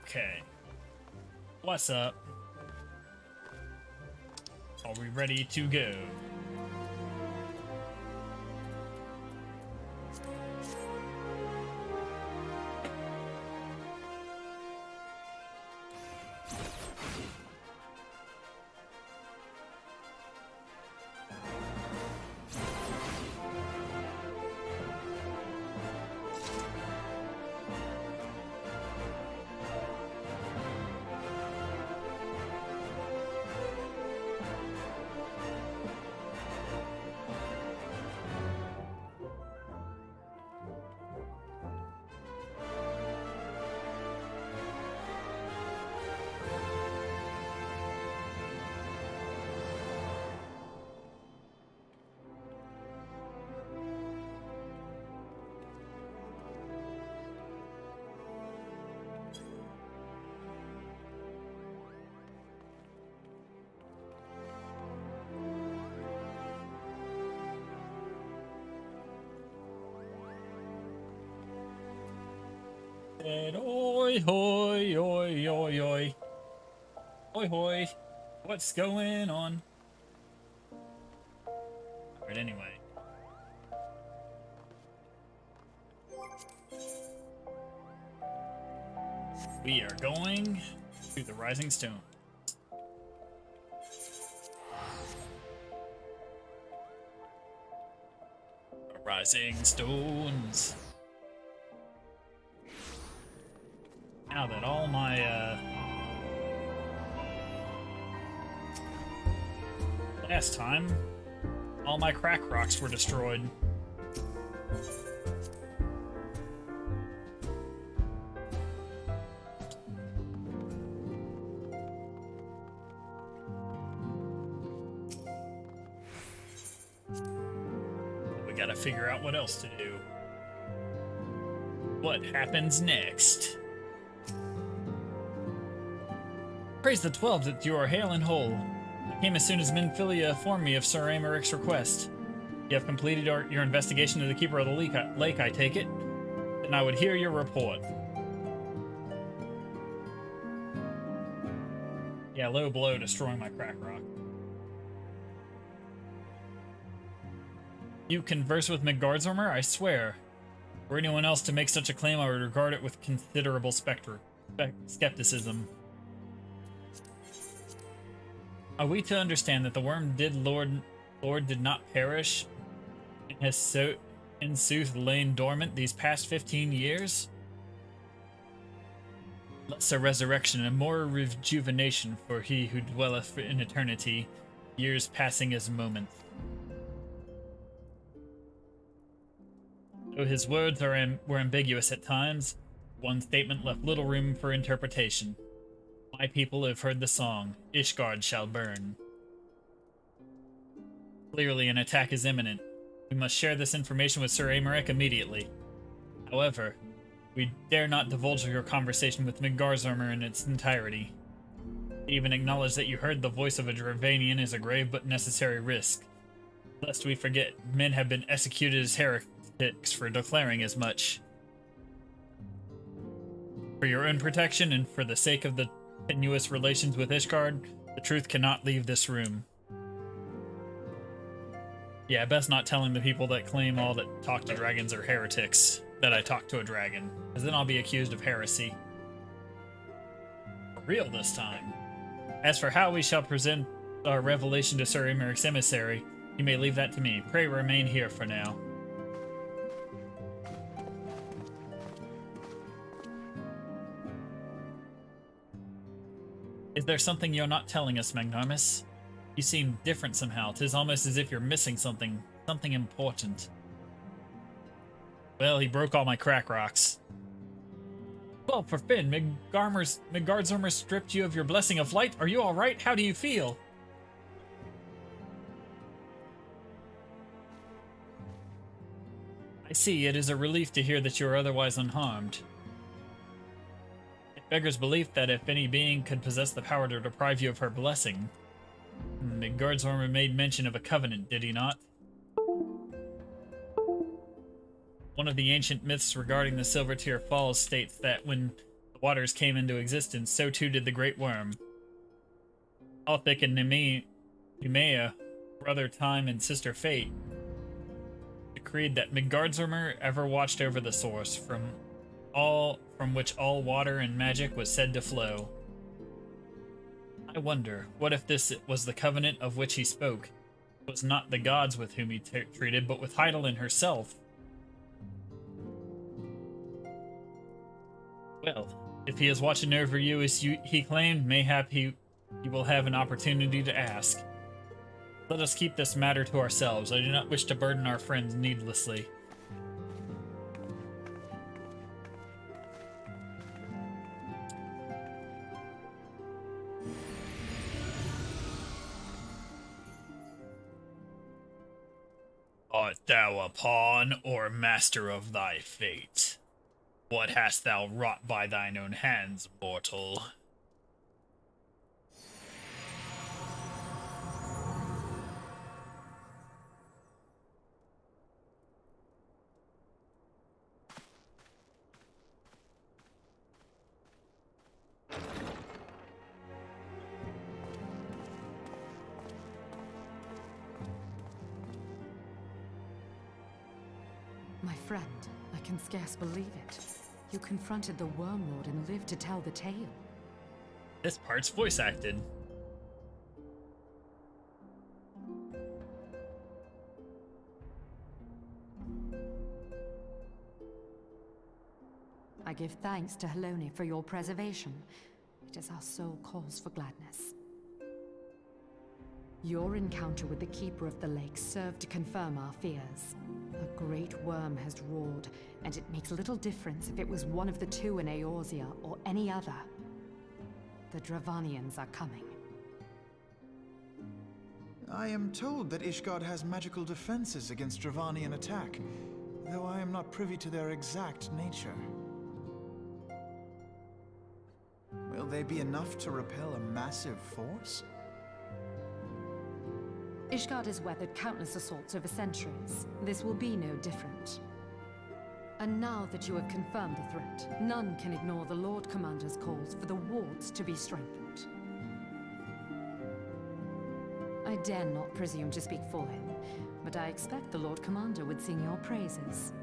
Okay. What's up? Are we ready to go? And oi hoy oi oi oi oi hoy, what's going on? Alright, anyway. We are going to the Rising Stone. Rising Stones. Now that all my, last time, all my crack rocks were destroyed. We gotta figure out what else to do. What happens next? Praise the 12 that you are hale and whole. I came as soon as Minfilia informed me of Sir Amaric's request. You have completed your investigation of the Keeper of the Lake, I take it? Then I would hear your report. Yeah, low blow destroying my crack rock. You converse with Midgardsormr? I swear. Were anyone else to make such a claim, I would regard it with considerable skepticism. Are we to understand that the worm Lord did not perish, and has so in sooth lain dormant these past 15 years? Less a resurrection and more rejuvenation for he who dwelleth in eternity, years passing as moments. Though his words were ambiguous at times, one statement left little room for interpretation. My people have heard the song, Ishgard shall burn. Clearly an attack is imminent. We must share this information with Sir Amaric immediately. However, we dare not divulge your conversation with Midgardsormr in its entirety. Even acknowledge that you heard the voice of a Dravanian is a grave but necessary risk. Lest we forget, men have been executed as heretics for declaring as much. For your own protection and for the sake of the tenuous relations with Ishgard, the truth cannot leave this room. Yeah, best not telling the people that claim all that talk to dragons are heretics that I talk to a dragon, because then I'll be accused of heresy. For real this time. As for how we shall present our revelation to Sir Amaric's emissary, you may leave that to me. Pray remain here for now. Is there something you're not telling us, Magnarmus? You seem different somehow. 'Tis almost as if you're missing something important. Well, he broke all my crack rocks. Well, for Finn, Midgardsormr stripped you of your blessing of flight. Are you alright? How do you feel? I see. It is a relief to hear that you are otherwise unharmed. It beggars belief that if any being could possess the power to deprive you of her blessing. Midgardsormr made mention of a covenant, did he not? One of the ancient myths regarding the Silver Tear Falls states that when The waters came into existence, so too did the great worm. Althik and Nemea, brother Time and sister Fate, decreed that Midgardsormr ever watched over the source from which all water and magic was said to flow. I wonder, what if this was the covenant of which he spoke? It was not the gods with whom he treated, but with Hydaelyn herself. Well, if he is watching over you as he claimed, mayhap he will have an opportunity to ask. Let us keep this matter to ourselves. I do not wish to burden our friends needlessly. Art thou a pawn or master of thy fate? What hast thou wrought by thine own hands, mortal? My friend, I can scarce believe it. You confronted the Worm Lord and lived to tell the tale. This part's voice acted. I give thanks to Helone for your preservation. It is our sole cause for gladness. Your encounter with the Keeper of the Lake served to confirm our fears. A great worm has roared, and it makes little difference if it was one of the two in Eorzea or any other. The Dravanians are coming. I am told that Ishgard has magical defenses against Dravanian attack, though I am not privy to their exact nature. Will they be enough to repel a massive force? Ishgard has weathered countless assaults over centuries. This will be no different. And now that you have confirmed the threat, none can ignore the Lord Commander's calls for the wards to be strengthened. I dare not presume to speak for him, but I expect the Lord Commander would sing your praises.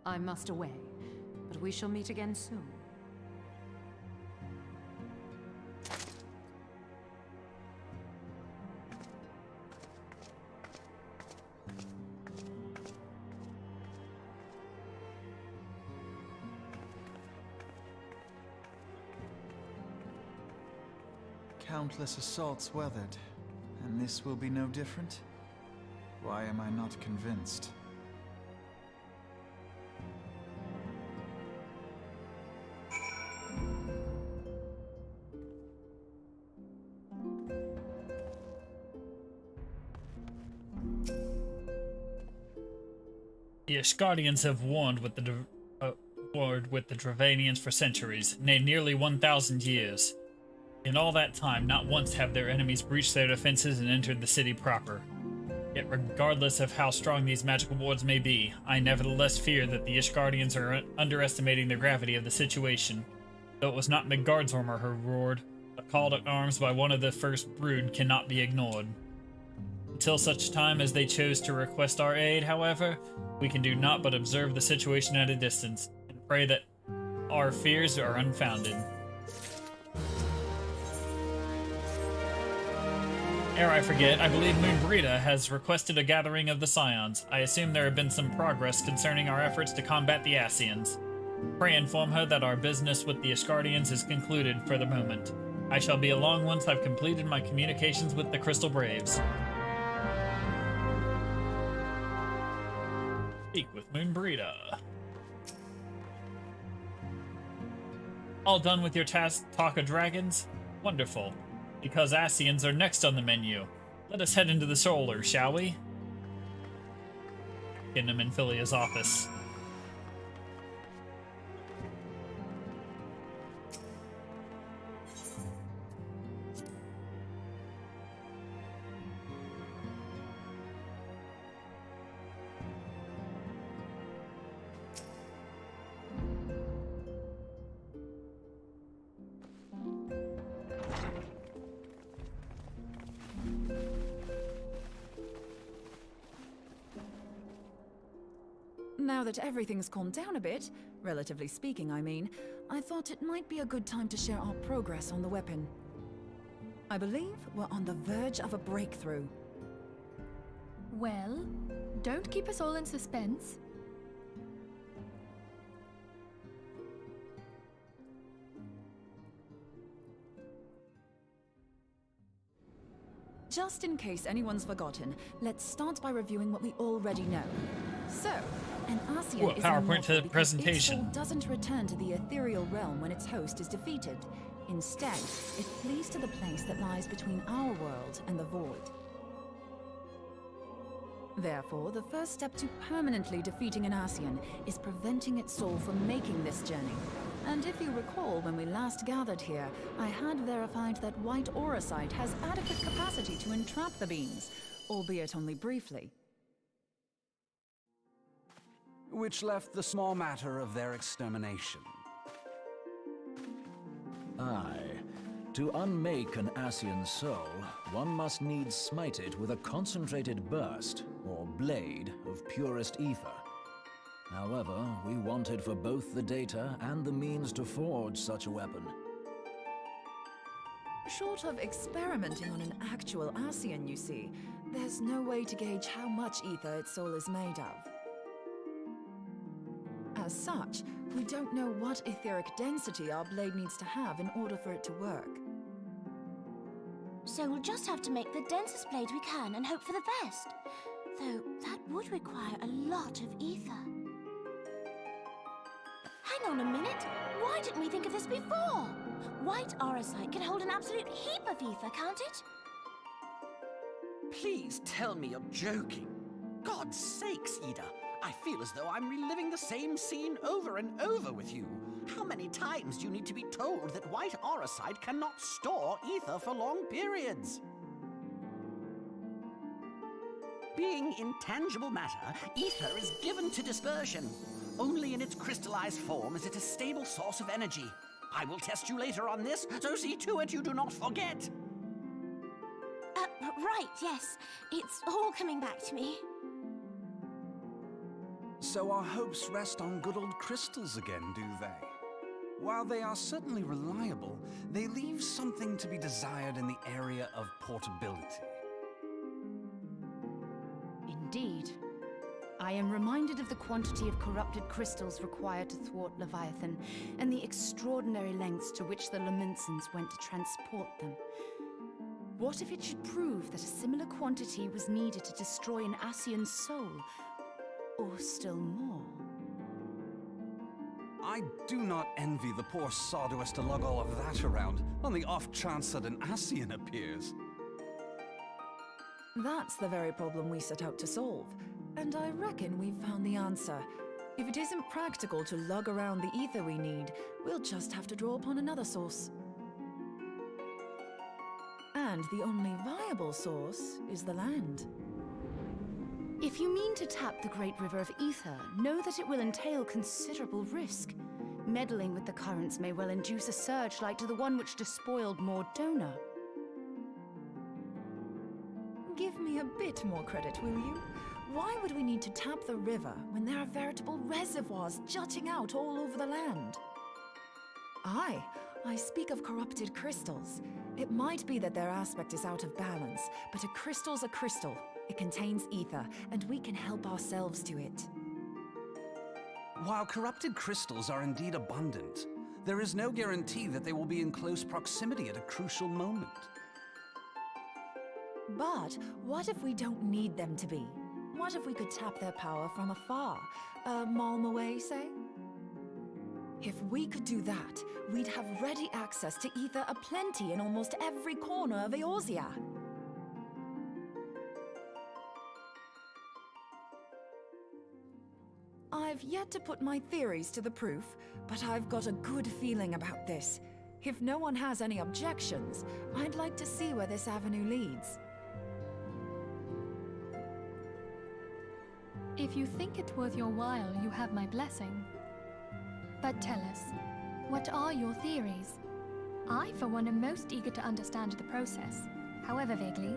I must away, but we shall meet again soon. Countless assaults weathered, and this will be no different? Why am I not convinced? The Ishgardians have warred with the Dravanians for centuries, nay, nearly 1,000 years. In all that time, not once have their enemies breached their defenses and entered the city proper. Yet regardless of how strong these magical wards may be, I nevertheless fear that the Ishgardians are underestimating the gravity of the situation. Though it was not Midgardsormr who roared, a call to arms by one of the first brood cannot be ignored. Until such time as they chose to request our aid, however, we can do naught but observe the situation at a distance, and pray that our fears are unfounded. Ere I forget, I believe Moonbrita has requested a gathering of the Scions. I assume there have been some progress concerning our efforts to combat the Ascians. Pray inform her that our business with the Ishgardians is concluded for the moment. I shall be along once I've completed my communications with the Crystal Braves. Speak with Moonbrita. All done with your task, talk of dragons? Wonderful. Because Ascians are next on the menu. Let us head into the shoulder, shall we? Get him in Philia's office. Now that everything's calmed down a bit, relatively speaking I mean, I thought it might be a good time to share our progress on the weapon. I believe we're on the verge of a breakthrough. Well, don't keep us all in suspense. Just in case anyone's forgotten, let's start by reviewing what we already know. So, an ASEAN Ooh, a is PowerPoint immortal to the because presentation. its soul doesn't return to the ethereal realm when its host is defeated. Instead, it flees to the place that lies between our world and the void. Therefore, the first step to permanently defeating an ASEAN is preventing its soul from making this journey. And if you recall, when we last gathered here, I had verified that white auracite has adequate capacity to entrap the beings, albeit only briefly. Which left the small matter of their extermination. Aye. To unmake an ASEAN soul, one must needs smite it with a concentrated burst, or blade, of purest ether. However, we wanted for both the data and the means to forge such a weapon. Short of experimenting on an actual ASEAN, you see, there's no way to gauge how much ether its soul is made of. As such, we don't know what etheric density our blade needs to have in order for it to work. So we'll just have to make the densest blade we can and hope for the best. Though that would require a lot of ether. Hang on a minute. Why didn't we think of this before? White auracite can hold an absolute heap of ether, can't it? Please tell me you're joking. God's sakes, Ida. I feel as though I'm reliving the same scene over and over with you. How many times do you need to be told that white auracite cannot store ether for long periods? Being intangible matter, ether is given to dispersion. Only in its crystallized form is it a stable source of energy. I will test you later on this, so see to it you do not forget. Right, yes. It's all coming back to me. So our hopes rest on good old crystals again, do they? While they are certainly reliable, they leave something to be desired in the area of portability. Indeed. I am reminded of the quantity of corrupted crystals required to thwart Leviathan, and the extraordinary lengths to which the Laminsons went to transport them. What if it should prove that a similar quantity was needed to destroy an ASEAN soul? Or still more? I do not envy the poor sod who has to lug all of that around, on the off chance that an ASEAN appears. That's the very problem we set out to solve, and I reckon we've found the answer. If it isn't practical to lug around the ether we need, we'll just have to draw upon another source. And the only viable source is the land. If you mean to tap the Great River of Ether, know that it will entail considerable risk. Meddling with the currents may well induce a surge like to the one which despoiled Mordona. Give me a bit more credit, will you? Why would we need to tap the river when there are veritable reservoirs jutting out all over the land? Aye, I speak of corrupted crystals. It might be that their aspect is out of balance, but a crystal's a crystal. It contains ether, and we can help ourselves to it. While corrupted crystals are indeed abundant, there is no guarantee that they will be in close proximity at a crucial moment. But what if we don't need them to be? What if we could tap their power from afar? A malm away, say? If we could do that, we'd have ready access to ether aplenty in almost every corner of Eorzea. I've yet to put my theories to the proof, but I've got a good feeling about this. If no one has any objections, I'd like to see where this avenue leads. If you think it worth your while, you have my blessing. But tell us, what are your theories? I, for one, am most eager to understand the process, however vaguely.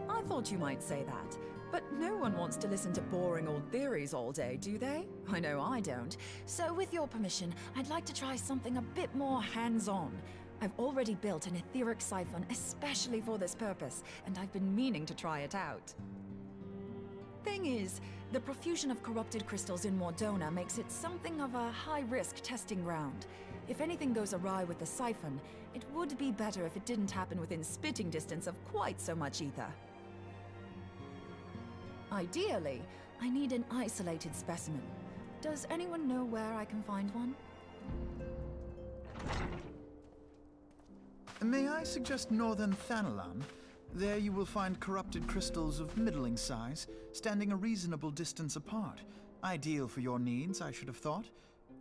I thought you might say that. But no one wants to listen to boring old theories all day, do they? I know I don't. So with your permission, I'd like to try something a bit more hands-on. I've already built an etheric siphon especially for this purpose, and I've been meaning to try it out. Thing is, the profusion of corrupted crystals in Mordona makes it something of a high-risk testing ground. If anything goes awry with the siphon, it would be better if it didn't happen within spitting distance of quite so much ether. Ideally, I need an isolated specimen. Does anyone know where I can find one? May I suggest northern Thanalan? There you will find corrupted crystals of middling size, standing a reasonable distance apart. Ideal for your needs, I should have thought.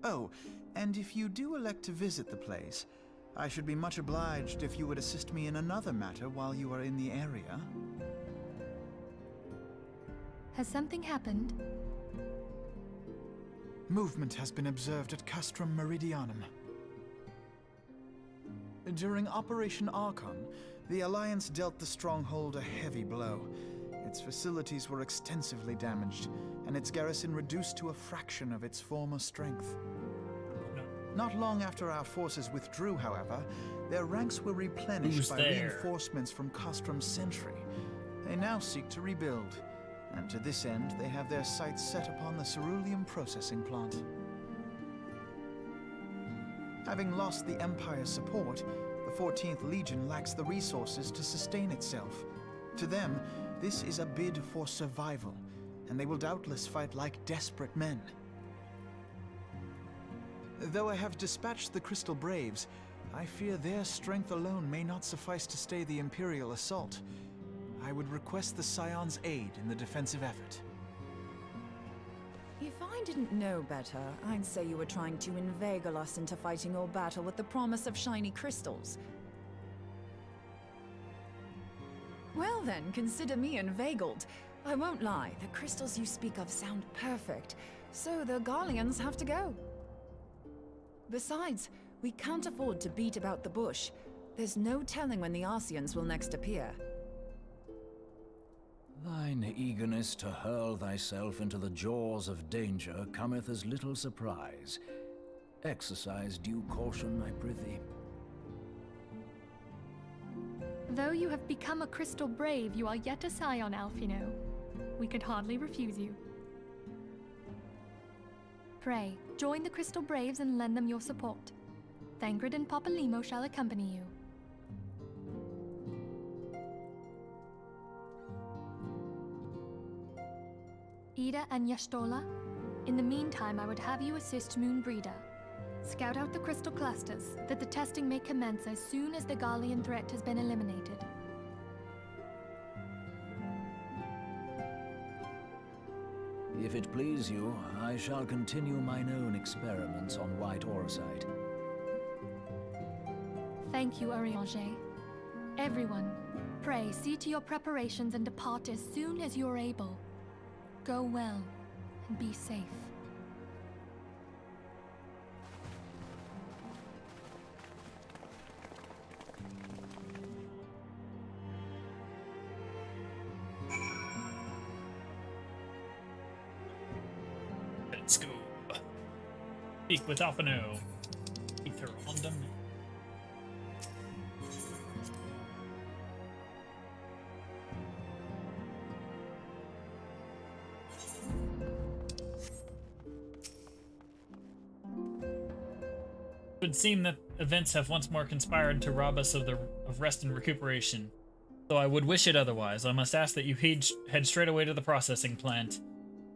Oh, and if you do elect to visit the place, I should be much obliged if you would assist me in another matter while you are in the area. Has something happened? Movement has been observed at Castrum Meridianum. During Operation Archon, the Alliance dealt the stronghold a heavy blow. Its facilities were extensively damaged, and its garrison reduced to a fraction of its former strength. Not long after our forces withdrew, however, their ranks were replenished by reinforcements from Castrum's sentry. They now seek to rebuild, and to this end they have their sights set upon the ceruleum processing plant. Having lost the Empire's support, the 14th Legion lacks the resources to sustain itself. To them, this is a bid for survival, and they will doubtless fight like desperate men. Though I have dispatched the Crystal Braves, I fear their strength alone may not suffice to stay the Imperial assault. I would request the Scion's aid in the defensive effort. If I didn't know better, I'd say you were trying to inveigle us into fighting your battle with the promise of shiny crystals. Well then, consider me inveigled. I won't lie, the crystals you speak of sound perfect, so the Garleans have to go. Besides, we can't afford to beat about the bush. There's no telling when the Arceans will next appear. Thine eagerness to hurl thyself into the jaws of danger cometh as little surprise. Exercise due caution, I prithee. Though you have become a Crystal Brave, you are yet a Scion, Alphino. We could hardly refuse you. Pray, join the Crystal Braves and lend them your support. Thangred and Papalymo shall accompany you. Ida and Yashtola, in the meantime I would have you assist Moonbreeder. Scout out the crystal clusters, that the testing may commence as soon as the Garlean threat has been eliminated. If it please you, I shall continue mine own experiments on white orosite. Thank you, Arianger. Everyone, pray see to your preparations and depart as soon as you are able. Go well, and be safe. Let's go. Speak with Alphino. Ether Hondom. It would seem that events have once more conspired to rob us of rest and recuperation. Though I would wish it otherwise, I must ask that you head straight away to the processing plant.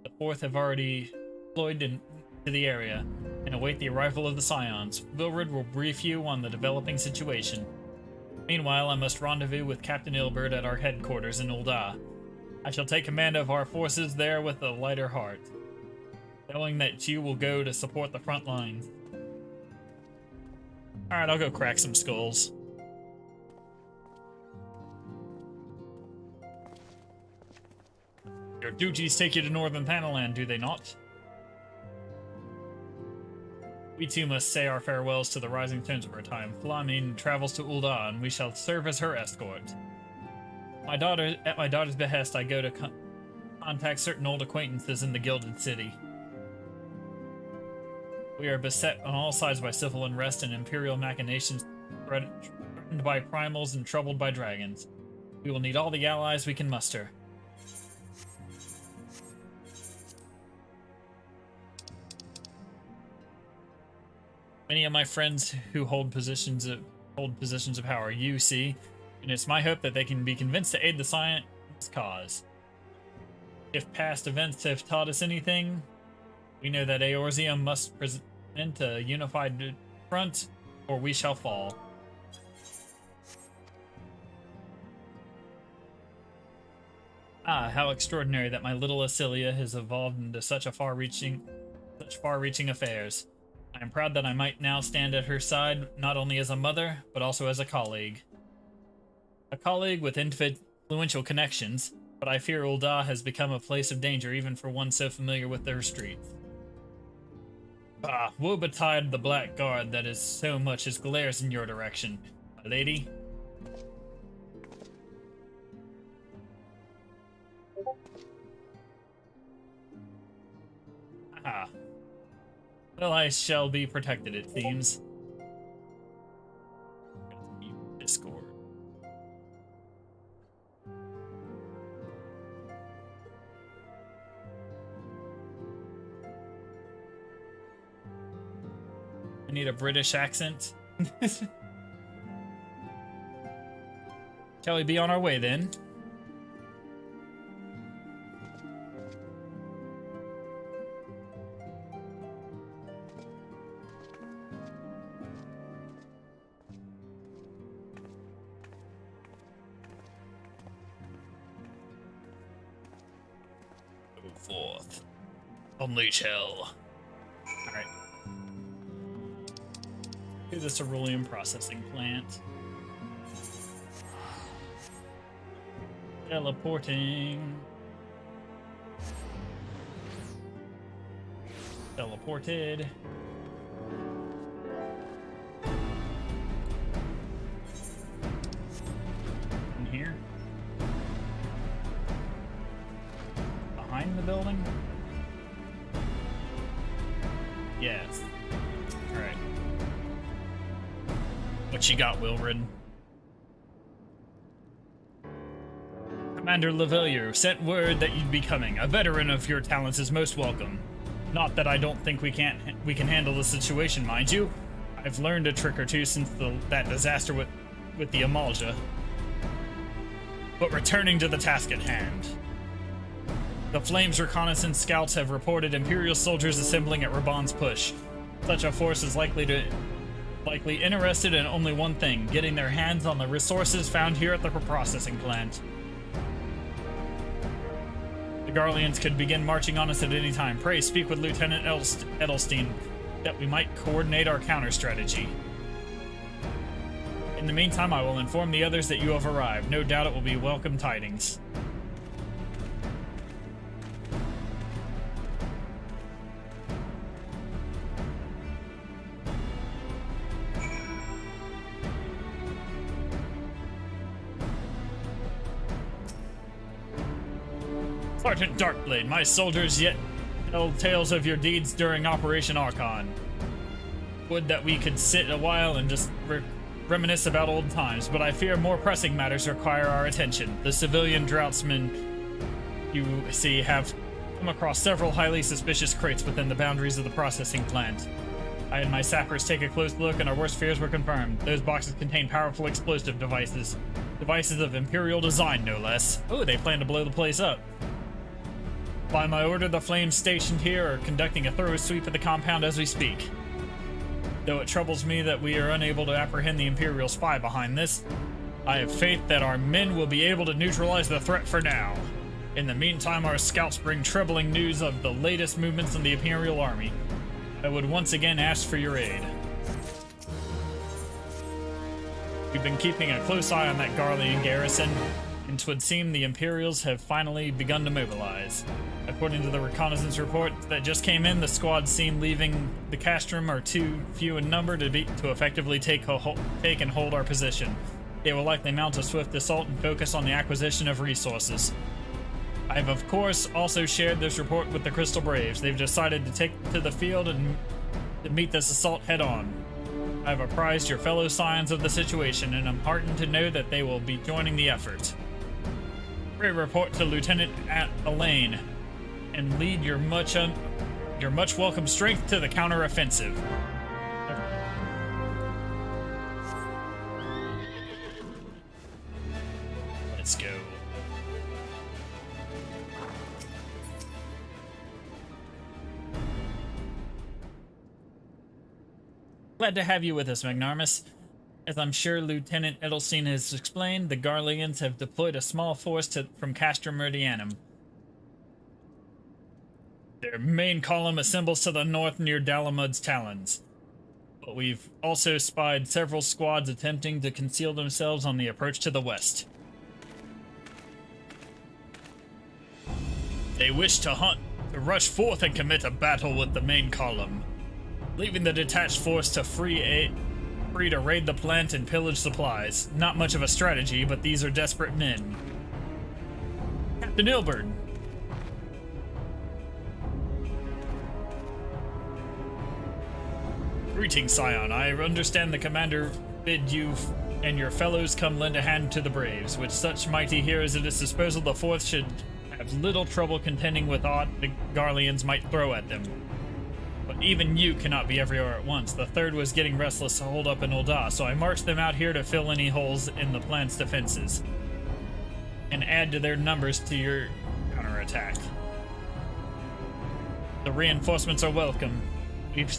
The Fourth have already deployed into the area and await the arrival of the Scions. Vilred will brief you on the developing situation. Meanwhile, I must rendezvous with Captain Ilbert at our headquarters in Ul'dah. I shall take command of our forces there with a lighter heart, knowing that you will go to support the front lines. Alright, I'll go crack some skulls. Your duties take you to Northern Thanalan, do they not? We too must say our farewells to the Rising Tones for a time. Flamine travels to Ul'dah, and we shall serve as her escort. At my daughter's behest, I go to contact certain old acquaintances in the Gilded City. We are beset on all sides by civil unrest and imperial machinations, threatened by primals and troubled by dragons. We will need all the allies we can muster. Many of my friends who hold positions of power, you see, and it's my hope that they can be convinced to aid the science cause. If past events have taught us anything, we know that Eorzea must present a unified front, or we shall fall. Ah, how extraordinary that my little Acilia has evolved into such far-reaching affairs. I am proud that I might now stand at her side, not only as a mother, but also as a colleague. A colleague with influential connections, but I fear Ul'dah has become a place of danger even for one so familiar with their streets. Ah, woe betide the black guard that is so much as glares in your direction, my lady. Ah. Well, I shall be protected, it seems. Discord. I need a British accent. Shall we be on our way then? Go forth. Unleash hell. Alright. To the cerulean processing plant. Teleporting. Teleported. In here. Behind the building? Yes. Alright. What you got, Wilrid? Commander Levellier sent word that you'd be coming. A veteran of your talents is most welcome. Not that I don't think we can handle the situation, mind you. I've learned a trick or two since that disaster with the Amalja. But returning to the task at hand. The Flames reconnaissance scouts have reported Imperial soldiers assembling at Raban's push. Such a force is likely interested in only one thing, getting their hands on the resources found here at the processing plant. The Garleans could begin marching on us at any time. Pray speak with Lieutenant Edelstein that we might coordinate our counter-strategy. In the meantime, I will inform the others that you have arrived. No doubt it will be welcome tidings. Sergeant Darkblade, my soldiers yet tell tales of your deeds during Operation Archon. Would that we could sit a while and just reminisce about old times, but I fear more pressing matters require our attention. The civilian draughtsmen, you see, have come across several highly suspicious crates within the boundaries of the processing plant. I and my sappers take a close look, and our worst fears were confirmed. Those boxes contain powerful explosive devices. Devices of Imperial design, no less. Oh, they plan to blow the place up. By my order, the Flames stationed here are conducting a thorough sweep of the compound as we speak. Though it troubles me that we are unable to apprehend the Imperial spy behind this, I have faith that our men will be able to neutralize the threat for now. In the meantime, our scouts bring troubling news of the latest movements in the Imperial army. I would once again ask for your aid. We've been keeping a close eye on that Garlean garrison, and 'twould seem the Imperials have finally begun to mobilize. According to the reconnaissance report that just came in, the squad seen leaving the castrum are too few in number to effectively take and hold our position. They will likely mount a swift assault and focus on the acquisition of resources. I've of course also shared this report with the Crystal Braves. They've decided to take to the field and to meet this assault head on. I've apprised your fellow Scions of the situation, and I'm heartened to know that they will be joining the effort. Report to Lieutenant Elaine, and lead your much welcome strength to the counteroffensive. Let's go. Glad to have you with us, Magnarmus. As I'm sure Lieutenant Edelstein has explained, the Garleans have deployed a small force from Castra Meridianum. Their main column assembles to the north near Dalamud's Talons. But we've also spied several squads attempting to conceal themselves on the approach to the west. They wish to rush forth and commit a battle with the main column, leaving the detached force to free to raid the plant and pillage supplies. Not much of a strategy, but these are desperate men. Captain Ilbert. Greetings, Scion. I understand the commander bid you and your fellows come lend a hand to the Braves. With such mighty heroes at its disposal, the Fourth should have little trouble contending with aught the Garleans might throw at them. But even you cannot be everywhere at once. The Third was getting restless to hold up in Ul'dah, so I marched them out here to fill any holes in the plant's defenses and add to their numbers to your counterattack. The reinforcements are welcome. We've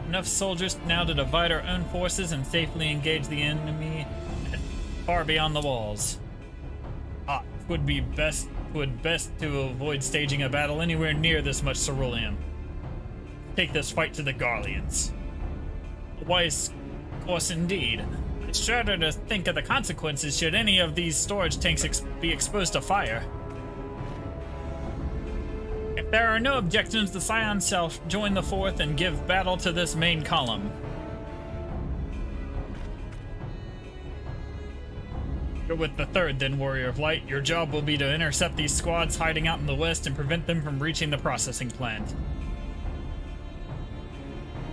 enough soldiers now to divide our own forces and safely engage the enemy far beyond the walls. It would best to avoid staging a battle anywhere near this much ceruleum. Take this fight to the Garleans. A wise course indeed. I shudder to think of the consequences should any of these storage tanks be exposed to fire. If there are no objections, the Scion shall join the Fourth and give battle to this main column. You're with the Third, then, Warrior of Light. Your job will be to intercept these squads hiding out in the west and prevent them from reaching the processing plant.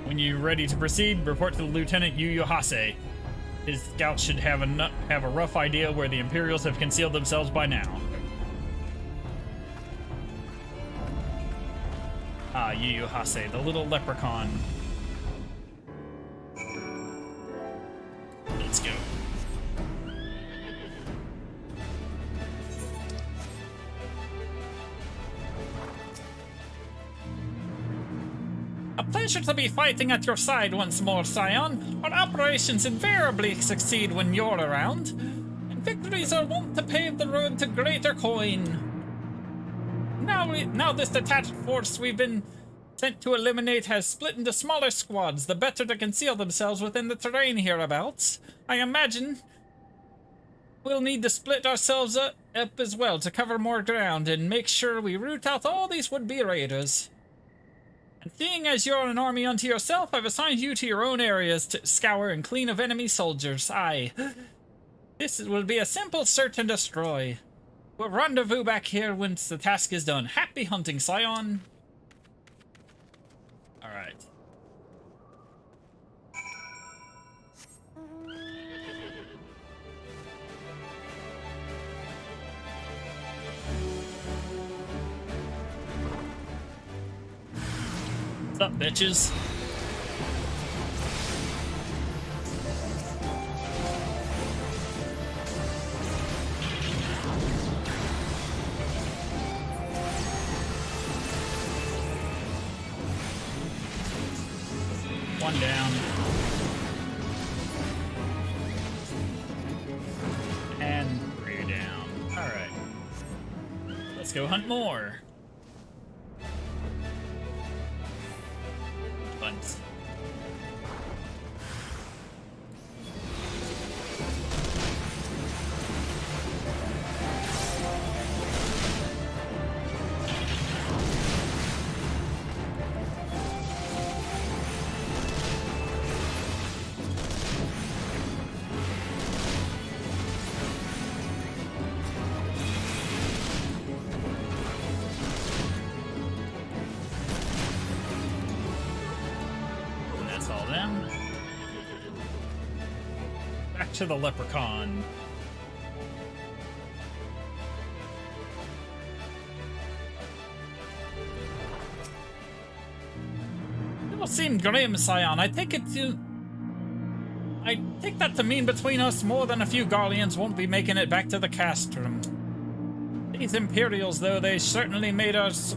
When you're ready to proceed, report to Lieutenant Yu Hase. His scouts should have a rough idea where the Imperials have concealed themselves by now. Yu Hase, the little leprechaun. Let's go. A pleasure to be fighting at your side once more, Scion. Our operations invariably succeed when you're around, and victories are wont to pave the road to greater coin. Now this detached force we've been sent to eliminate has split into smaller squads, the better to conceal themselves within the terrain hereabouts. I imagine we'll need to split ourselves up as well to cover more ground and make sure we root out all these would-be raiders. And seeing as you're an army unto yourself, I've assigned you to your own areas to scour and clean of enemy soldiers. This will be a simple search and destroy. We'll rendezvous back here once the task is done. Happy hunting, Scion! Alright. What's up, bitches? One down. And 3 down. Alright. Let's go hunt more. Hunt. then. Back to the leprechaun. It will seem grim, Scion. I take that to mean between us more than a few Garleans won't be making it back to the castrum. These Imperials, though, they certainly made us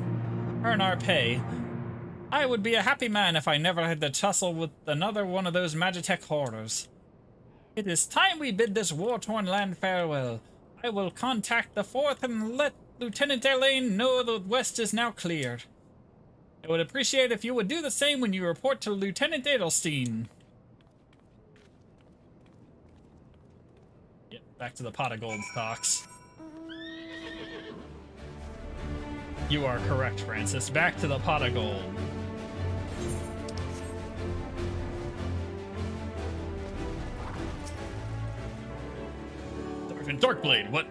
earn our pay. I would be a happy man if I never had to tussle with another one of those Magitech horrors. It is time we bid this war-torn land farewell. I will contact the Fourth and let Lieutenant Elaine know the west is now cleared. I would appreciate if you would do the same when you report to Lieutenant Edelstein. Yep, back to the pot of gold talks. You are correct, Francis. Back to the pot of gold. Sergeant Darkblade, what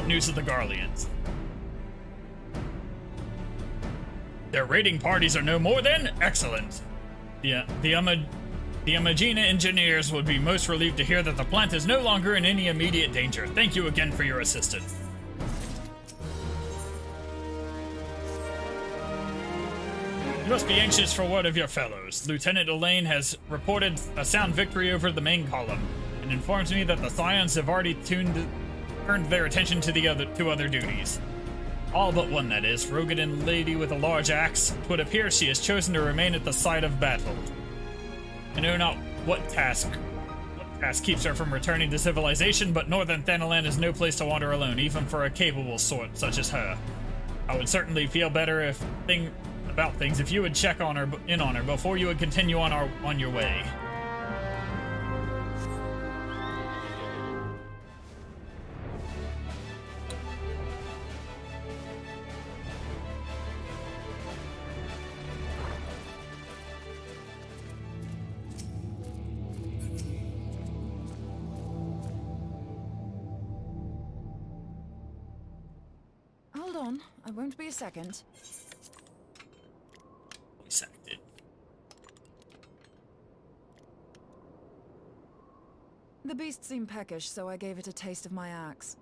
news of the Garleans? Their raiding parties are no more than excellent. The Imagina engineers would be most relieved to hear that the plant is no longer in any immediate danger. Thank you again for your assistance. You must be anxious for word of your fellows. Lieutenant Elaine has reported a sound victory over the main column, and informs me that the Scions have already turned their attention to two other duties. All but one, that is. Rogadin lady with a large axe. It would appear she has chosen to remain at the site of battle. I know not what task keeps her from returning to civilization, but Northern Thanalan is no place to wander alone, even for a capable sort such as her. I would certainly feel better about things if you would check on her before you would continue on your way. Hold on, I won't be a second. Voice acted. The beast seemed peckish, so I gave it a taste of my axe.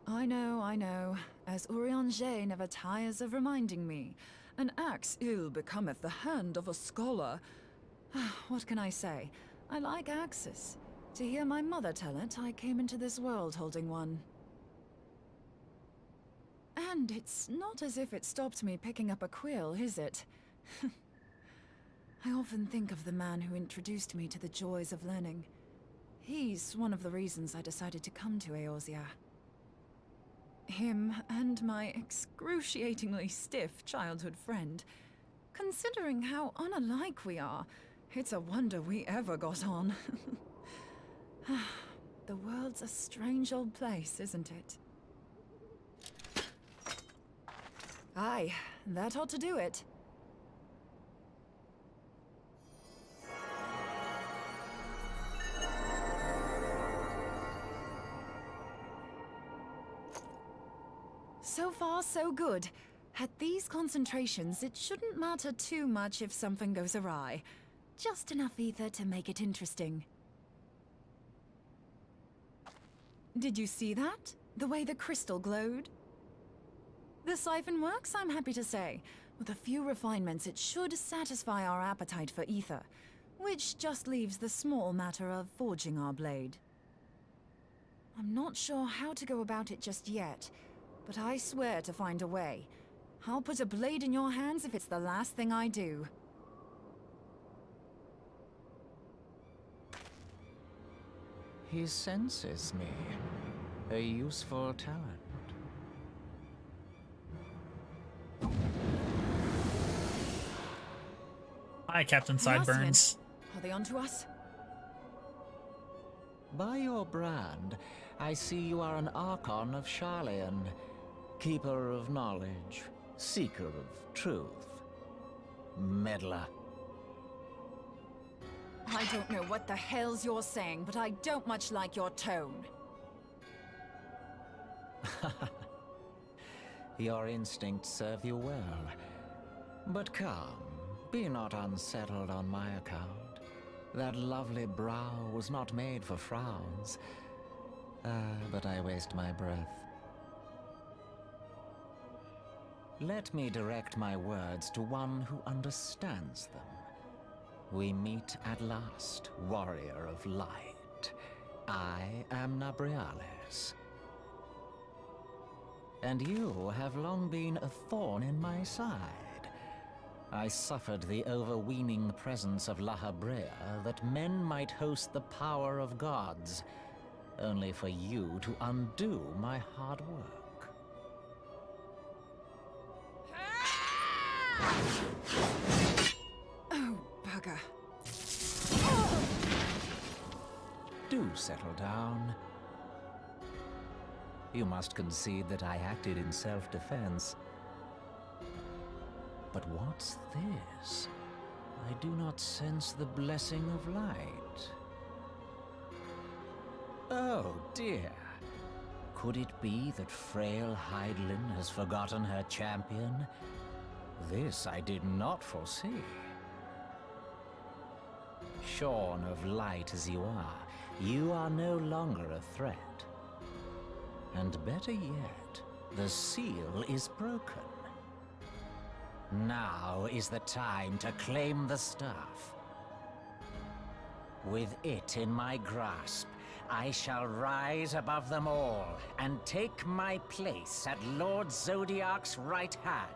I know, as Urianger never tires of reminding me. An axe ill becometh the hand of a scholar. What can I say? I like axes. To hear my mother tell it, I came into this world holding one. And it's not as if it stopped me picking up a quill, is it? I often think of the man who introduced me to the joys of learning. He's one of the reasons I decided to come to Eorzea. Him and my excruciatingly stiff childhood friend. Considering how unalike we are, it's a wonder we ever got on. The world's a strange old place, isn't it? Aye, that ought to do it. So far, so good. At these concentrations, it shouldn't matter too much if something goes awry. Just enough ether to make it interesting. Did you see that? The way the crystal glowed? The siphon works, I'm happy to say. With a few refinements, it should satisfy our appetite for ether, which just leaves the small matter of forging our blade. I'm not sure how to go about it just yet, but I swear to find a way. I'll put a blade in your hands if it's the last thing I do. He senses me. A useful talent. Hi, Captain Sideburns. Are they onto us? By your brand, I see you are an Archon of Sharlayan. Keeper of knowledge. Seeker of truth. Meddler. I don't know what the hell's you're saying, but I don't much like your tone. Your instincts serve you well. But come, Be not unsettled on my account. That lovely brow was not made for frowns. But I waste my breath. Let me direct my words to one who understands them. We meet at last, warrior of light. I am Nabriales. And you have long been a thorn in my side. I suffered the overweening presence of La Habrea that men might host the power of gods, only for you to undo my hard work. Oh, bugger. Do settle down. You must concede that I acted in self-defense. But what's this? I do not sense the blessing of light. Oh dear. Could it be that frail Hydelin has forgotten her champion? This I did not foresee. Shorn of light as you are no longer a threat. And better yet, the seal is broken. Now is the time to claim the staff. With it in my grasp, I shall rise above them all and take my place at Lord Zodiac's right hand.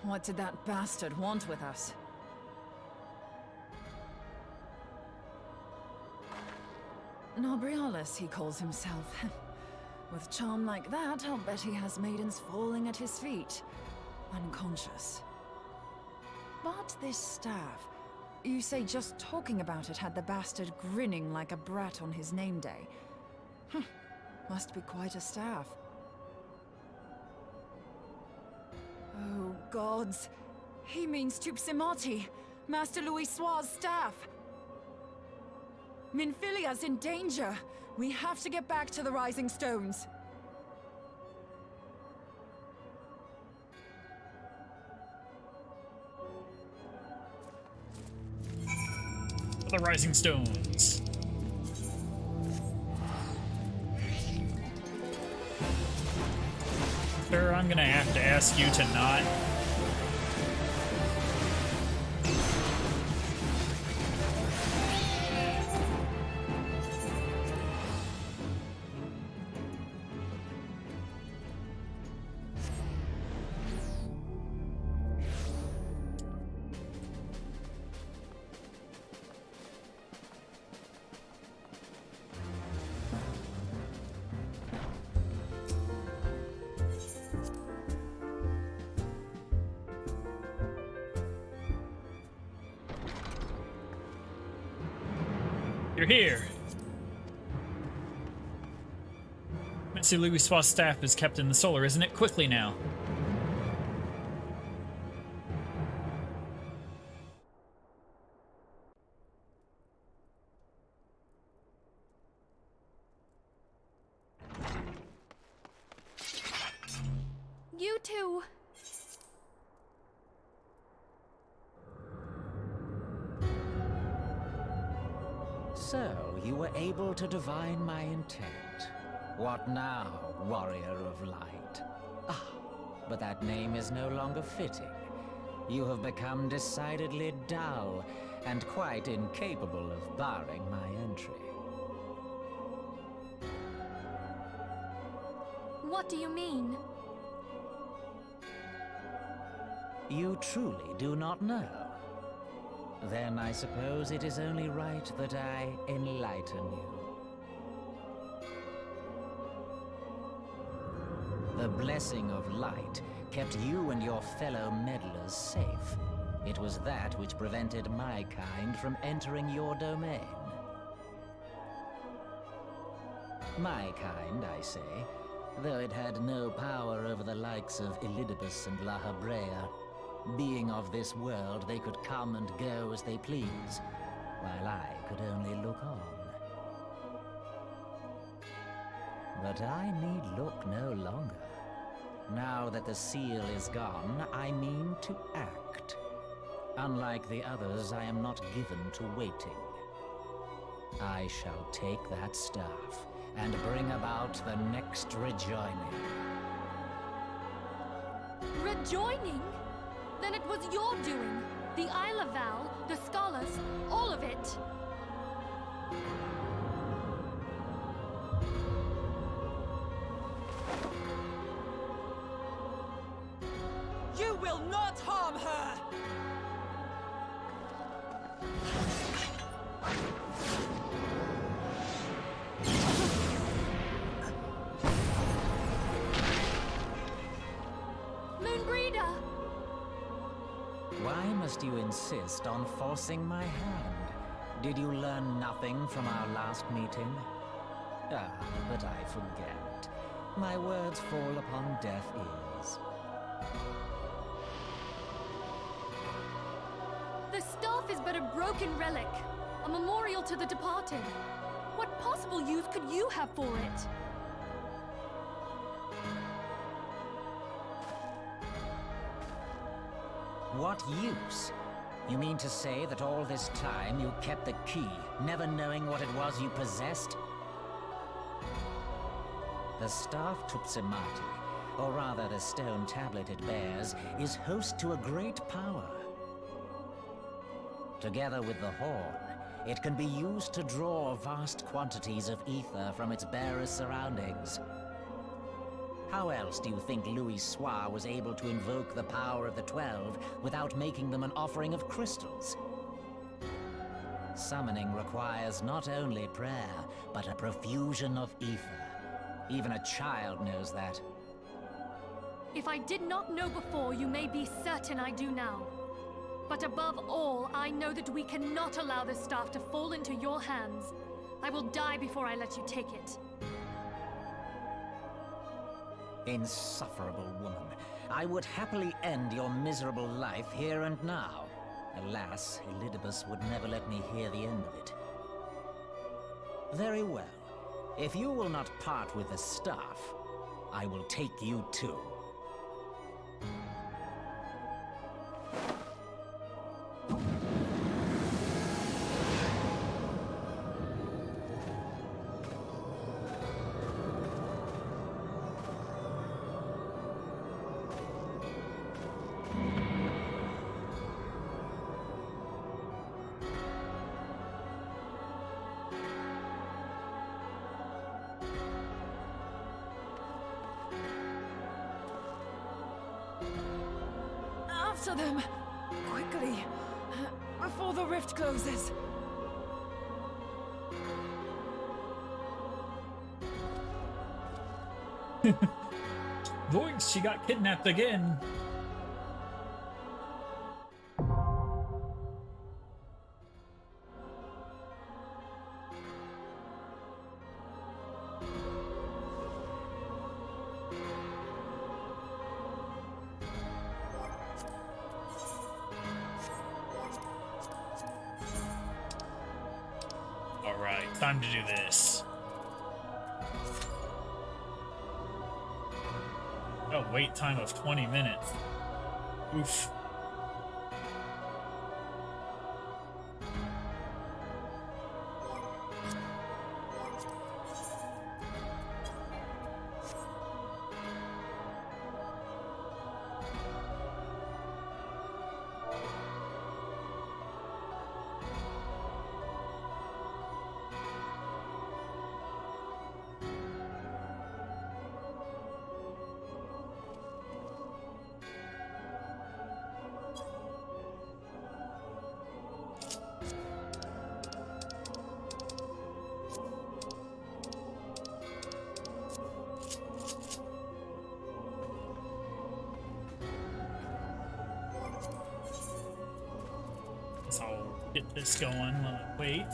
What did that bastard want with us? Nabriales, he calls himself. With charm like that, I'll bet he has maidens falling at his feet, unconscious. But this staff, you say just talking about it had the bastard grinning like a brat on his name day. Must be quite a staff. Oh, gods. He means Tupsimati, Master Louis Soir's staff. Minfilia's in danger. We have to get back to the Rising Stones. The Rising Stones. Sir, I'm gonna have to ask you to not. You're here. Master Louis Soir's staff is kept in the solar, isn't it? Quickly now. You two! So, you were able to divine my intent. What now, warrior of light? Ah, but that name is no longer fitting. You have become decidedly dull, and quite incapable of barring my entry. What do you mean? You truly do not know? Then I suppose it is only right that I enlighten you. The blessing of light kept you and your fellow meddlers safe. It was that which prevented my kind from entering your domain. My kind, I say, though it had no power over the likes of Elidibus and La Habrea. Being of this world, they could come and go as they please, while I could only look on. But I need look no longer. Now that the seal is gone, I mean to act. Unlike the others, I am not given to waiting. I shall take that staff and bring about the next rejoining. Rejoining? Then it was your doing. The Isle of Val, the scholars, all of it. You will not harm her! Moonbreeder! Why must you insist on forcing my hand? Did you learn nothing from our last meeting? Ah, but I forget. My words fall upon deaf ears. The staff is but a broken relic, a memorial to the departed. What possible use could you have for it? What use? You mean to say that all this time you kept the key, never knowing what it was you possessed? The staff Tupsimati, or rather the stone tablet it bears, is host to a great power. Together with the horn, it can be used to draw vast quantities of ether from its bearer's surroundings. How else do you think Louis Soir was able to invoke the power of the 12 without making them an offering of crystals? Summoning requires not only prayer, but a profusion of ether. Even a child knows that. If I did not know before, you may be certain I do now. But above all, I know that we cannot allow this staff to fall into your hands. I will die before I let you take it. Insufferable woman. I would happily end your miserable life here and now. Alas, Elidibus would never let me hear the end of it. Very well. If you will not part with the staff, I will take you too. After them! Quickly! Before the rift closes! Voice, she got kidnapped again. Alright, time to do this. Oh, wait time of 20 minutes. Oof. So I'll get this going while I wait.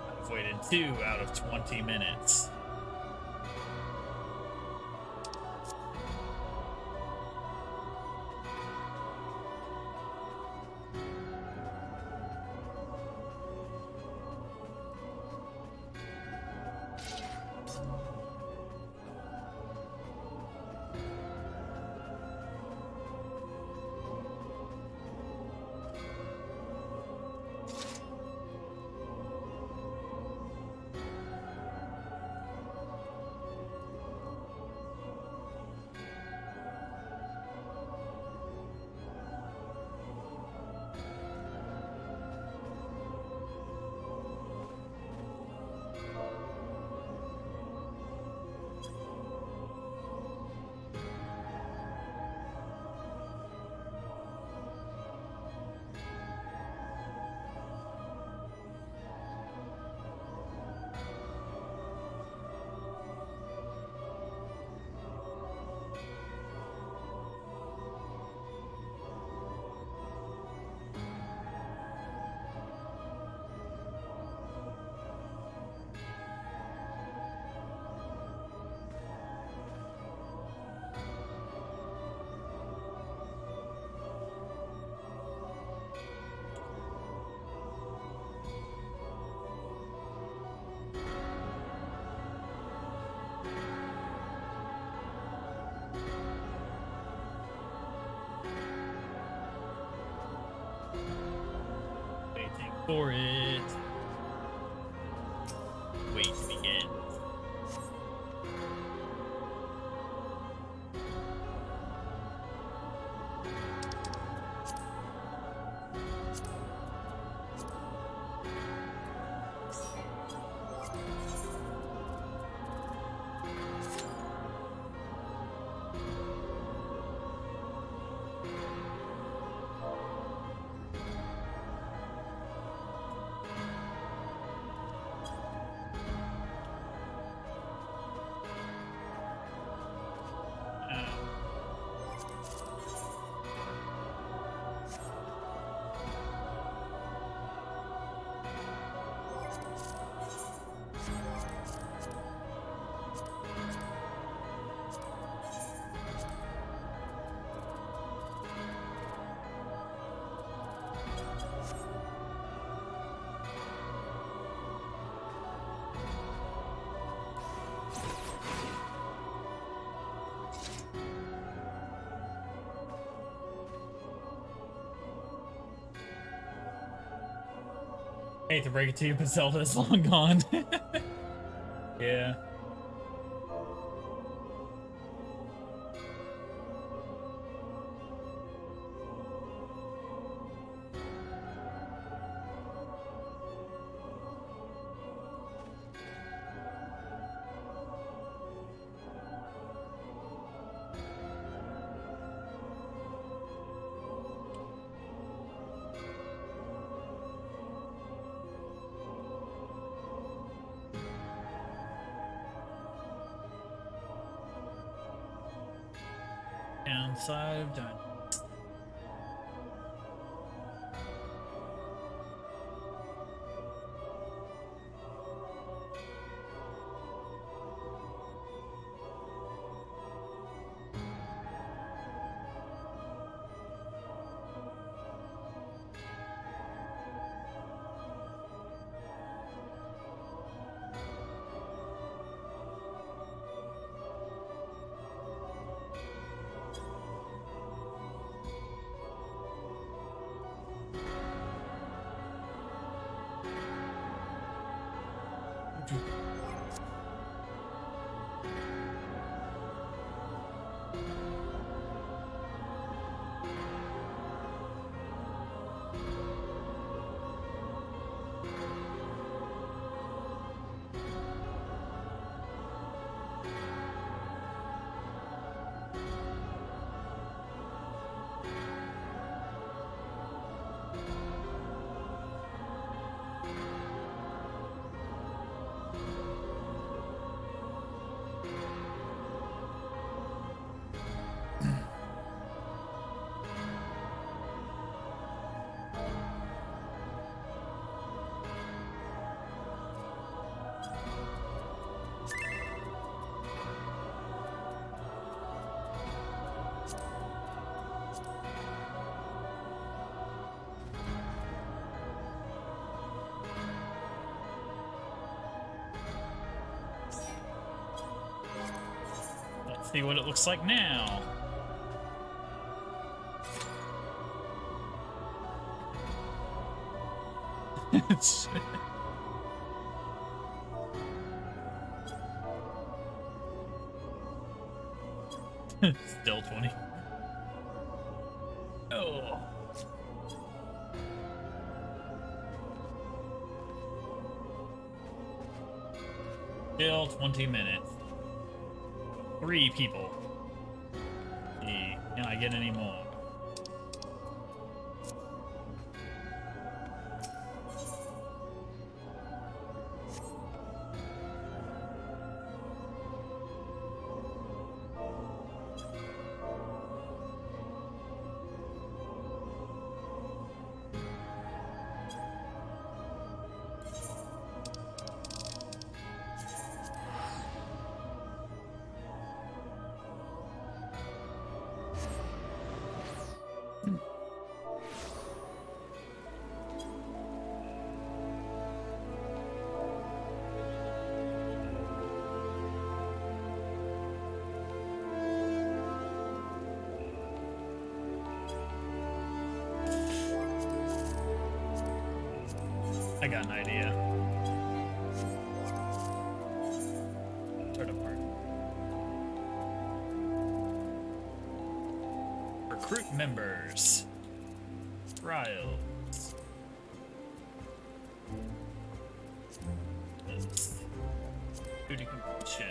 I've waited 2 out of 20 minutes. Waiting for it. Wait to begin. Hate to break it to you, but Zelda's long gone. Yeah. Downside done. Let's see what it looks like now. Still 20. Oh. Still 20 minutes. 3 people. Can I get any more? I got an idea. Start a party. Recruit members. Trials. Duty completion.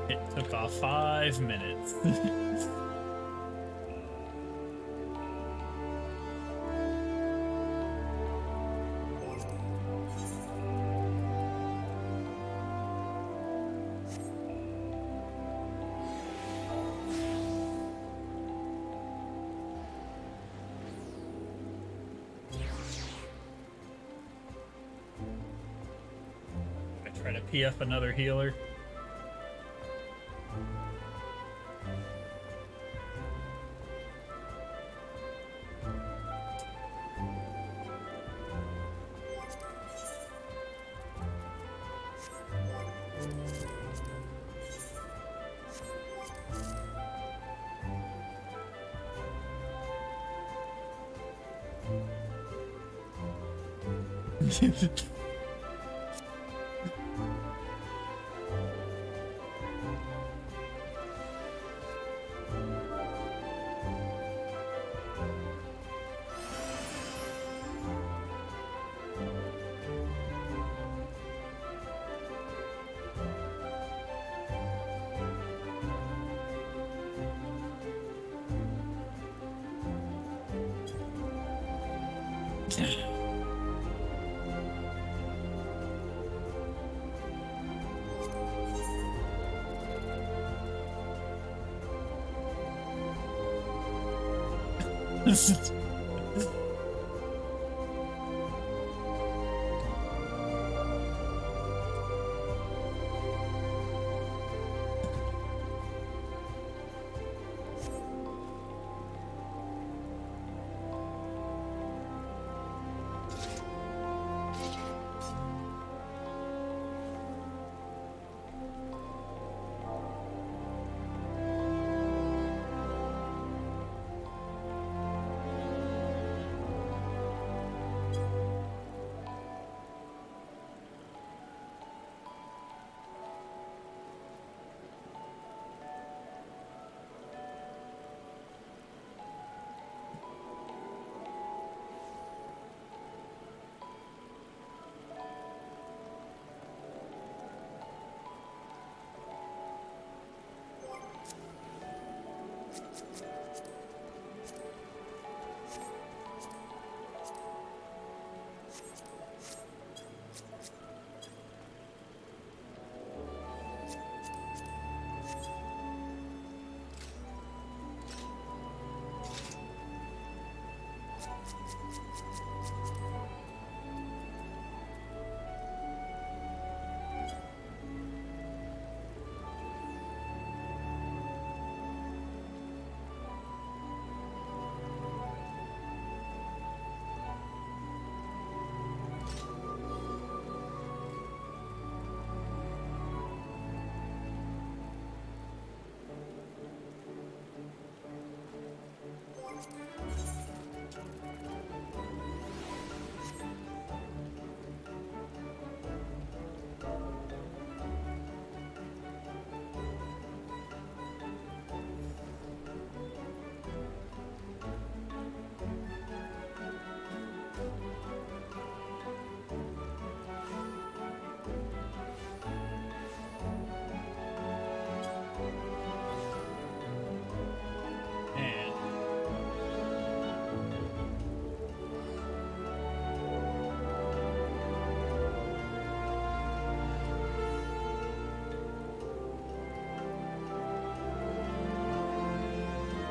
It took off 5 minutes. I try to PF another healer.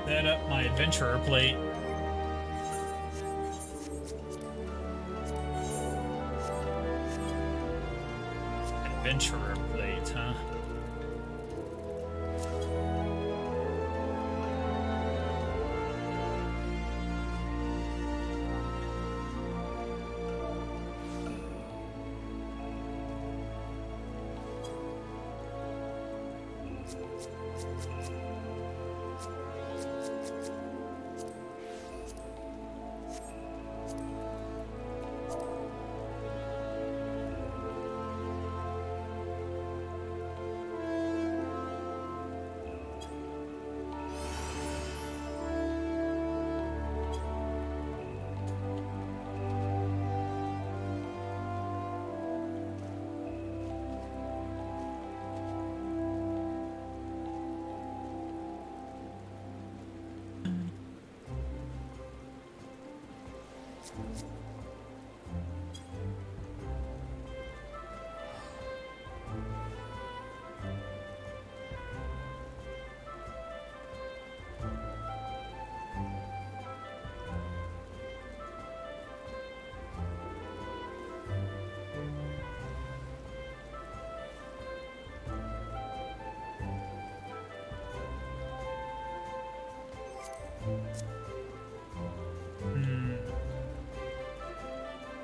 Set up my adventurer plate. Adventurer plate, huh?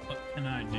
What can I do?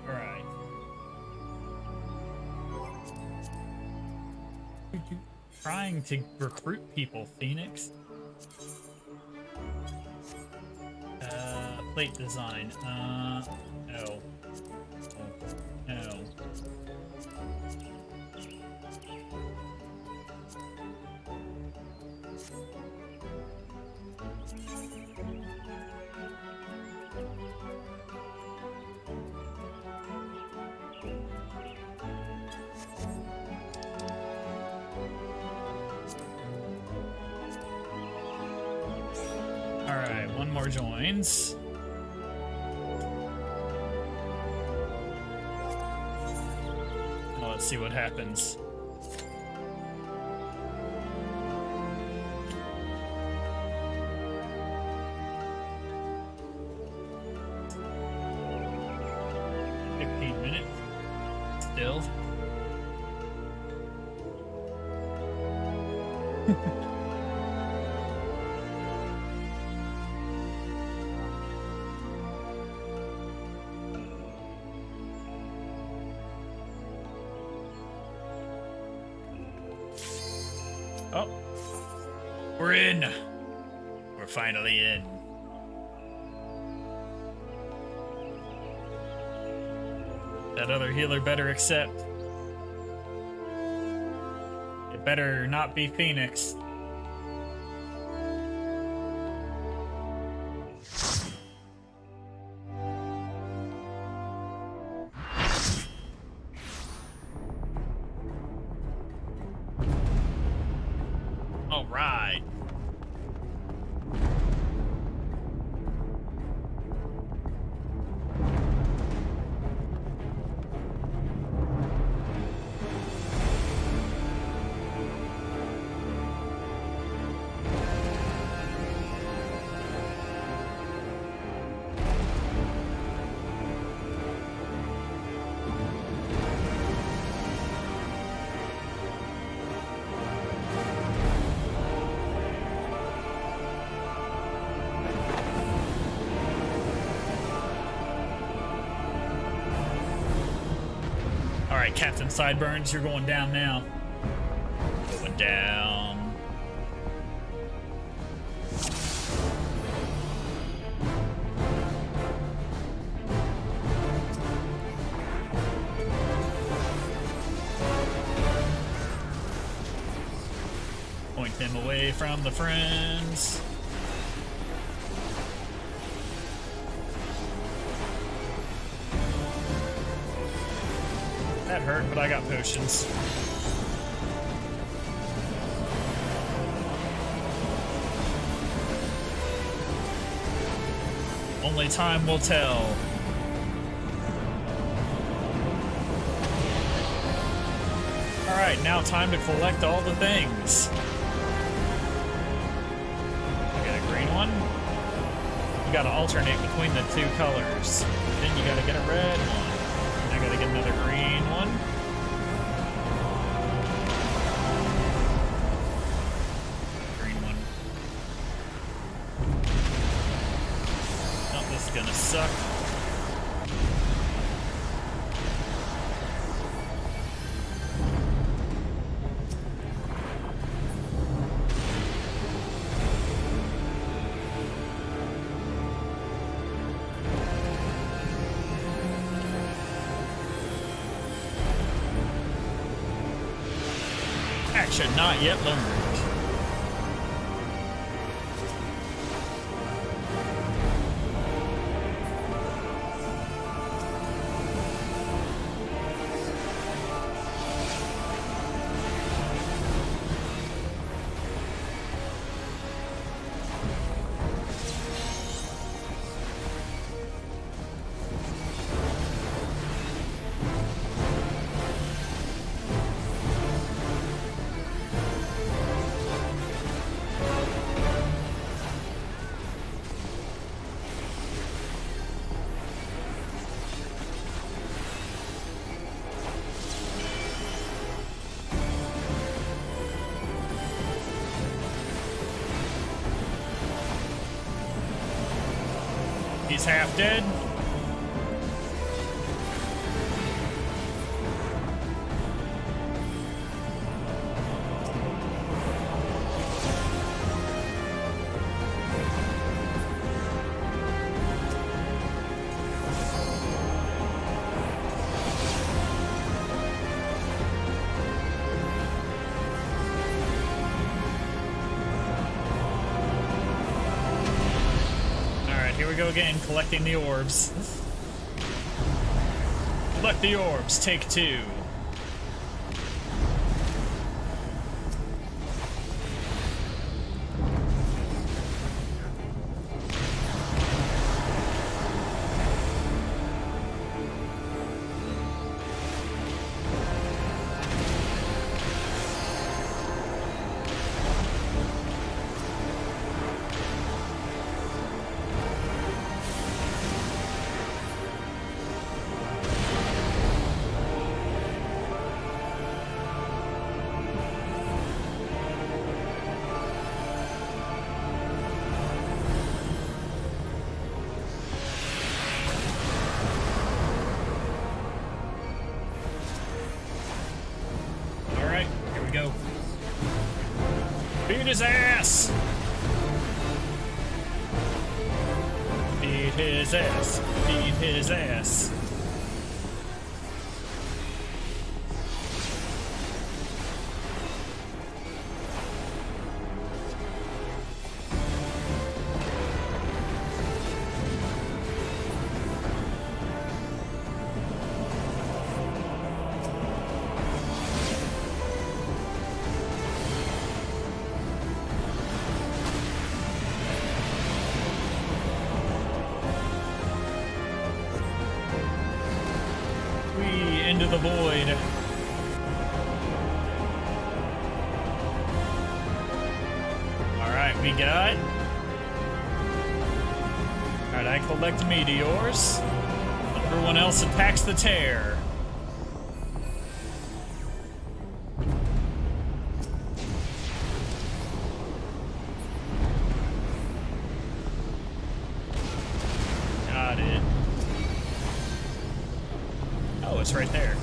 Alright. Trying to recruit people, Phoenix. Plate design. No. No. Alright, one more joins. Now let's see what happens. Still. Oh, we're in. We're finally in. That other healer better accept. It better not be Phoenix. All right. Alright, Captain Sideburns, you're going down now. Going down. Point him away from the friends. That hurt, but I got potions. Only time will tell. Alright, now time to collect all the things. I got a green one. You gotta alternate between the two colors. Then you gotta get a red one. I gotta get another green one. Green one. Oh, this is gonna suck. Action not yet learned. He's half dead. Here we go again, collecting the orbs. Collect the orbs, take 2. Go. Beat his ass! Beat his ass! Beat his ass! Into the void. Alright, we got. Alright, I collect meteors. Everyone else attacks the tear. Got it. Oh, it's right there.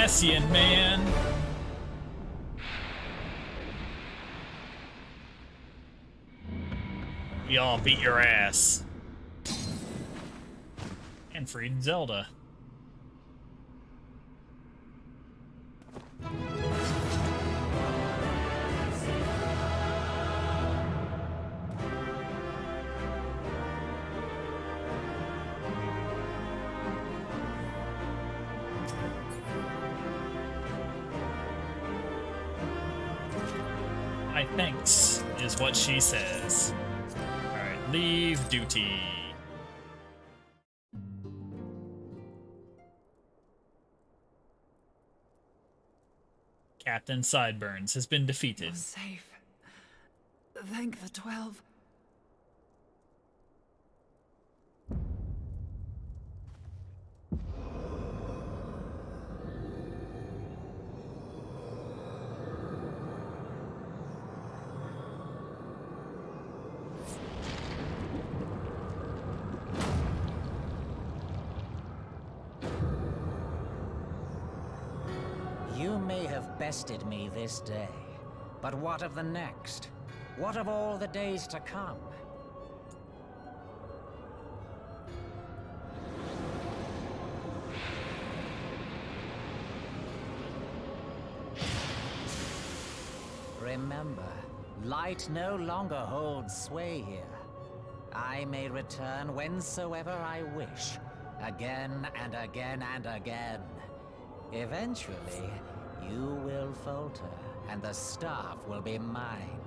Ascian, man! We all beat your ass. And freed Zelda. My thanks is what she says. Alright, leave duty. Captain Sideburns has been defeated. You're safe. Thank the 12. You may have bested me this day, but what of the next? What of all the days to come? Remember, light no longer holds sway here. I may return whensoever I wish, again and again and again. Eventually, you will falter, and the staff will be mine.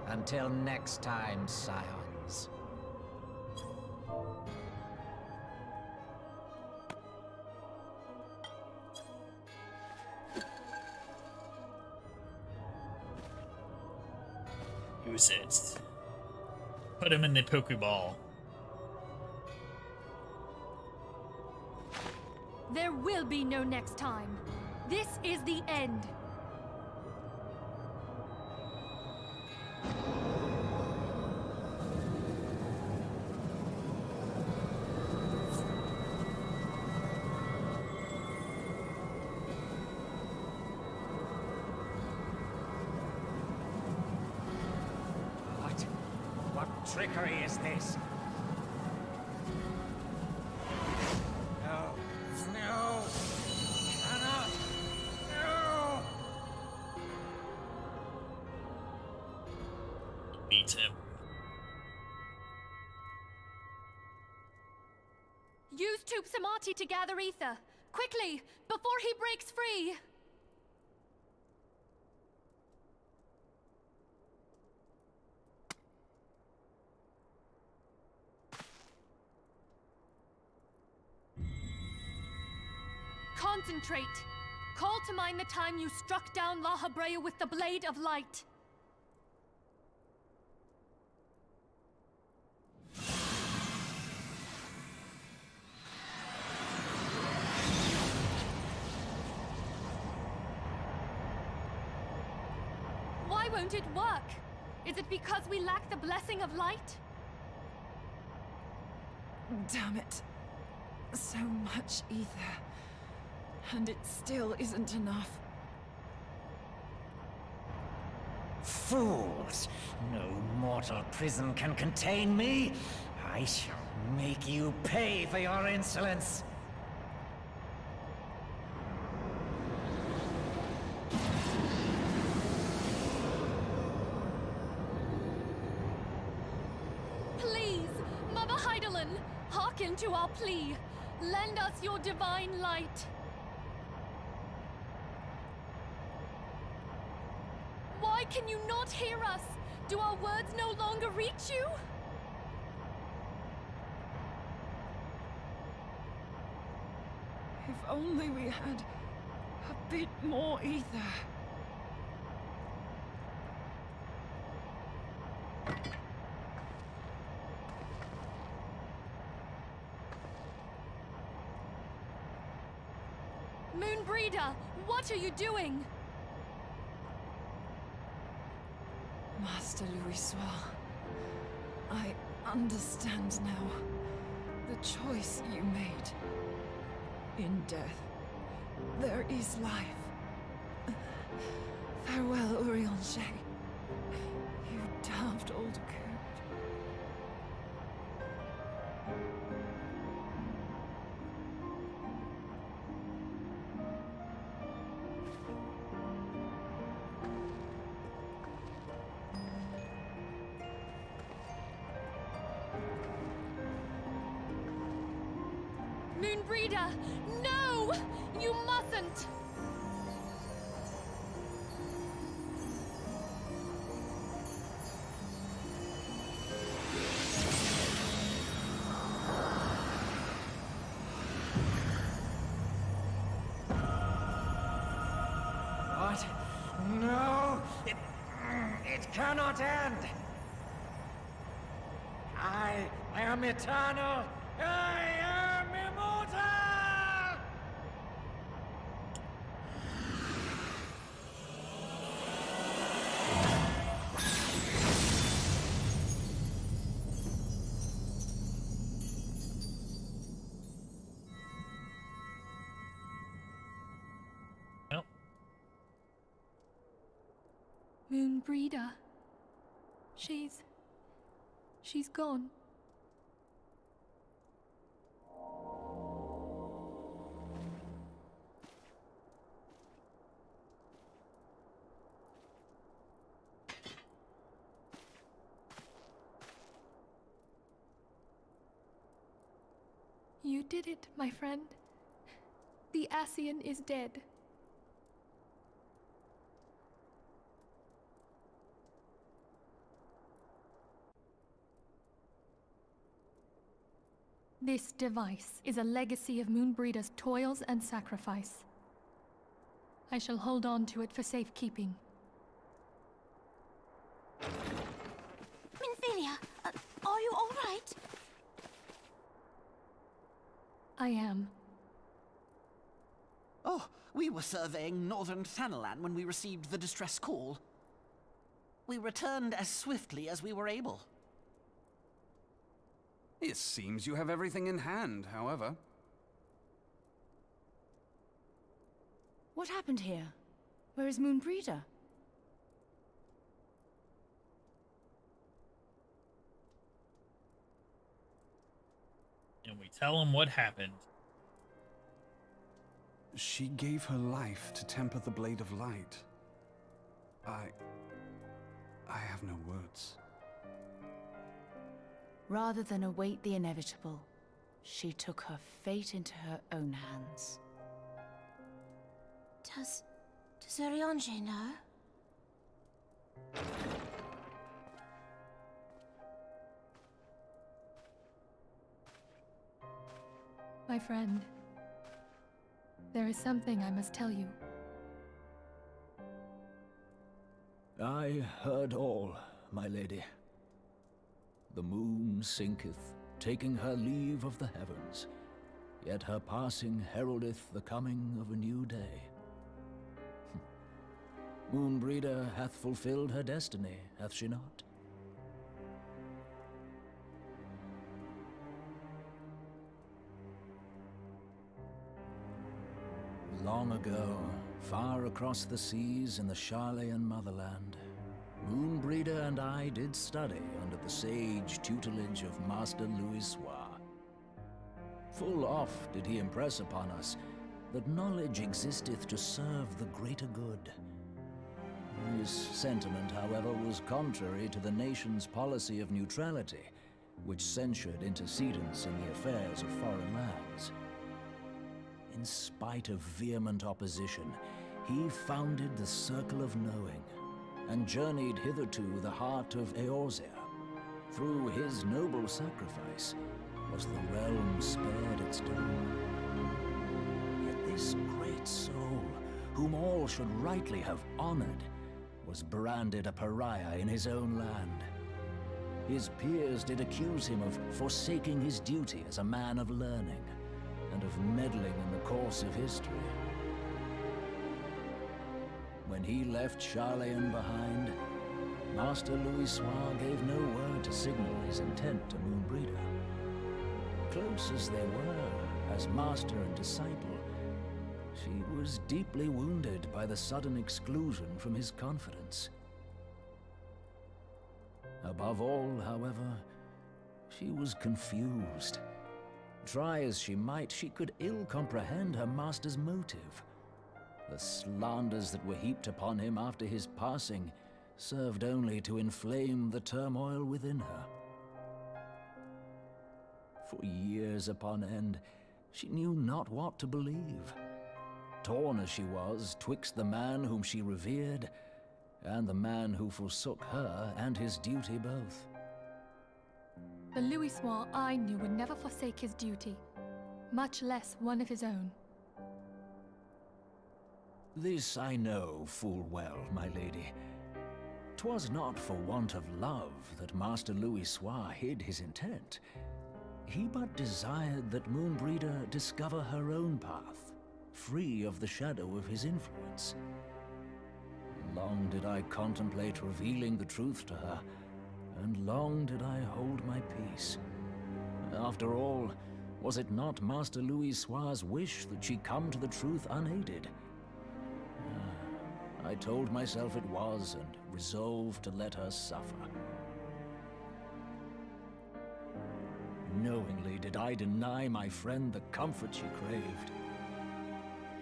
Until next time, Scions. Use it. Put him in the Pokeball. There will be no next time. This is the end. What trickery is this? No. No! Cannot! No! Beat him. Use Tube Samati to gather ether. Quickly, before he breaks free. Concentrate. Call to mind the time you struck down La Habrea with the Blade of Light. Why won't it work? Is it because we lack the blessing of light? Damn it. So much ether. And it still isn't enough. Fools! No mortal prison can contain me! I shall make you pay for your insolence! Please, Mother Heidelin, hearken to our plea. Lend us your divine light. Why can you not hear us? Do our words no longer reach you? If only we had a bit more ether. Moonbreeder, what are you doing? Master Louisoix, I understand now. The choice you made. In death, there is life. Farewell, Urianger. You damned old coot. Moonbreeder! No! You mustn't! What? No! It cannot end! I am eternal! I am immortal! Well, Moonbreeder. She's gone. You did it, my friend. The Ascian is dead. This device is a legacy of Moonbreeder's toils and sacrifice. I shall hold on to it for safekeeping. Minfilia, are you all right? I am. Oh, we were surveying northern Thanalan when we received the distress call. We returned as swiftly as we were able. It seems you have everything in hand, however. What happened here? Where is Moonbreeder? and we tell him what happened. She gave her life to temper the Blade of Light. I have no words. Rather than await the inevitable, she took her fate into her own hands. Does Urianger know? My friend, there is something I must tell you. I heard all, my lady. The moon sinketh, taking her leave of the heavens, yet her passing heraldeth the coming of a new day. Moonbreeder hath fulfilled her destiny, hath she not? Long ago, far across the seas in the Charlayan motherland, Moonbreeder and I did study under the sage tutelage of Master Louisoix. Full oft did he impress upon us that knowledge existeth to serve the greater good. His sentiment, however, was contrary to the nation's policy of neutrality, which censured intercedence in the affairs of foreign lands. In spite of vehement opposition, he founded the Circle of Knowing, and journeyed hitherto the heart of Eorzea. Through his noble sacrifice was the realm spared its doom. Yet this great soul, whom all should rightly have honored, was branded a pariah in his own land. His peers did accuse him of forsaking his duty as a man of learning, and of meddling in the course of history. When he left Charlayan behind, Master Louisoix gave no word to signal his intent to She was deeply wounded by the sudden exclusion from his confidence. Above all, however, she was confused. Try as she might, she could ill comprehend her master's motive. The slanders that were heaped upon him after his passing served only to inflame the turmoil within her. For years upon end, she knew not what to believe. Torn as she was twixt the man whom she revered and the man who forsook her and his duty both. The Louisois I knew would never forsake his duty, much less one of his own. This I know full well, my lady. 'Twas not for want of love that Master Louisois hid his intent. He but desired that Moonbreeder discover her own path, free of the shadow of his influence. Long did I contemplate revealing the truth to her, and long did I hold my peace. After all, was it not Master Louisois' wish that she come to the truth unaided? I told myself it was, and resolved to let her suffer. Knowingly did I deny my friend the comfort she craved.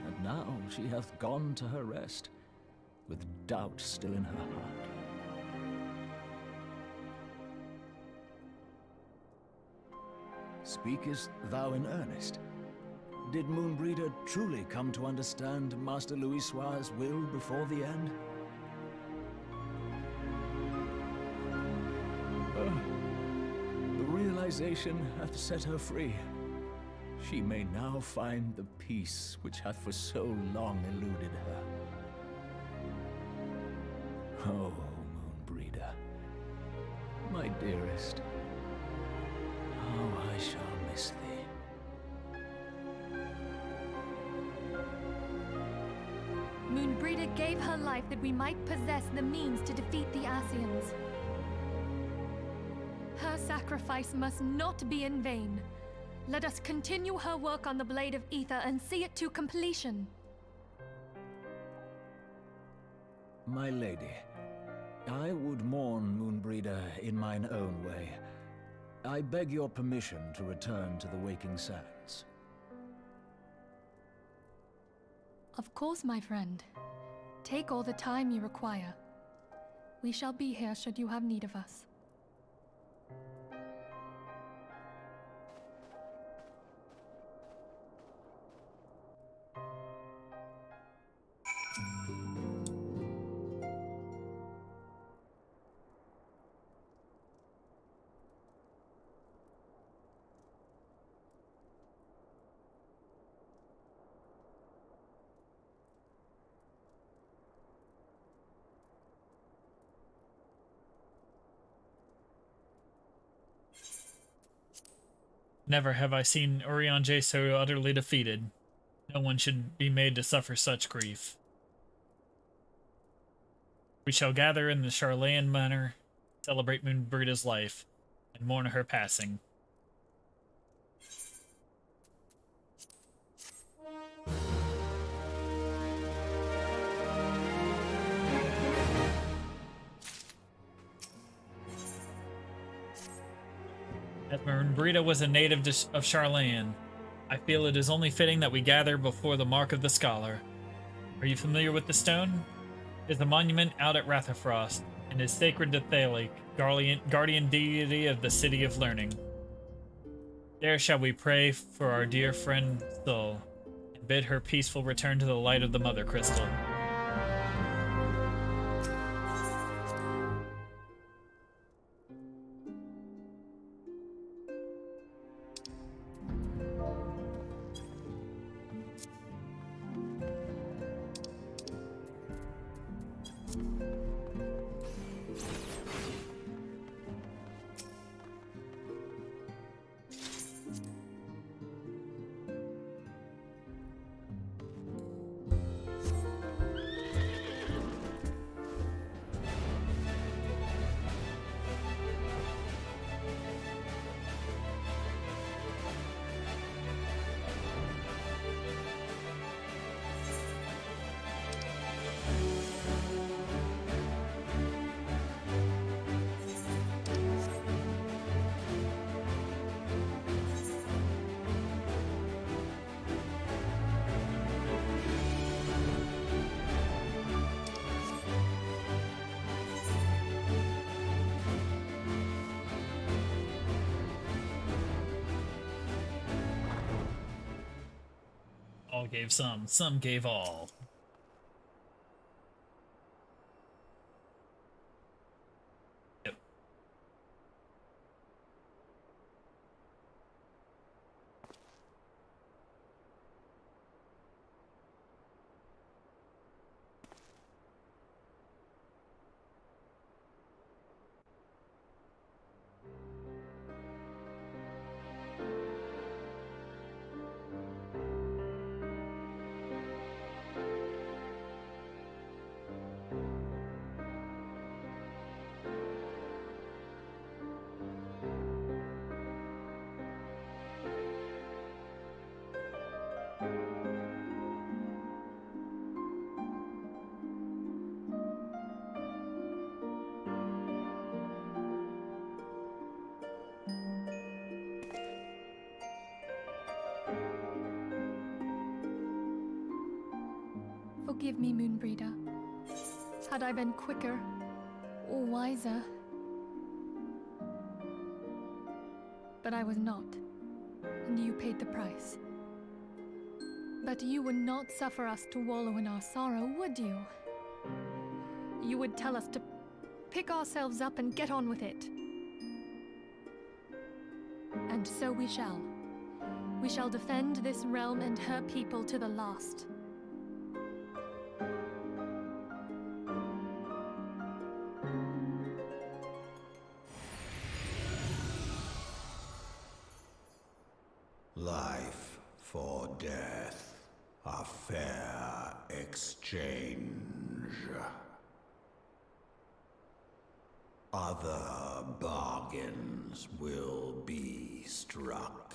And now she hath gone to her rest, with doubt still in her heart. Speakest thou in earnest? Did Moonbreeder truly come to understand Master Louisois' will before the end? The realization hath set her free. She may now find the peace which hath for so long eluded her. Oh, Moonbreeder, my dearest, how I shall miss thee. Moonbreeder gave her life that we might possess the means to defeat the Ascians. Her sacrifice must not be in vain. Let us continue her work on the Blade of Ether and see it to completion. My lady, I would mourn Moonbreeder in mine own way. I beg your permission to return to the Waking Sands. Of course, my friend. Take all the time you require. We shall be here should you have need of us. Never have I seen Urianger so utterly defeated. No one should be made to suffer such grief. We shall gather in the Charlayan manor, celebrate Moonbreeda's life, and mourn her passing. As Moonbreeda was a native of Charlayan, I feel it is only fitting that we gather before the Mark of the Scholar. Are you familiar with the stone? It is a monument out at Rathafrost, and is sacred to Thalik, guardian deity of the City of Learning. There shall we pray for our dear friend Thul, and bid her peaceful return to the light of the Mother Crystal. gave some gave all. Yep. Forgive me, Moonbreeder. Had I been quicker or wiser. But I was not, and you paid the price. But you would not suffer us to wallow in our sorrow, would you? You would tell us to pick ourselves up and get on with it. And so we shall. We shall defend this realm and her people to the last. Life for death, a fair exchange. Other bargains will be struck.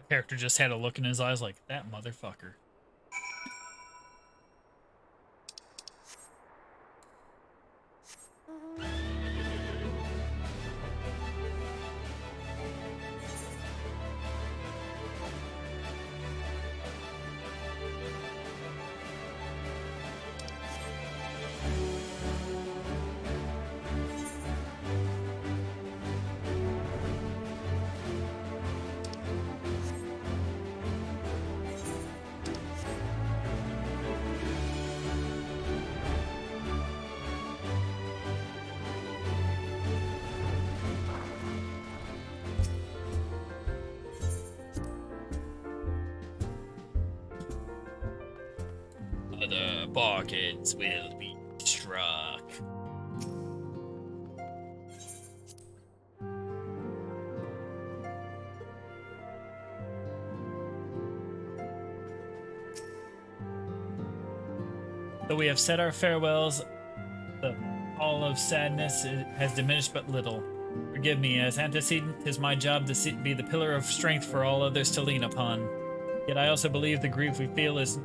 Character just had a look in his eyes like, that motherfucker. The bargains will be struck. Though we have said our farewells, the pall of sadness has diminished but little. Forgive me, as antecedent, 'tis my job to be the pillar of strength for all others to lean upon. Yet I also believe the grief we feel is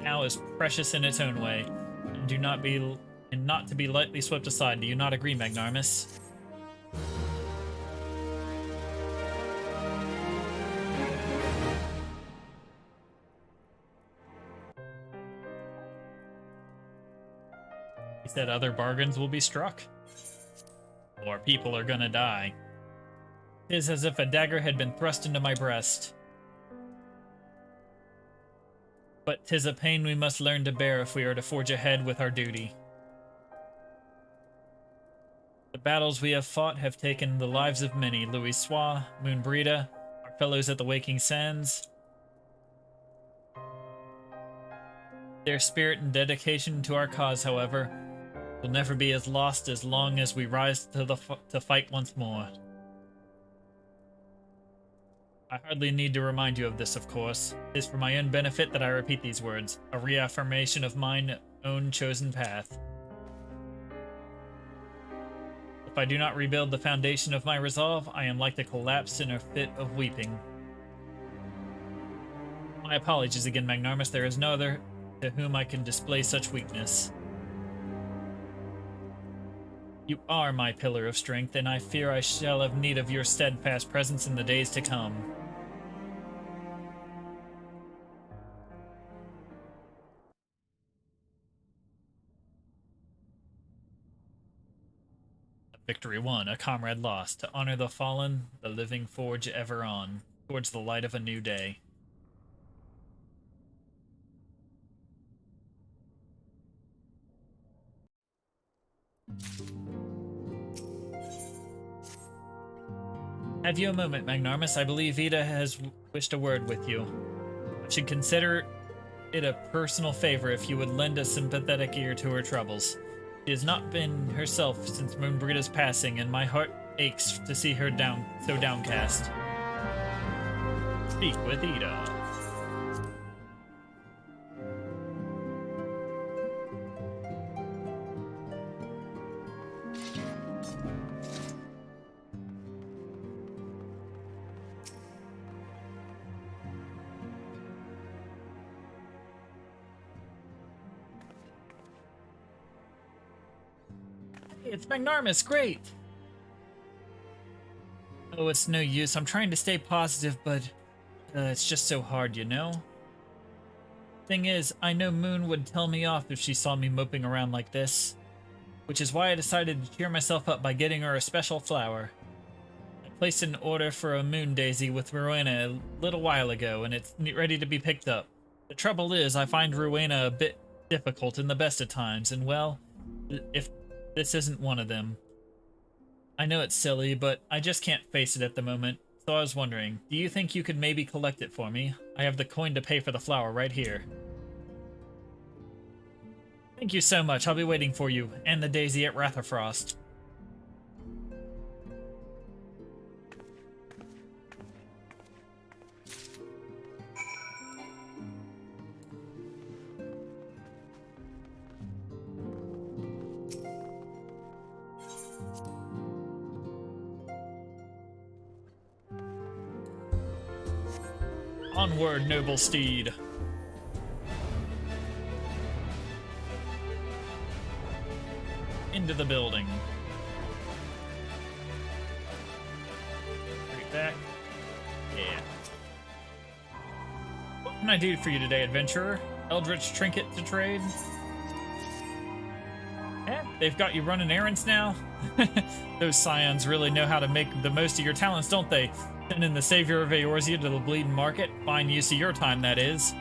now is precious in its own way, and not to be lightly swept aside. Do you not agree, Magnarmus? He said other bargains will be struck. More people are gonna die. 'Tis as if a dagger had been thrust into my breast. But 'tis a pain we must learn to bear if we are to forge ahead with our duty. The battles we have fought have taken the lives of many. Louis Sois, Moonbreeda, our fellows at the Waking Sands. Their spirit and dedication to our cause, however, will never be as lost as long as we rise to fight once more. I hardly need to remind you of this, of course. It is for my own benefit that I repeat these words, a reaffirmation of mine own chosen path. If I do not rebuild the foundation of my resolve, I am like to collapse in a fit of weeping. My apologies again, Magnarmus. There is no other to whom I can display such weakness. You are my pillar of strength, and I fear I shall have need of your steadfast presence in the days to come. Victory won, a comrade lost. To honor the fallen, the living forge ever on, towards the light of a new day. Have you a moment, Magnarmus? I believe Ida has wished a word with you. I should consider it a personal favor if you would lend a sympathetic ear to her troubles. She has not been herself since Moonbrida's passing, and my heart aches to see her so downcast. Speak with Ida. It's Magnarmus, great! Oh, it's no use. I'm trying to stay positive, but it's just so hard, you know? Thing is, I know Moon would tell me off if she saw me moping around like this, which is why I decided to cheer myself up by getting her a special flower. I placed an order for a moon daisy with Rowena a little while ago, and it's ready to be picked up. The trouble is, I find Rowena a bit difficult in the best of times, and well, if this isn't one of them. I know it's silly, but I just can't face it at the moment, so I was wondering, do you think you could maybe collect it for me? I have the coin to pay for the flower right here. Thank you so much, I'll be waiting for you, and the daisy at Ratherfrost. Onward, noble steed. Into the building. Right back. Yeah. What can I do for you today, adventurer? Eldritch trinket to trade? Yeah, they've got you running errands now? Those scions really know how to make the most of your talents, don't they? Sending the savior of Eorzea to the bleeding market. Fine use of your time, that is.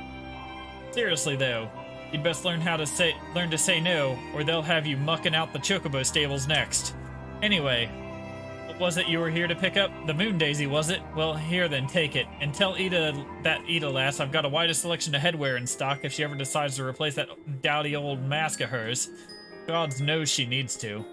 Seriously, though, you'd best learn to say no, or they'll have you mucking out the chocobo stables next. Anyway, what was it you were here to pick up? The moon daisy, was it? Well, here then, take it. And tell that Ida lass I've got a wider selection of headwear in stock if she ever decides to replace that dowdy old mask of hers. God knows she needs to.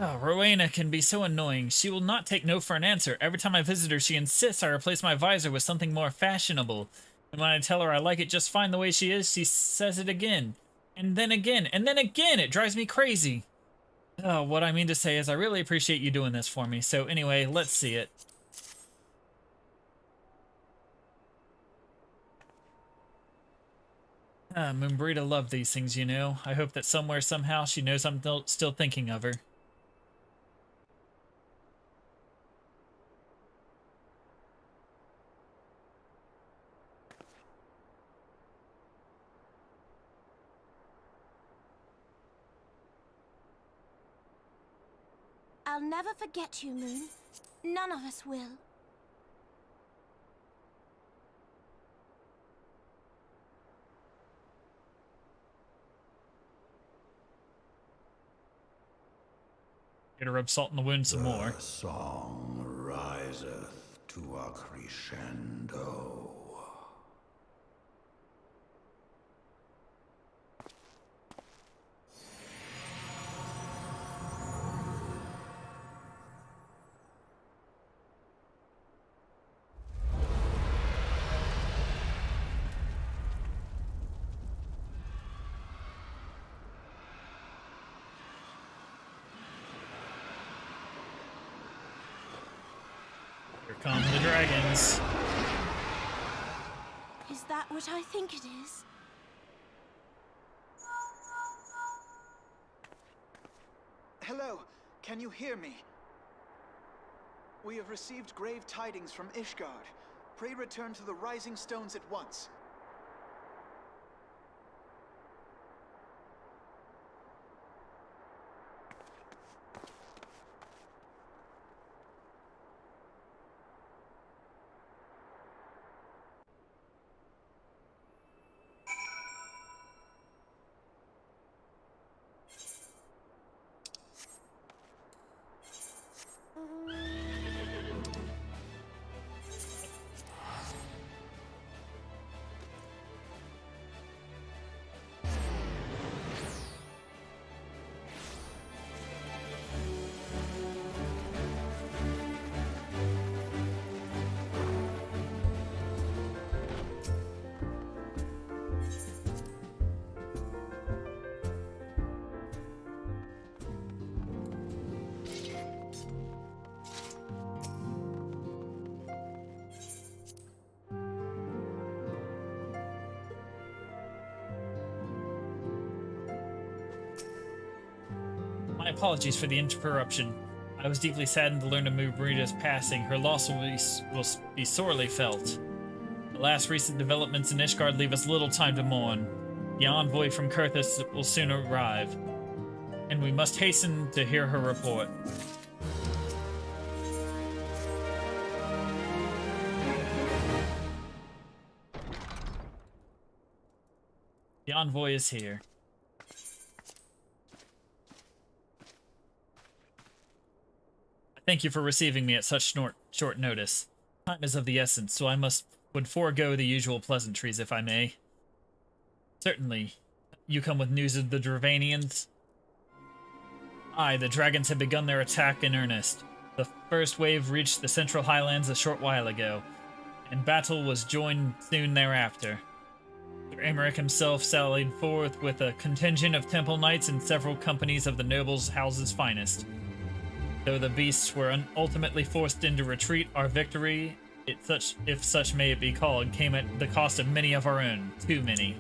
Oh, Rowena can be so annoying. She will not take no for an answer. Every time I visit her, she insists I replace my visor with something more fashionable. And when I tell her I like it just fine the way she is, she says it again. And then again, and then again! It drives me crazy! Oh, what I mean to say is I really appreciate you doing this for me. So anyway, let's see it. Moonbrita loved these things, you know. I hope that somewhere, somehow, she knows I'm still thinking of her. I'll never forget you, Moon. None of us will. Gotta rub salt in the wound some more. The song riseth to a crescendo. Come the dragons. Is that what I think it is? Hello, can you hear me? We have received grave tidings from Ishgard. Pray return to the Rising Stones at once. My apologies for the interruption. I was deeply saddened to learn of Mubrida's passing. Her loss will be sorely felt. The last recent developments in Ishgard leave us little time to mourn. The envoy from Kurthus will soon arrive, and we must hasten to hear her report. The envoy is here. Thank you for receiving me at such short notice. Time is of the essence, so I would forego the usual pleasantries, if I may. Certainly. You come with news of the Dravanians? Aye, the dragons have begun their attack in earnest. The first wave reached the Central Highlands a short while ago, and battle was joined soon thereafter. Sir Aymeric himself sallied forth with a contingent of temple knights and several companies of the nobles' house's finest. Though the beasts were ultimately forced into retreat, our victory, if such may it be called, came at the cost of many of our own. Too many.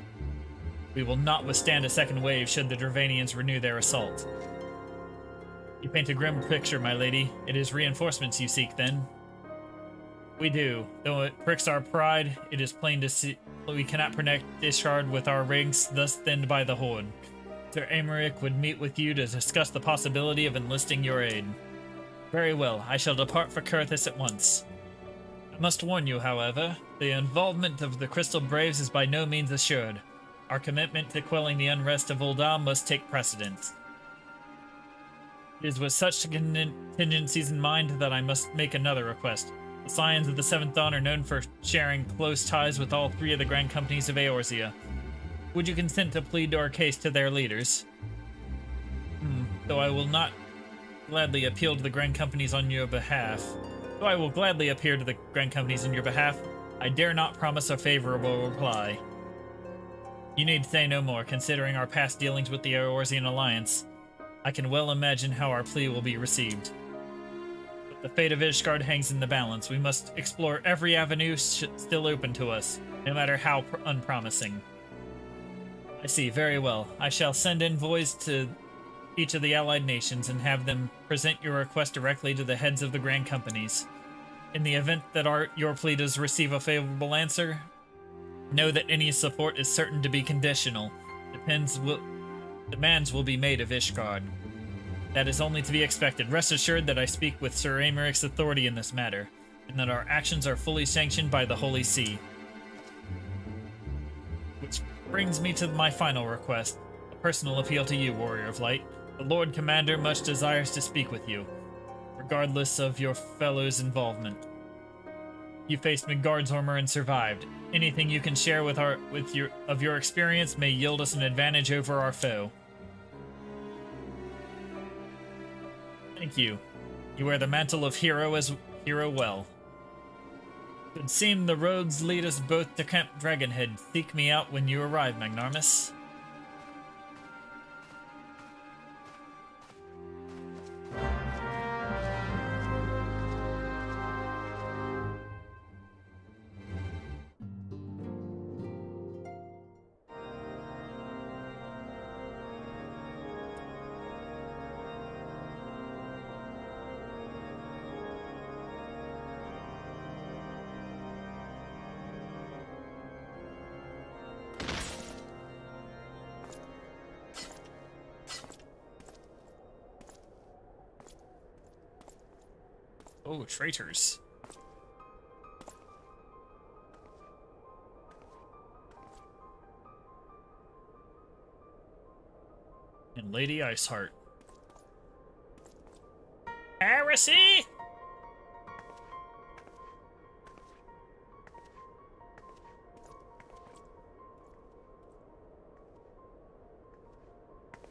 We will not withstand a second wave should the Dravanians renew their assault. You paint a grim picture, my lady. It is reinforcements you seek, then? We do. Though it pricks our pride, it is plain to see we cannot protect Ishgard with our ranks thus thinned by the Horde. Sir Aymeric would meet with you to discuss the possibility of enlisting your aid. Very well, I shall depart for Kurthus at once. I must warn you, however, the involvement of the Crystal Braves is by no means assured. Our commitment to quelling the unrest of Ul'dah must take precedence. It is with such contingencies in mind that I must make another request. The Scions of the Seventh Dawn are known for sharing close ties with all three of the Grand Companies of Eorzea. Would you consent to plead our case to their leaders? Though I will not gladly appeal to the Grand Companies on your behalf. Though I will gladly appear to the Grand Companies on your behalf, I dare not promise a favorable reply. You need say no more, considering our past dealings with the Eorzean Alliance. I can well imagine how our plea will be received. But the fate of Ishgard hangs in the balance. We must explore every avenue still open to us, no matter how unpromising. I see, very well. I shall send envoys to each of the allied nations and have them present your request directly to the heads of the Grand Companies. In the event that your plea does receive a favorable answer, know that any support is certain to be conditional. Demands will be made of Ishgard. That is only to be expected. Rest assured that I speak with Sir Aymeric's authority in this matter, and that our actions are fully sanctioned by the Holy See. Which brings me to my final request, a personal appeal to you, Warrior of Light. The Lord Commander much desires to speak with you, regardless of your fellow's involvement. You faced Midgardsormr and survived. Anything you can share of your experience may yield us an advantage over our foe. Thank you. You wear the mantle of hero well. It would seem the roads lead us both to Camp Dragonhead. Seek me out when you arrive, Magnarmus. Oh, traitors. And Lady Iceheart. Heresy!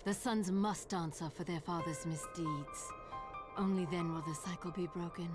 The sons must answer for their father's misdeeds. Only then will the cycle be broken.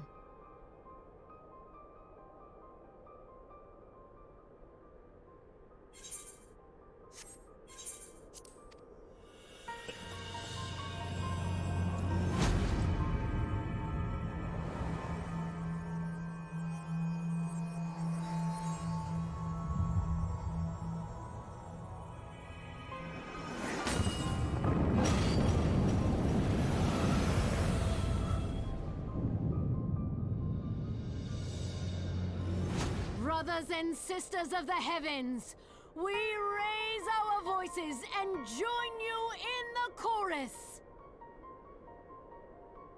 Brothers and sisters of the heavens, we raise our voices and join you in the chorus.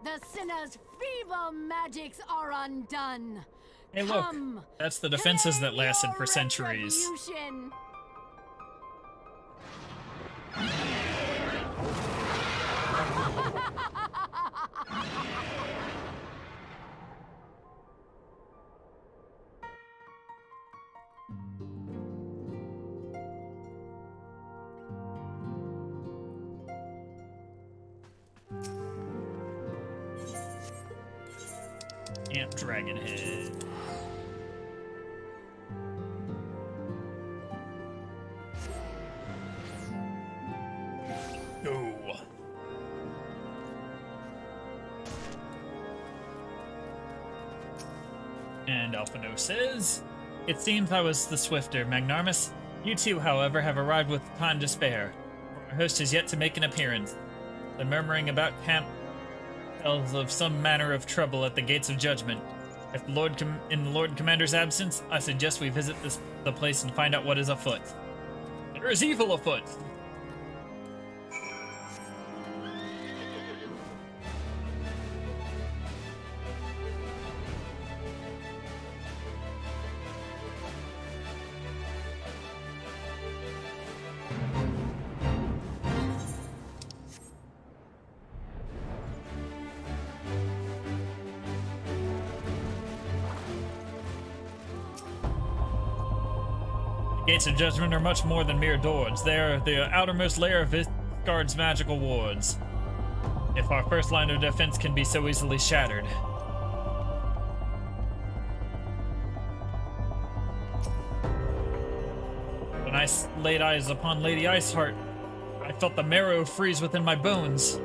The sinner's feeble magics are undone. Hey, look, that's the defenses that lasted for centuries. Retribution. Camp Dragonhead. Go. And Alphino says, "It seems I was the swifter, Magnarmus. You two, however, have arrived with time to spare. Our host has yet to make an appearance. The murmuring about camp tells of some manner of trouble at the gates of judgment. If in the Lord Commander's absence, I suggest we visit the place and find out what is afoot. There is evil afoot." Gates of Judgment are much more than mere doors. They are the outermost layer of Isgard's magical wards. If our first line of defense can be so easily shattered. When I laid eyes upon Lady Iceheart, I felt the marrow freeze within my bones.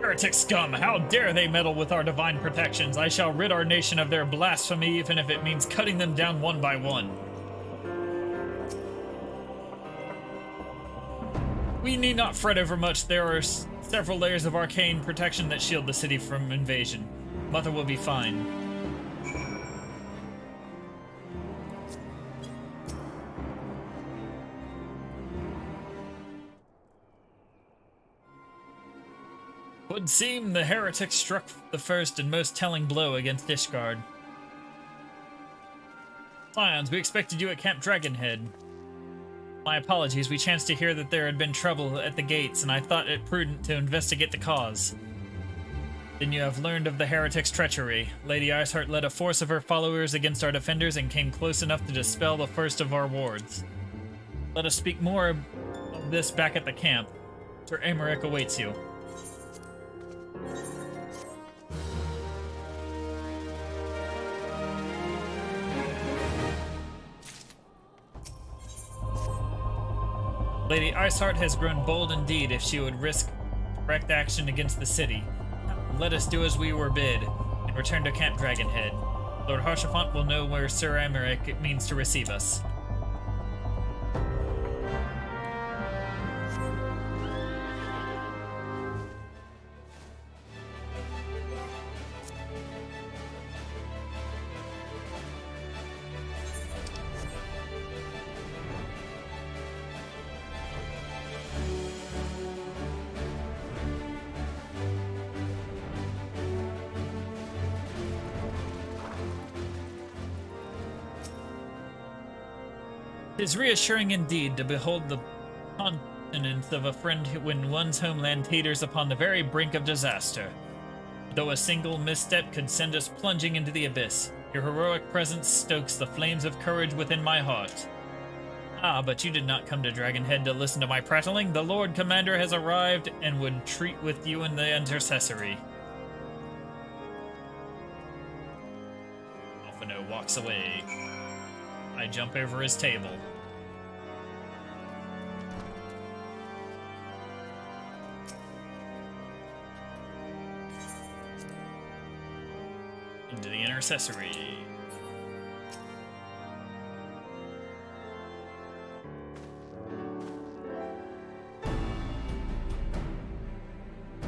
Heretic scum! How dare they meddle with our divine protections! I shall rid our nation of their blasphemy, even if it means cutting them down one by one. We need not fret over much. There are several layers of arcane protection that shield the city from invasion. Mother will be fine. Would seem the heretic struck the first and most telling blow against Ishgard. Scions, we expected you at Camp Dragonhead. My apologies, we chanced to hear that there had been trouble at the gates, and I thought it prudent to investigate the cause. Then you have learned of the heretic's treachery. Lady Iceheart led a force of her followers against our defenders and came close enough to dispel the first of our wards. Let us speak more of this back at the camp. Sir Aymeric awaits you. Lady Iceheart has grown bold indeed if she would risk direct action against the city. Let us do as we were bid, and return to Camp Dragonhead. Lord Haurchefant will know where Sir Aymeric means to receive us. 'Tis reassuring indeed to behold the countenance of a friend when one's homeland teeters upon the very brink of disaster. Though a single misstep could send us plunging into the abyss, your heroic presence stokes the flames of courage within my heart. Ah, but you did not come to Dragonhead to listen to my prattling. The Lord Commander has arrived and would treat with you in the intercessory. Alphino walks away. I jump over his table. Into the intercessory.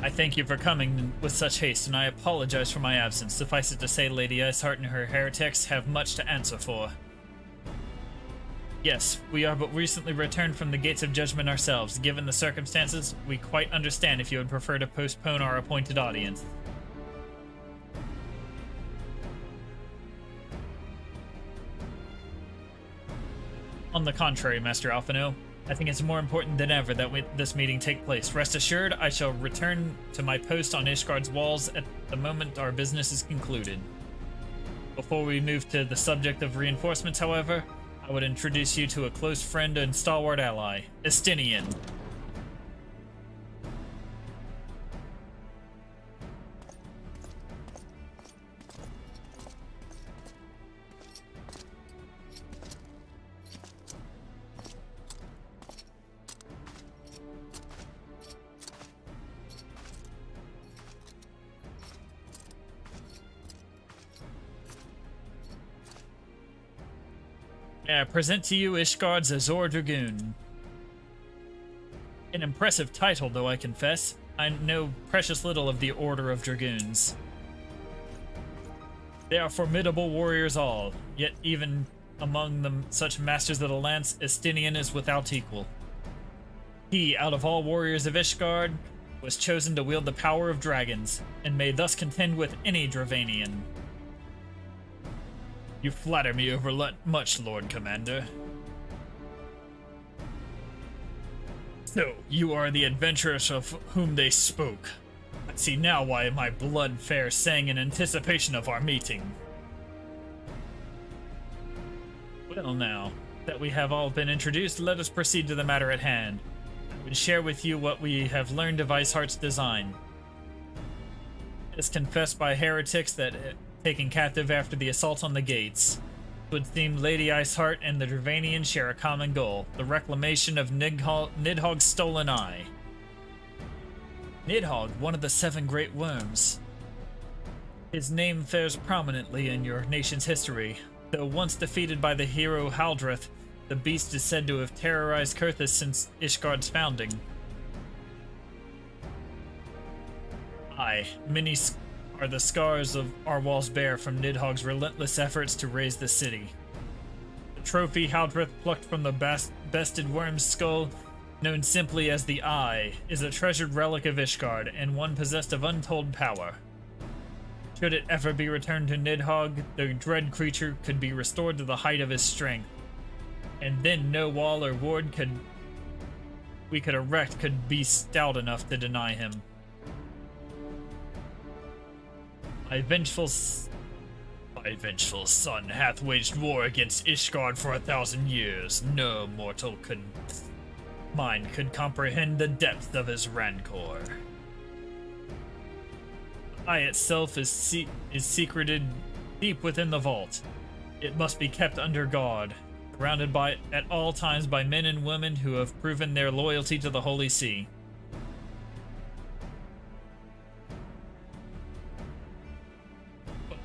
I thank you for coming with such haste, and I apologize for my absence. Suffice it to say, Lady Iceheart and her heretics have much to answer for. Yes, we are but recently returned from the Gates of Judgment ourselves. Given the circumstances, we quite understand if you would prefer to postpone our appointed audience. On the contrary, Master Alphino, I think it's more important than ever that this meeting take place. Rest assured, I shall return to my post on Ishgard's walls at the moment our business is concluded. Before we move to the subject of reinforcements, however, I would introduce you to a close friend and stalwart ally, Estinian. I present to you Ishgard's Azor Dragoon. An impressive title, though I confess. I know precious little of the Order of Dragoons. They are formidable warriors all, yet even among them such masters of the lance, Estinian is without equal. He, out of all warriors of Ishgard, was chosen to wield the power of dragons, and may thus contend with any Dravanian. You flatter me much, Lord Commander. So, you are the adventurers of whom they spoke. I see now why my blood fair sang in anticipation of our meeting. Well now, that we have all been introduced, let us proceed to the matter at hand. I would share with you what we have learned of Iceheart's design. As confessed by heretics that taken captive after the assault on the gates, it would seem Lady Iceheart and the Dravanian share a common goal, the reclamation of Nidhogg's stolen eye. Nidhogg, one of the 7 great worms. His name fares prominently in your nation's history. Though once defeated by the hero Haldreth, the beast is said to have terrorized Kurthus since Ishgard's founding. Aye, many are the scars of our walls bear from Nidhogg's relentless efforts to raise the city. The trophy Haldreth plucked from the bested worm's skull, known simply as the Eye, is a treasured relic of Ishgard, and one possessed of untold power. Should it ever be returned to Nidhogg, the dread creature could be restored to the height of his strength, and then no wall or ward we could erect could be stout enough to deny him. My vengeful son hath waged war against Ishgard for 1,000 years. No mortal mind could comprehend the depth of his rancor. The eye itself is secreted deep within the vault. It must be kept under guard, surrounded at all times by men and women who have proven their loyalty to the Holy See.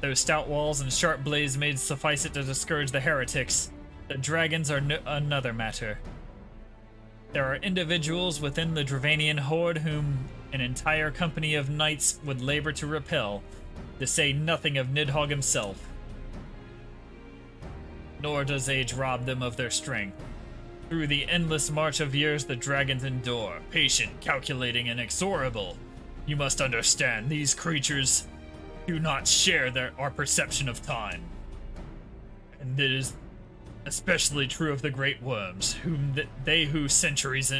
Those stout walls and sharp blades may suffice it to discourage the heretics. The dragons are another matter. There are individuals within the Dravanian horde whom an entire company of knights would labor to repel, to say nothing of Nidhogg himself. Nor does age rob them of their strength. Through the endless march of years the dragons endure, patient, calculating, and inexorable. You must understand, these creatures do not share our perception of time. And it is especially true of the great worms, who centuries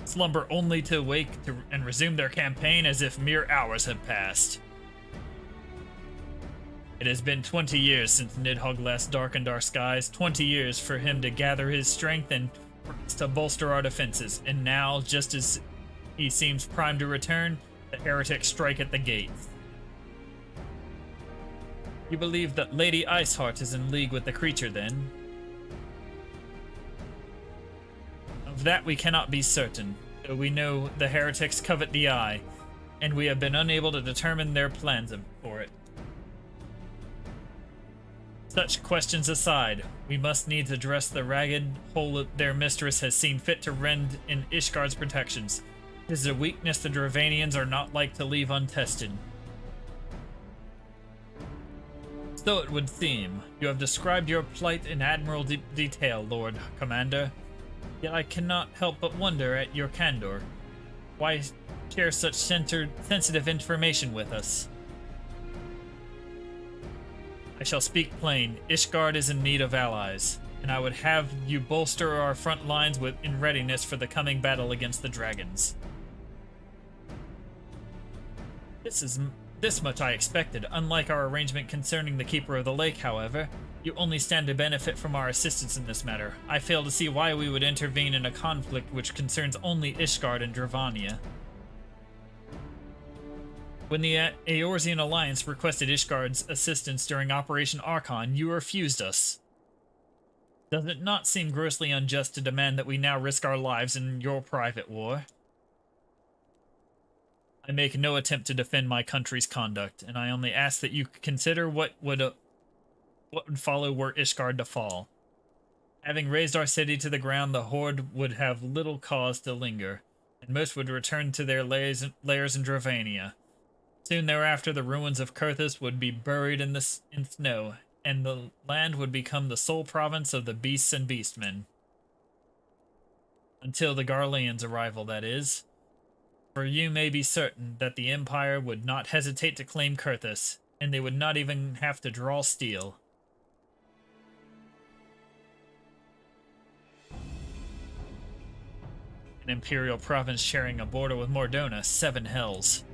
slumber only to wake and resume their campaign as if mere hours have passed. It has been 20 years since Nidhogg last darkened our skies, 20 years for him to gather his strength and to bolster our defenses, and now, just as he seems primed to return, the heretics strike at the gates. You believe that Lady Iceheart is in league with the creature, then? Of that we cannot be certain, though we know the heretics covet the eye, and we have been unable to determine their plans for it. Such questions aside, we must needs address the ragged hole their mistress has seen fit to rend in Ishgard's protections. It is a weakness the Dravanians are not like to leave untested. So it would seem, you have described your plight in admirable detail, Lord Commander. Yet I cannot help but wonder at your candor. Why share such sensitive information with us? I shall speak plain. Ishgard is in need of allies, and I would have you bolster our front lines in readiness for the coming battle against the dragons. This much I expected. Unlike our arrangement concerning the Keeper of the Lake, however, you only stand to benefit from our assistance in this matter. I fail to see why we would intervene in a conflict which concerns only Ishgard and Dravania. When the Eorzean Alliance requested Ishgard's assistance during Operation Archon, you refused us. Does it not seem grossly unjust to demand that we now risk our lives in your private war? I make no attempt to defend my country's conduct, and I only ask that you consider what would follow were Ishgard to fall. Having razed our city to the ground, the Horde would have little cause to linger, and most would return to their lairs in Dravania. Soon thereafter, the ruins of Kurthus would be buried in snow, and the land would become the sole province of the beasts and beastmen. Until the Garlean's arrival, that is. For you may be certain that the Empire would not hesitate to claim Kurthus, and they would not even have to draw steel. An Imperial province sharing a border with Mordona, 7 hells.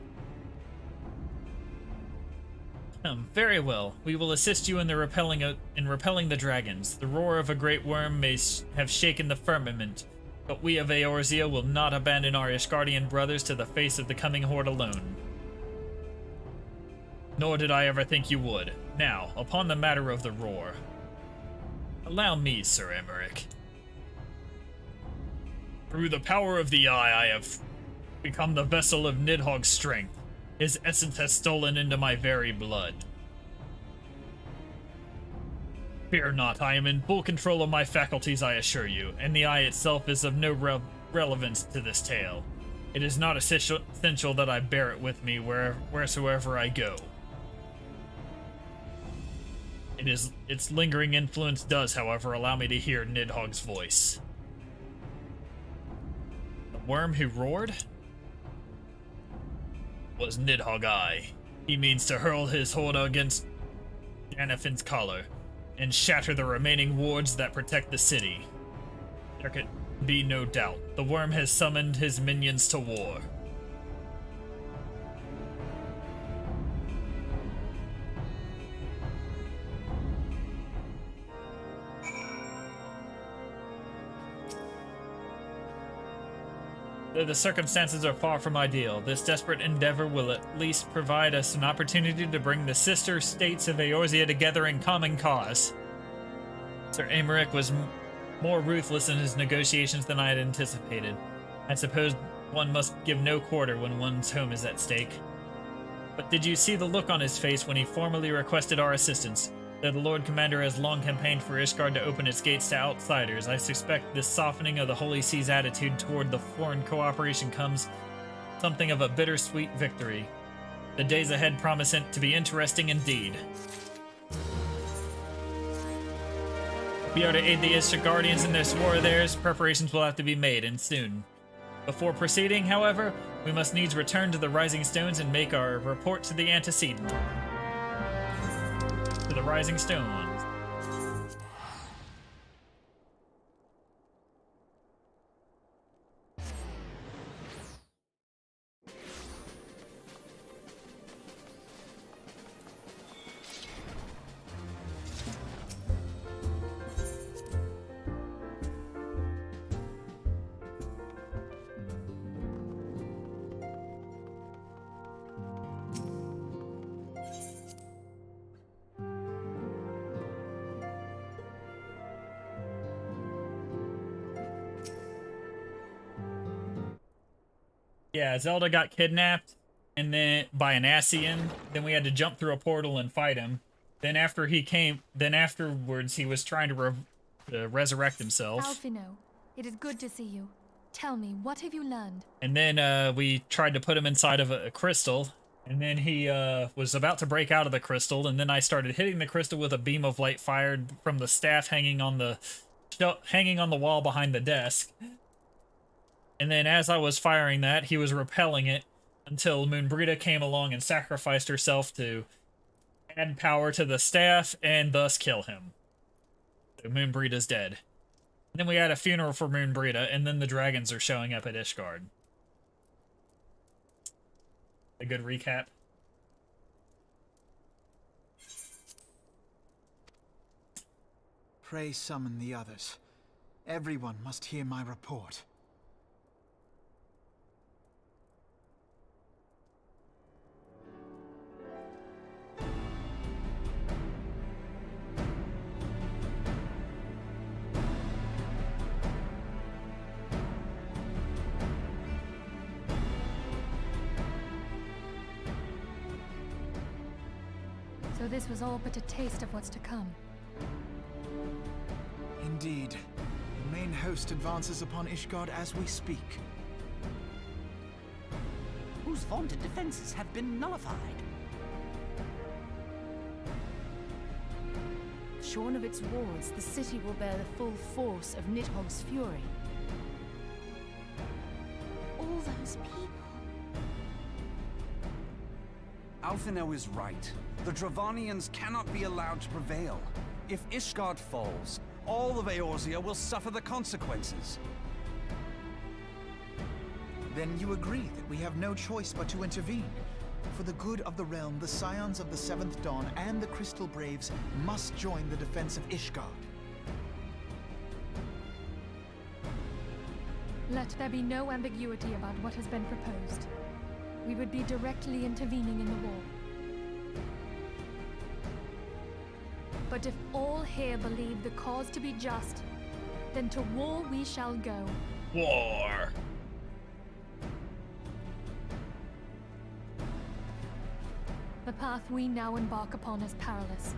Very well. We will assist you in repelling the dragons. The roar of a great worm may have shaken the firmament, but we of Eorzea will not abandon our Ishgardian brothers to the face of the coming horde alone. Nor did I ever think you would. Now, upon the matter of the roar. Allow me, Sir Emmerich. Through the power of the Eye, I have become the vessel of Nidhogg's strength. His essence has stolen into my very blood. Fear not, I am in full control of my faculties, I assure you, and the Eye itself is of no relevance to this tale. It is not essential that I bear it with me wheresoever I go. Its lingering influence does, however, allow me to hear Nidhogg's voice. The worm who roared? Was Nidhogg Eye. He means to hurl his horde against Janafin's collar, and shatter the remaining wards that protect the city. There can be no doubt. The worm has summoned his minions to war. Though the circumstances are far from ideal, this desperate endeavor will at least provide us an opportunity to bring the sister states of Eorzea together in common cause. Sir Emmerich was more ruthless in his negotiations than I had anticipated. I suppose one must give no quarter when one's home is at stake. But did you see the look on his face when he formally requested our assistance? Though the Lord Commander has long campaigned for Ishgard to open its gates to outsiders, I suspect this softening of the Holy See's attitude toward the foreign cooperation comes something of a bittersweet victory. The days ahead promise it to be interesting indeed. If we are to aid the Ishgardians in this war of theirs, preparations will have to be made, and soon. Before proceeding, however, we must needs return to the Rising Stones and make our report to the antecedent. To the Rising Stones. Yeah, Zelda got kidnapped, and then by an Ascian. Then we had to jump through a portal and fight him. Then afterwards he was trying to resurrect himself. Alphino, it is good to see you. Tell me, what have you learned? And then we tried to put him inside of a crystal. And then he was about to break out of the crystal, and then I started hitting the crystal with a beam of light fired from the staff hanging on the wall behind the desk. And then as I was firing that, he was repelling it until Moonbrita came along and sacrificed herself to add power to the staff and thus kill him. So Moonbrita's dead. And then we had a funeral for Moonbrita, and then the dragons are showing up at Ishgard. A good recap. Pray summon the others. Everyone must hear my report. So this was all but a taste of what's to come. Indeed. The main host advances upon Ishgard as we speak. Whose vaunted defenses have been nullified? Shorn of its wards, the city will bear the full force of Nidhogg's fury. All those people. Alphino is right. The Dravanians cannot be allowed to prevail. If Ishgard falls, all of Eorzea will suffer the consequences. Then you agree that we have no choice but to intervene. For the good of the realm, the Scions of the Seventh Dawn and the Crystal Braves must join the defense of Ishgard. Let there be no ambiguity about what has been proposed. We would be directly intervening in the war. But if all here believe the cause to be just, then to war we shall go. War! The path we now embark upon is perilous,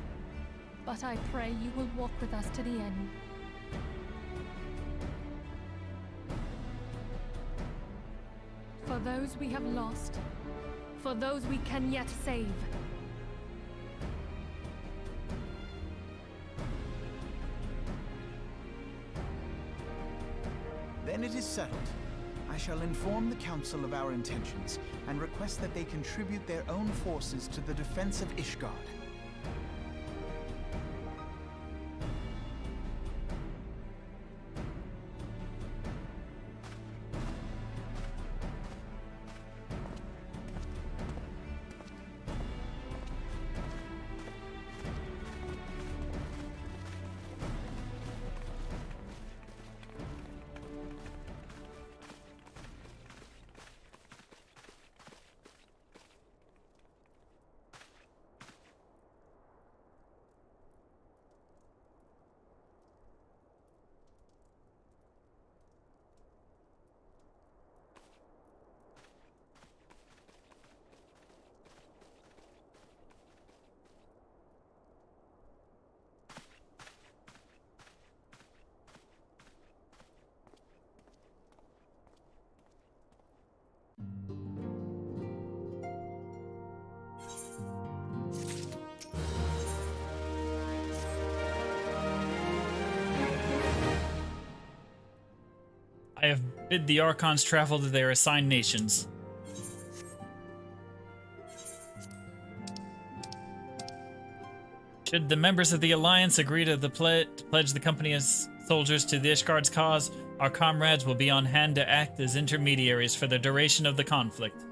but I pray you will walk with us to the end. For those we have lost, for those we can yet save. Then it is settled. I shall inform the Council of our intentions, and request that they contribute their own forces to the defense of Ishgard. I have bid the Archons travel to their assigned nations. Should the members of the Alliance agree to pledge the company as soldiers to the Ishgard's cause, our comrades will be on hand to act as intermediaries for the duration of the conflict.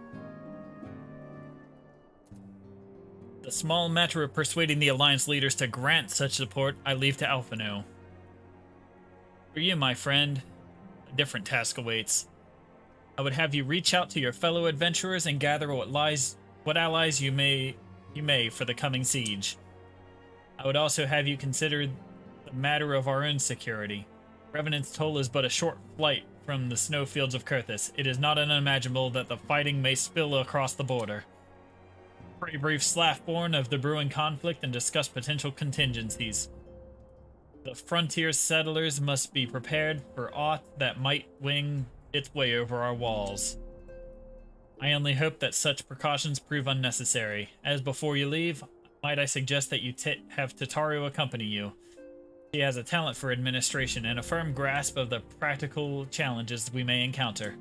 The small matter of persuading the Alliance leaders to grant such support, I leave to Alphino. For you, my friend, a different task awaits. I would have you reach out to your fellow adventurers and gather what allies you may for the coming siege. I would also have you consider the matter of our own security. Revenant's Toll is but a short flight from the snowfields of Kurthis. It is not unimaginable that the fighting may spill across the border. Pray brief Slaffborn of the brewing conflict and discuss potential contingencies. The frontier settlers must be prepared for aught that might wing its way over our walls. I only hope that such precautions prove unnecessary. As before you leave, might I suggest that you have Tataru accompany you. She has a talent for administration and a firm grasp of the practical challenges we may encounter.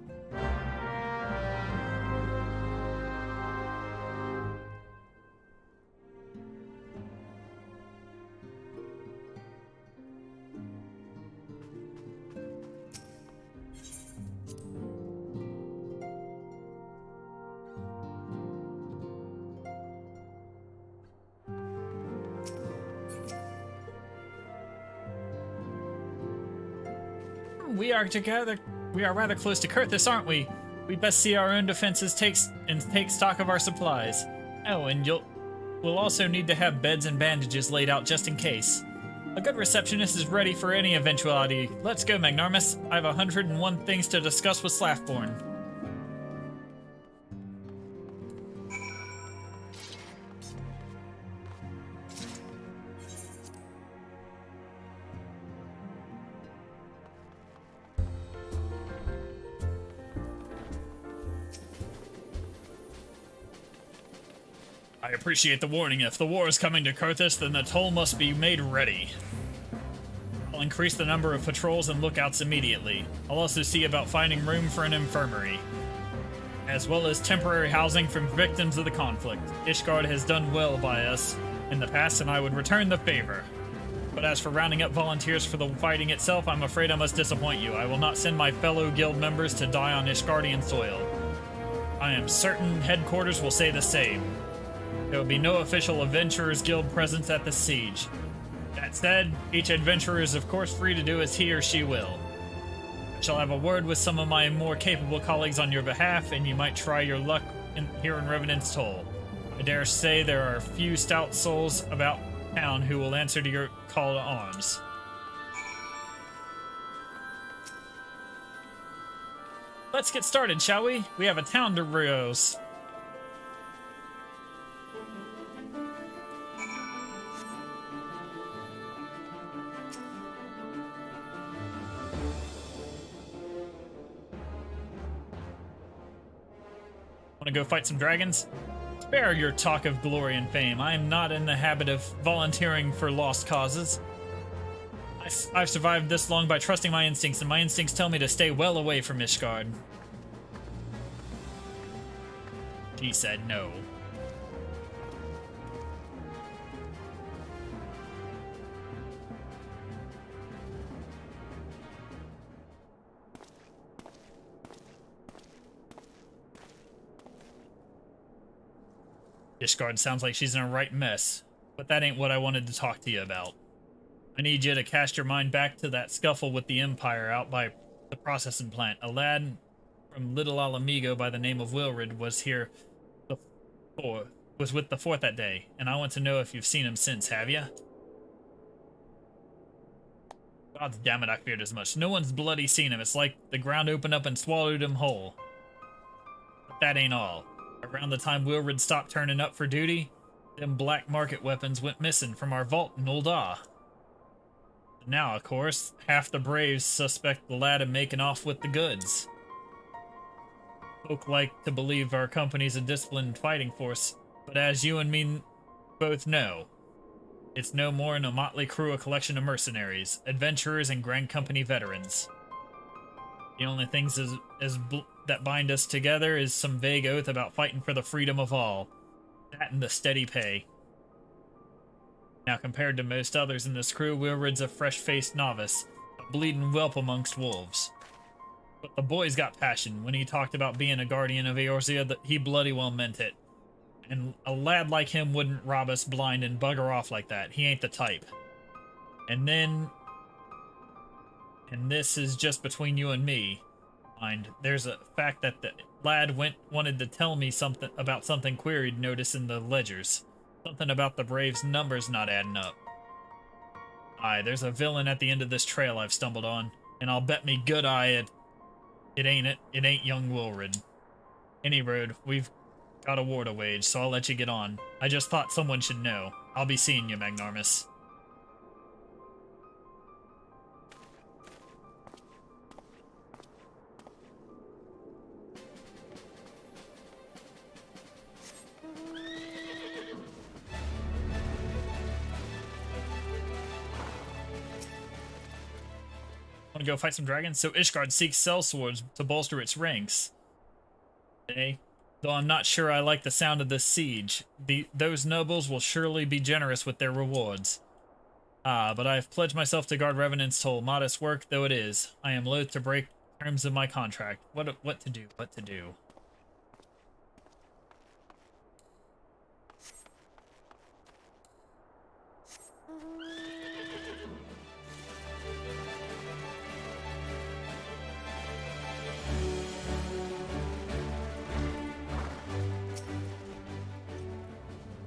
We are rather close to Kurthis, aren't we? We best see our own defenses take stock of our supplies. Oh, and we'll also need to have beds and bandages laid out just in case. A good receptionist is ready for any eventuality. Let's go, Magnarmus. I have 101 things to discuss with Slaffborn. I appreciate the warning. If the war is coming to Kurthis, then the toll must be made ready. I'll increase the number of patrols and lookouts immediately. I'll also see about finding room for an infirmary, as well as temporary housing for victims of the conflict. Ishgard has done well by us in the past, and I would return the favor. But as for rounding up volunteers for the fighting itself, I'm afraid I must disappoint you. I will not send my fellow guild members to die on Ishgardian soil. I am certain headquarters will say the same. There will be no official Adventurers Guild presence at the siege. That said, each adventurer is of course free to do as he or she will. I shall have a word with some of my more capable colleagues on your behalf, and you might try your luck here in Revenant's Toll. I dare say there are a few stout souls about town who will answer to your call to arms. Let's get started, shall we? We have a town to rouse. Want to go fight some dragons? Spare your talk of glory and fame. I am not in the habit of volunteering for lost causes. I've survived this long by trusting my instincts, and my instincts tell me to stay well away from Ishgard. She said no. Ishgard sounds like she's in a right mess, but that ain't what I wanted to talk to you about. I need you to cast your mind back to that scuffle with the Empire out by the processing plant. A lad from Little Alamigo by the name of Wilrid was with the fort that day, and I want to know if you've seen him since, have you? God damn it, I feared as much. No one's bloody seen him. It's like the ground opened up and swallowed him whole. But that ain't all. Around the time Wilrid stopped turning up for duty, them black market weapons went missing from our vault in Ul'dah. Now, of course, half the Braves suspect the lad of making off with the goods. Folk like to believe our company's a disciplined fighting force, but as you and me both know, it's no more than a motley crew, a collection of mercenaries, adventurers, and Grand Company veterans. The only things that bind us together is some vague oath about fighting for the freedom of all. That and the steady pay. Now, compared to most others in this crew, Wilrid's a fresh-faced novice, a bleeding whelp amongst wolves. But the boy's got passion. When he talked about being a guardian of Eorzea, he bloody well meant it. And a lad like him wouldn't rob us blind and bugger off like that. He ain't the type. And this is just between you and me. Mind, there's a fact that the lad wanted to tell me something about something queer he'd noticed in the ledgers. Something about the Braves' numbers not adding up. Aye, there's a villain at the end of this trail I've stumbled on, and I'll bet me good eye It ain't it. It ain't young Wilred. Any road, we've got a war to wage, so I'll let you get on. I just thought someone should know. I'll be seeing you, Magnarmus. Want to go fight some dragons? So Ishgard seeks sellswords to bolster its ranks. Eh? Though I'm not sure I like the sound of this siege. Those nobles will surely be generous with their rewards. Ah, but I have pledged myself to guard Revenant's toll, modest work though it is. I am loath to break terms of my contract. What to do? What to do?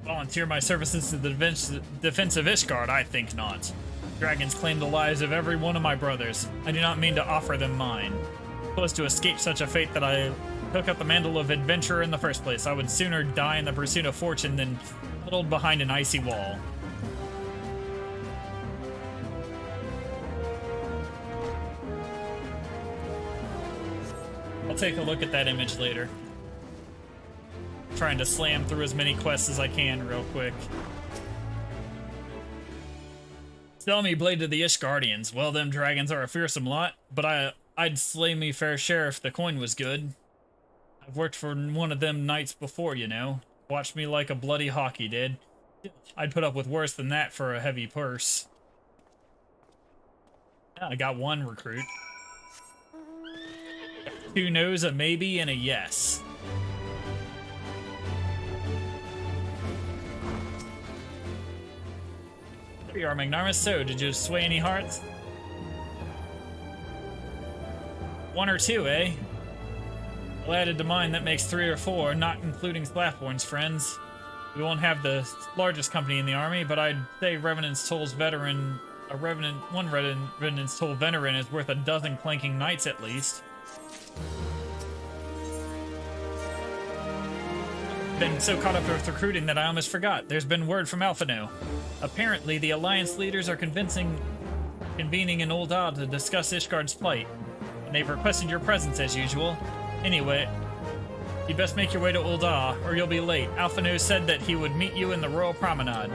Volunteer my services to the defense of Ishgard? I think not. Dragons claim the lives of every one of my brothers. I do not mean to offer them mine. It was to escape such a fate that I took up the mantle of adventurer in the first place. I would sooner die in the pursuit of fortune than huddled behind an icy wall. I'll take a look at that image later. Trying to slam through as many quests as I can real quick. Tell me, Blade of the Ishgardians. Well, them dragons are a fearsome lot, but I'd slay me fair share if the coin was good. I've worked for one of them knights before, you know. Watched me like a bloody hawk, he did. I'd put up with worse than that for a heavy purse. Yeah, I got one recruit. 2 no's, a maybe, and a yes. There you are, Magnarmus. So, did you sway any hearts? 1 or 2, eh? Well, added to mine, that makes 3 or 4, not including Slapthorn's friends. We won't have the largest company in the army, but I'd say Revenant's Toll's veteran, one Revenant's Toll veteran is worth a dozen clanking knights at least. Been so caught up with recruiting that I almost forgot. There's been word from Alphino. Apparently, the Alliance leaders are convening in Ul'dah to discuss Ishgard's plight, and they've requested your presence as usual. Anyway, you best make your way to Ul'dah, or you'll be late. Alphino said that he would meet you in the Royal Promenade.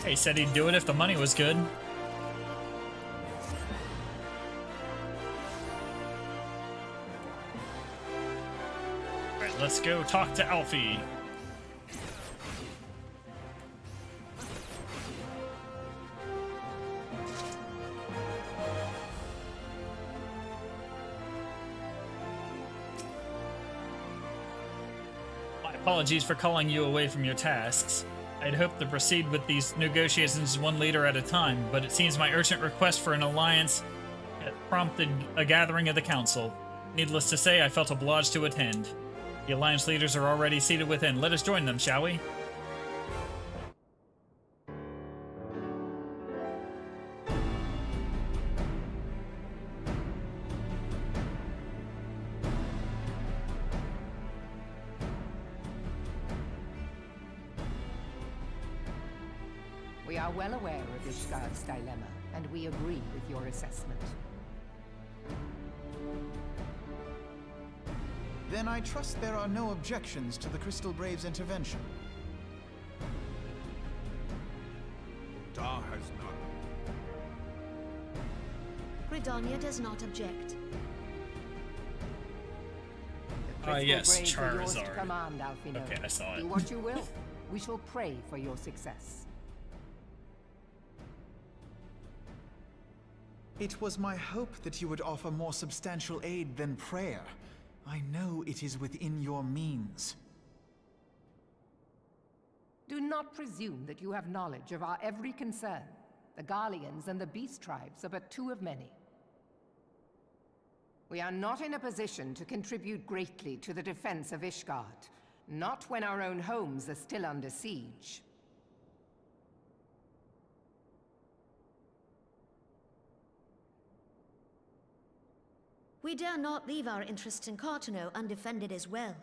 He said he'd do it if the money was good. Alright, let's go talk to Alfie. My apologies for calling you away from your tasks. I'd hoped to proceed with these negotiations one leader at a time, but it seems my urgent request for an alliance prompted a gathering of the council. Needless to say, I felt obliged to attend. The alliance leaders are already seated within. Let us join them, shall we? We are well aware of Ishgard's dilemma, and we agree with your assessment. Then I trust there are no objections to the Crystal Brave's intervention. Ul'dah has none. Gridania does not object. Yes, Braves are yours to Charizard. command, Alphino. Okay, I saw it. Do what you will. We shall pray for your success. It was my hope that you would offer more substantial aid than prayer. I know it is within your means. Do not presume that you have knowledge of our every concern. The Garleans and the Beast Tribes are but 2 of many. We are not in a position to contribute greatly to the defense of Ishgard, Not when our own homes are still under siege. We dare not leave our interests in Cartano undefended as well.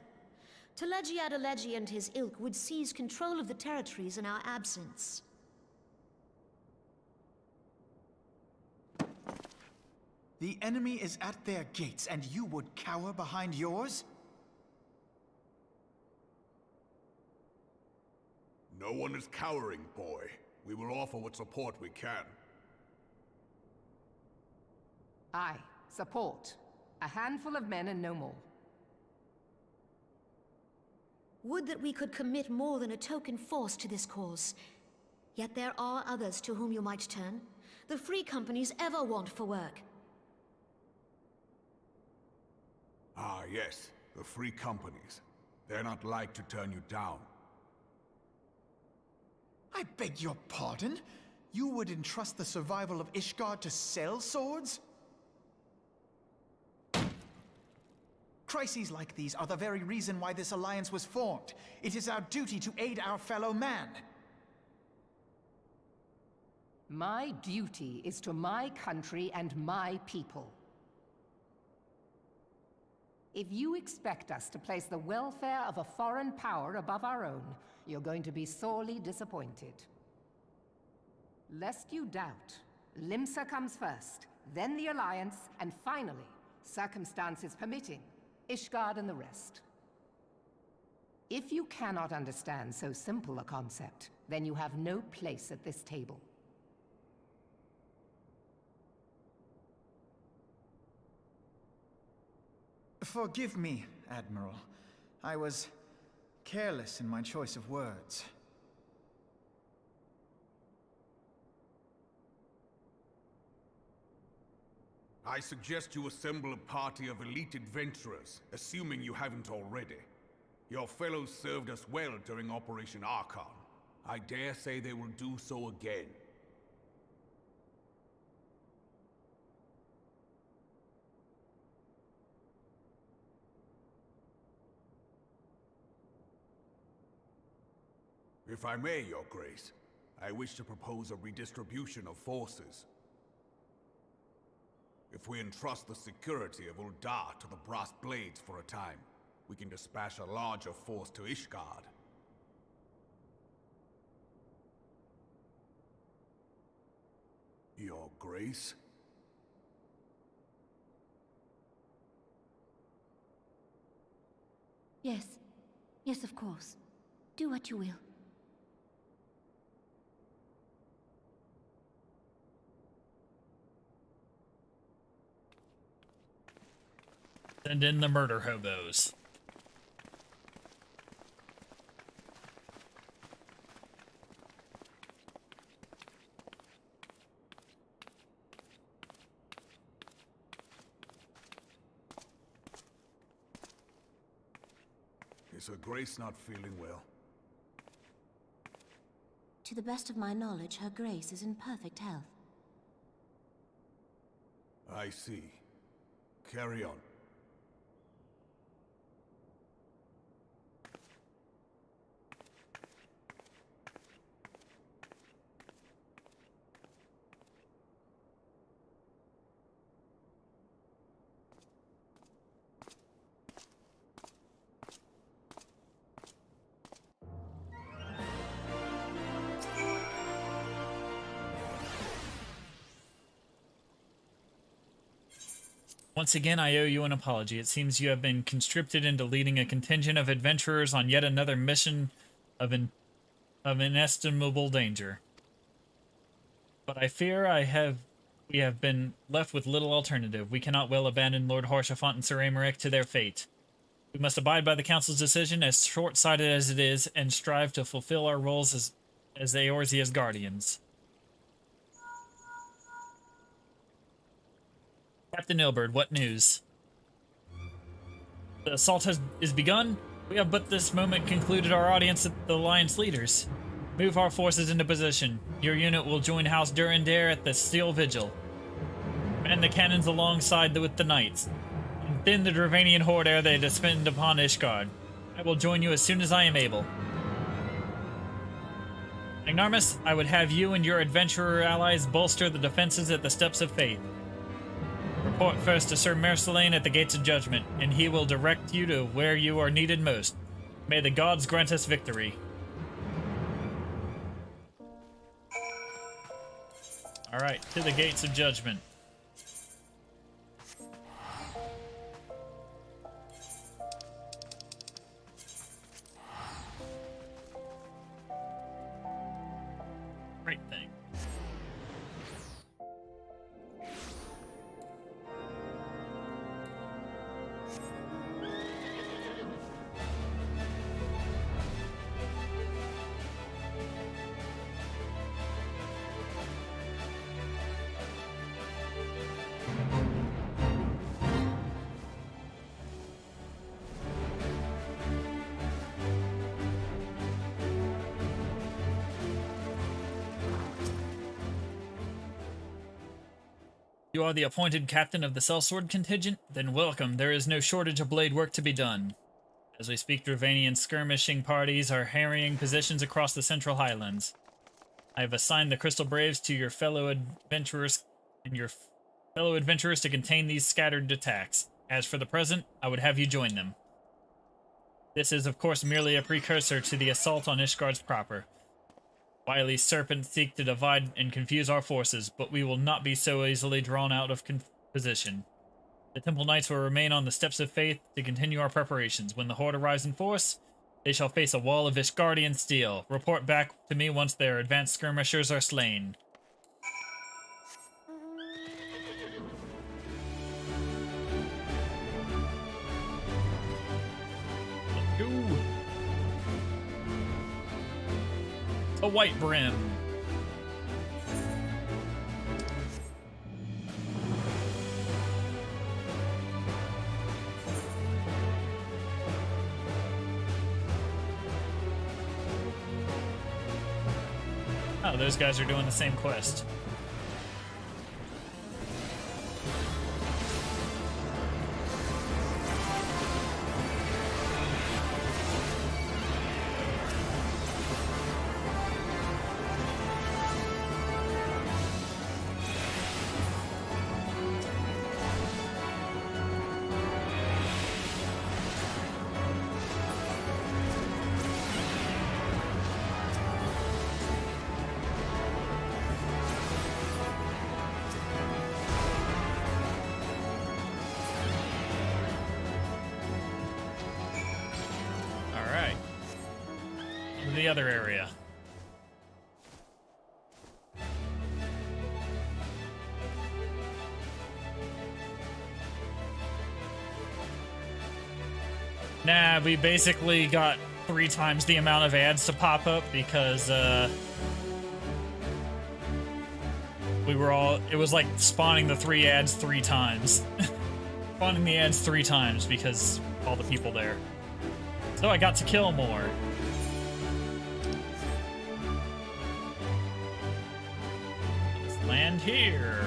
Telegi Adalegi and his ilk would seize control of the territories in our absence. The enemy is at their gates, and you would cower behind yours? No one is cowering, boy. We will offer what support we can. Aye, support. A handful of men and no more. Would that we could commit more than a token force to this cause. Yet there are others to whom you might turn. The free companies ever want for work. Ah, yes. The free companies. They're not like to turn you down. I beg your pardon? You would entrust the survival of Ishgard to sell swords? Crises like these are the very reason why this alliance was formed. It is our duty to aid our fellow man. My duty is to my country and my people. If you expect us to place the welfare of a foreign power above our own, you're going to be sorely disappointed. Lest you doubt, Limsa comes first, then the Alliance, and finally, circumstances permitting, Ishgard and the rest. If you cannot understand so simple a concept, then you have no place at this table. Forgive me, Admiral. I was careless in my choice of words. I suggest you assemble a party of elite adventurers, assuming you haven't already. Your fellows served us well during Operation Archon. I dare say they will do so again. If I may, Your Grace, I wish to propose a redistribution of forces. If we entrust the security of Uldar to the Brass Blades for a time, we can dispatch a larger force to Ishgard. Your Grace? Yes. Yes, of course. Do what you will. Send in the murder hobos. Is Her Grace not feeling well? To the best of my knowledge, Her Grace is in perfect health. I see. Carry on. Once again, I owe you an apology. It seems you have been conscripted into leading a contingent of adventurers on yet another mission of inestimable danger. But I fear we have been left with little alternative. We cannot well abandon Lord Haurchefant and Sir Aymeric to their fate. We must abide by the Council's decision, as short-sighted as it is, and strive to fulfill our roles as Eorzea's guardians. Captain Ilberd, what news? The assault is begun? We have but this moment concluded our audience at the Alliance leaders. Move our forces into position. Your unit will join House Durandare at the Steel Vigil. Man the cannons alongside with the knights. And thin the Dravanian horde ere they descend upon Ishgard. I will join you as soon as I am able. Agnarmus, I would have you and your adventurer allies bolster the defenses at the Steps of Faith. Report first to Sir Mercilane at the Gates of Judgment, and he will direct you to where you are needed most. May the gods grant us victory. Alright, to the Gates of Judgment. Great thing. You are the appointed captain of the sellsword contingent? Then welcome, there is no shortage of blade work to be done. As we speak, Dravanian skirmishing parties are harrying positions across the Central Highlands. I have assigned the Crystal Braves to your fellow adventurers to contain these scattered attacks. As for the present, I would have you join them. This is, of course, merely a precursor to the assault on Ishgard's proper. Wily serpents seek to divide and confuse our forces, but we will not be so easily drawn out of position. The Temple Knights will remain on the Steps of Faith to continue our preparations. When the Horde arrives in force, they shall face a wall of Ishgardian steel. Report back to me once their advanced skirmishers are slain. Let's go. A white brim. Oh, those guys are doing the same quest. The other area. Nah, we basically got 3 times the amount of ads to pop up because it was like spawning the 3 ads 3 times. Spawning the ads 3 times because all the people there. So I got to kill more. Land here.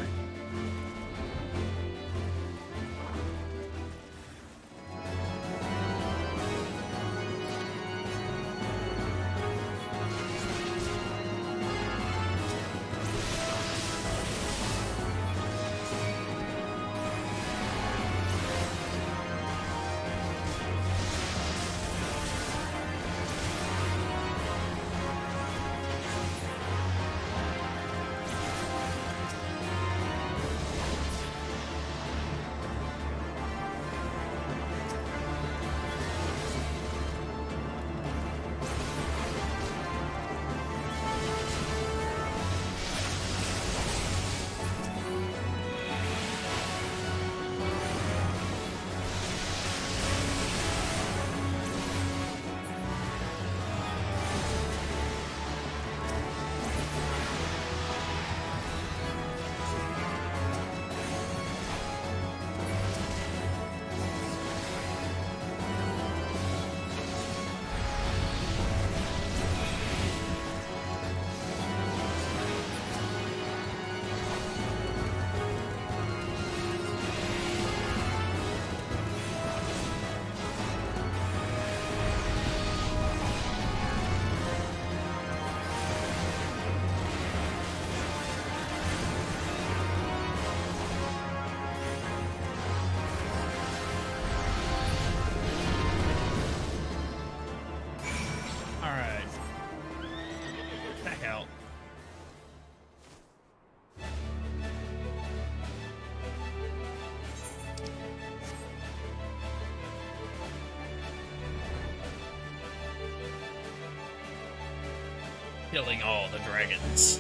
killing all the dragons.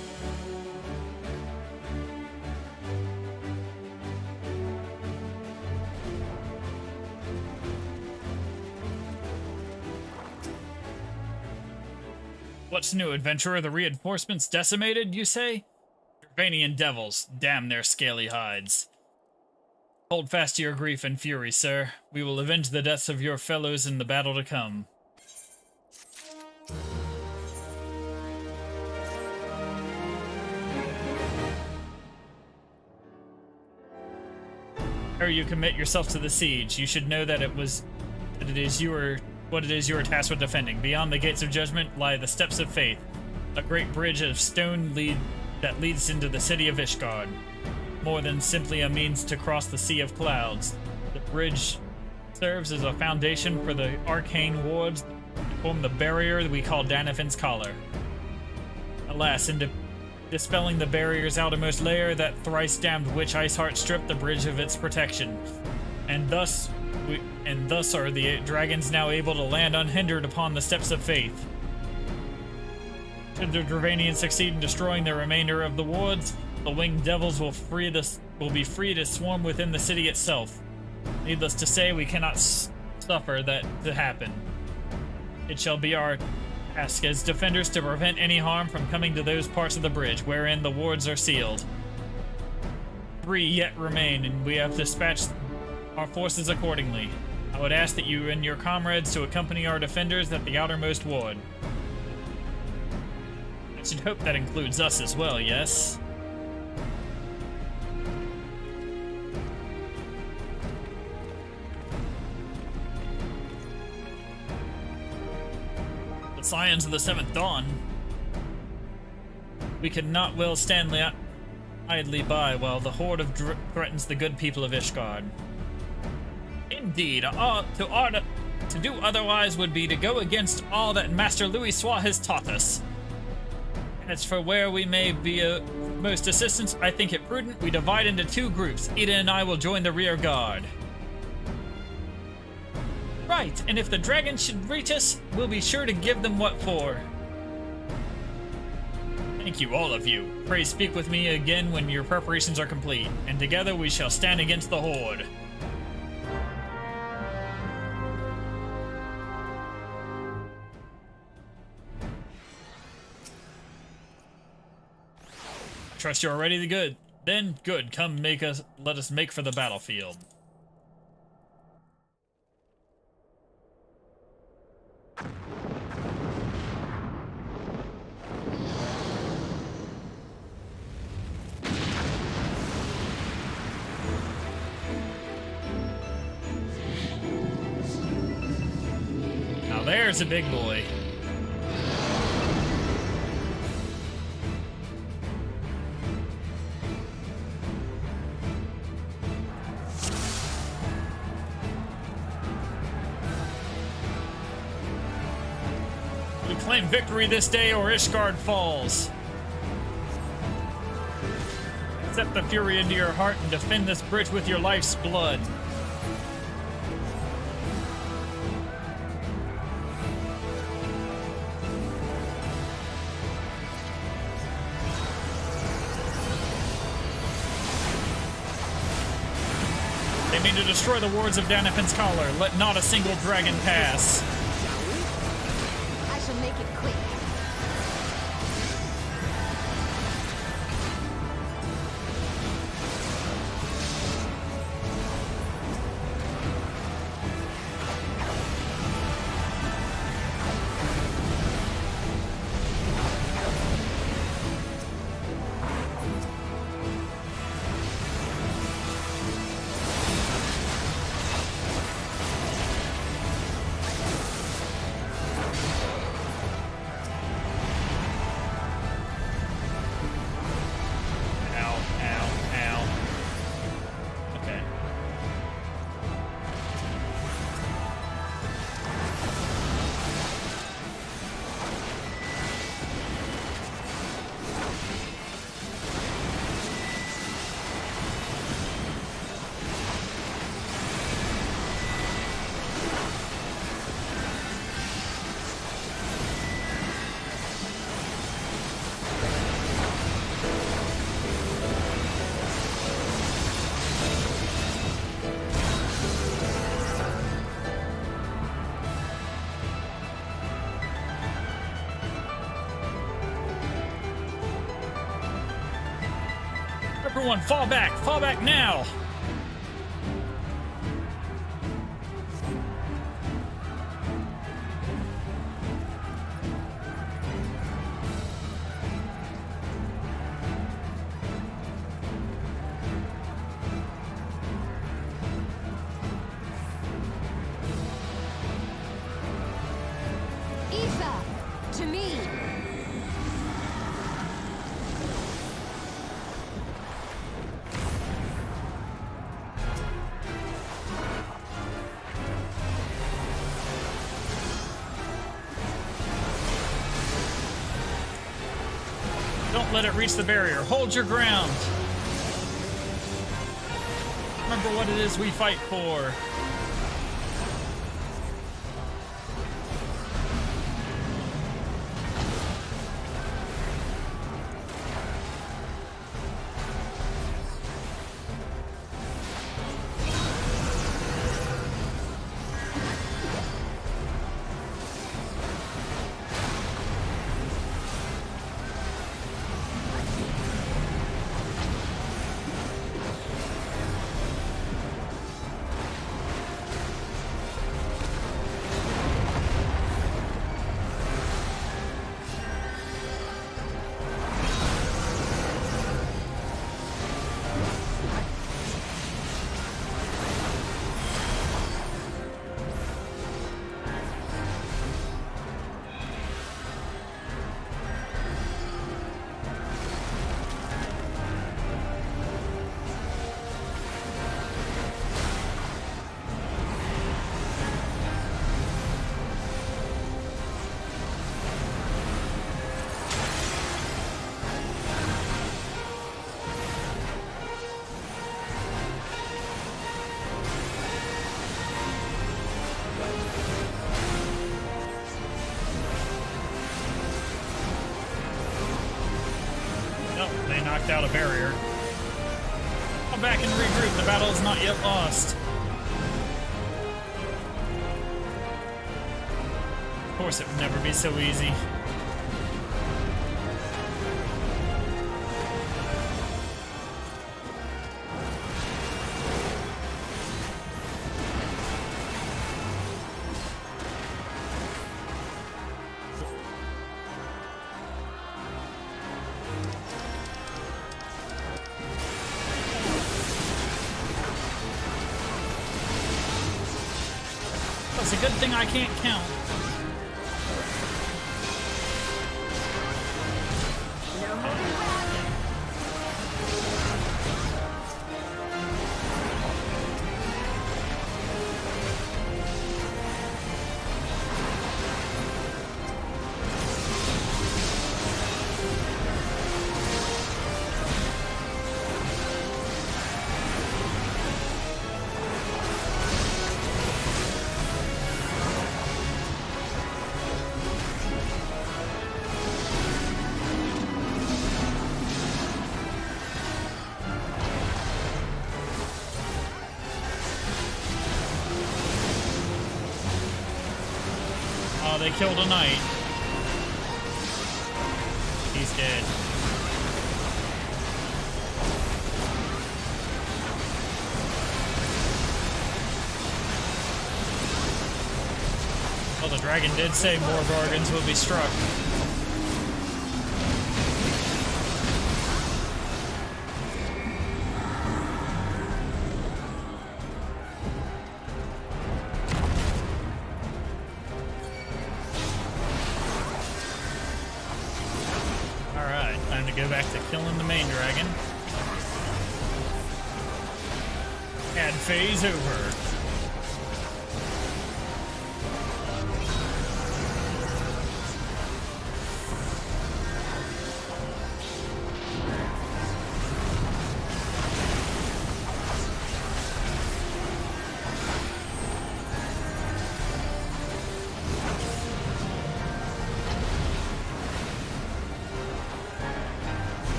What's new, adventurer? The reinforcements decimated, you say? Dravanian devils, damn their scaly hides. Hold fast to your grief and fury, sir. We will avenge the deaths of your fellows in the battle to come. Ere you commit yourself to the siege, you should know that it is you are tasked with defending. Beyond the gates of judgment lie the steps of faith, a great bridge of stone that leads into the city of Ishgard. More than simply a means to cross the sea of clouds, the bridge serves as a foundation for the arcane wards that form the barrier that we call Danafin's Collar. Alas, in dispelling the barrier's outermost layer, that thrice-damned witch Iceheart stripped the bridge of its protection, and thus are the dragons now able to land unhindered upon the steps of faith. Should the Dravanians succeed in destroying the remainder of the wards, the winged devils will be free to swarm within the city itself. Needless to say, we cannot suffer that to happen. It shall be our task as defenders to prevent any harm from coming to those parts of the bridge wherein the wards are sealed. 3 yet remain, and we have dispatched our forces accordingly. I would ask that you and your comrades to accompany our defenders at the outermost ward. I should hope that includes us as well, yes? The Scions of the Seventh Dawn. We cannot well stand idly by while the horde of threatens the good people of Ishgard. Indeed, to do otherwise would be to go against all that Master Louis Sois has taught us. As for where we may be of most assistance, I think it prudent we divide into 2 groups. Ida and I will join the rear guard. Right, and if the dragons should reach us, we'll be sure to give them what for. Thank you, all of you. Pray speak with me again when your preparations are complete, and together we shall stand against the horde. Trust you are ready to good. Then, good, come let us make for the battlefield. Now there's a big boy. Claim victory this day or Ishgard falls. Accept the fury into your heart and defend this bridge with your life's blood. They mean to destroy the wards of Danafin's Collar. Let not a single dragon pass. Make it quick. Everyone, fall back! Fall back now! Aoife, to me! Don't let it reach the barrier. Hold your ground. Remember what it is we fight for. They knocked out a barrier. Come back and regroup. The battle is not yet lost. Of course, it would never be so easy. It's a good thing I can't count. Oh, they killed a knight. He's dead. Well, the dragon did say more bargains will be struck. Time to go back to killing the main dragon. Ad phase over.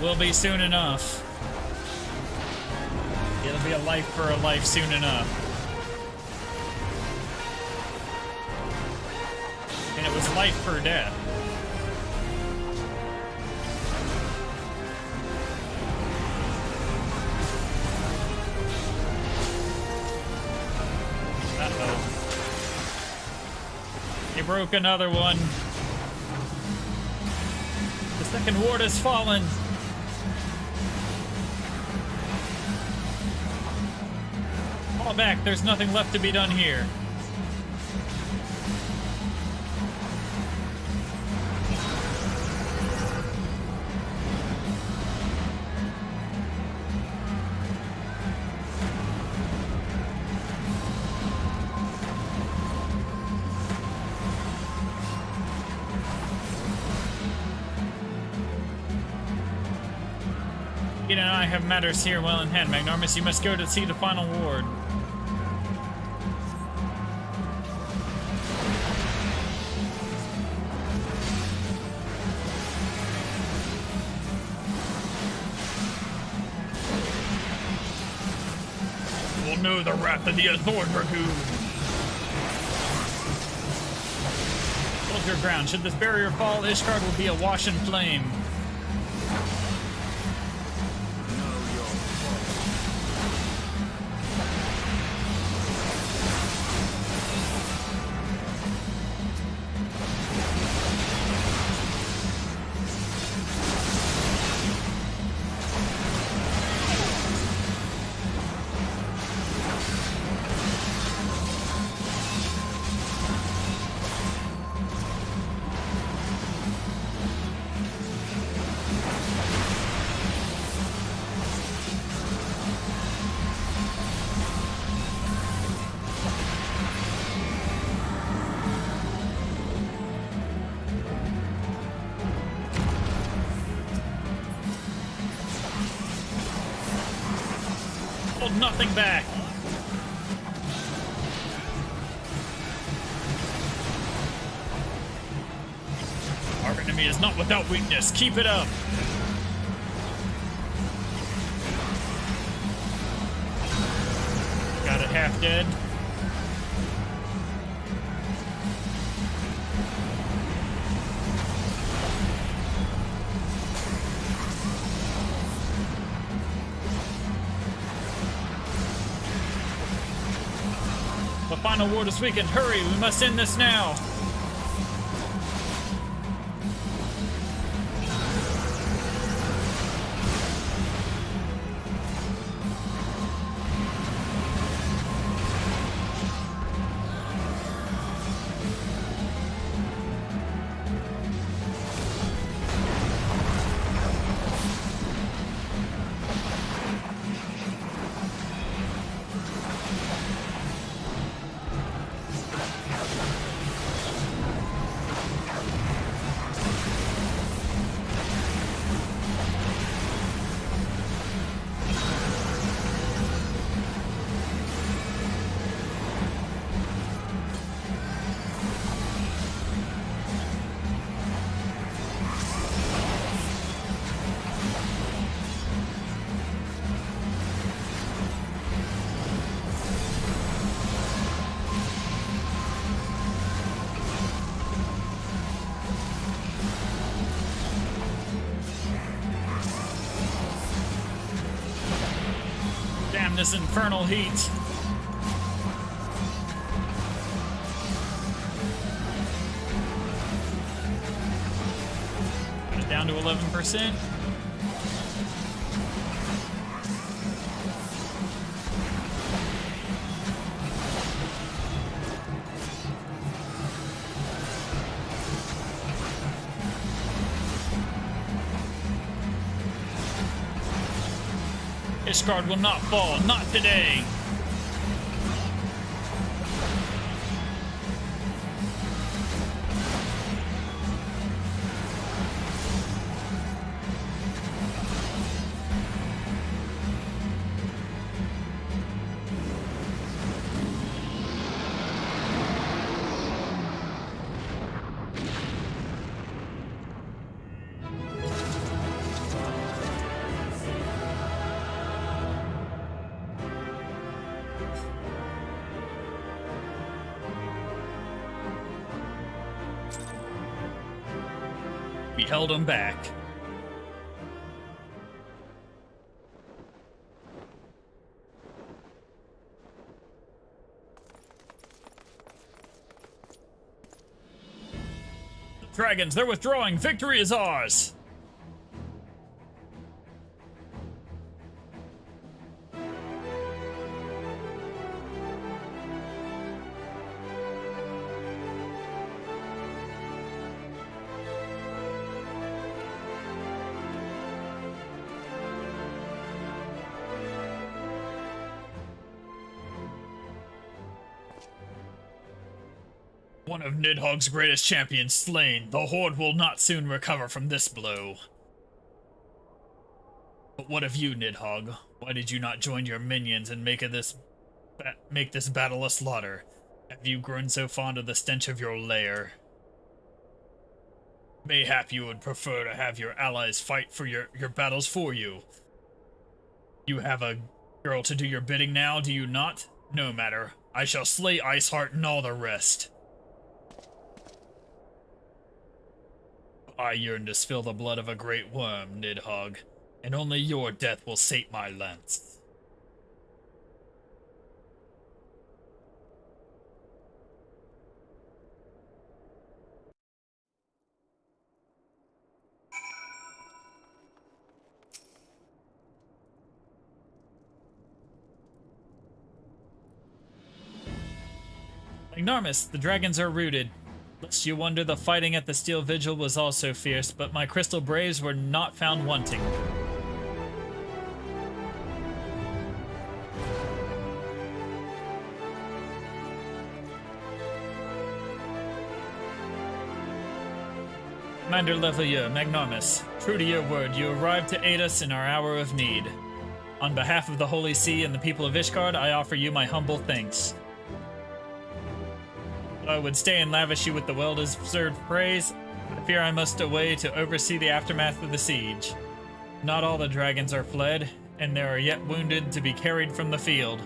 Will be soon enough. It'll be a life for a life soon enough. And it was life for death. broke another one. The second ward has fallen. Fall back, there's nothing left to be done here. Eden and I have matters here well in hand. Magnarmus, you must go to see the final ward. We'll know the wrath of the Azor Dragoon. Hold your ground. Should this barrier fall, Ishgard will be awash in flame. Hold nothing back. Our enemy is not without weakness. Keep it up. Got it half dead. The final ward is weakened. Hurry, we must end this now. Damn this infernal heat. Got it down to 11%. Ishgard will not fall, not today. We held him back. Dragons, they're withdrawing! Victory is ours! One of Nidhogg's greatest champions slain. The Horde will not soon recover from this blow. But what of you, Nidhogg? Why did you not join your minions and make this battle a slaughter? Have you grown so fond of the stench of your lair? Mayhap you would prefer to have your allies fight for your battles for you. You have a girl to do your bidding now, do you not? No matter. I shall slay Iceheart and all the rest. I yearn to spill the blood of a great worm, Nidhogg, and only your death will sate my lance. Magnarmus, the dragons are rooted. Lest you wonder, the fighting at the Steel Vigil was also fierce, but my Crystal Braves were not found wanting. Commander Levalier, Magnarmus, true to your word, you arrived to aid us in our hour of need. On behalf of the Holy See and the people of Ishgard, I offer you my humble thanks. I would stay and lavish you with the well-deserved praise. I fear I must away to oversee the aftermath of the siege. Not all the dragons are fled, and there are yet wounded to be carried from the field.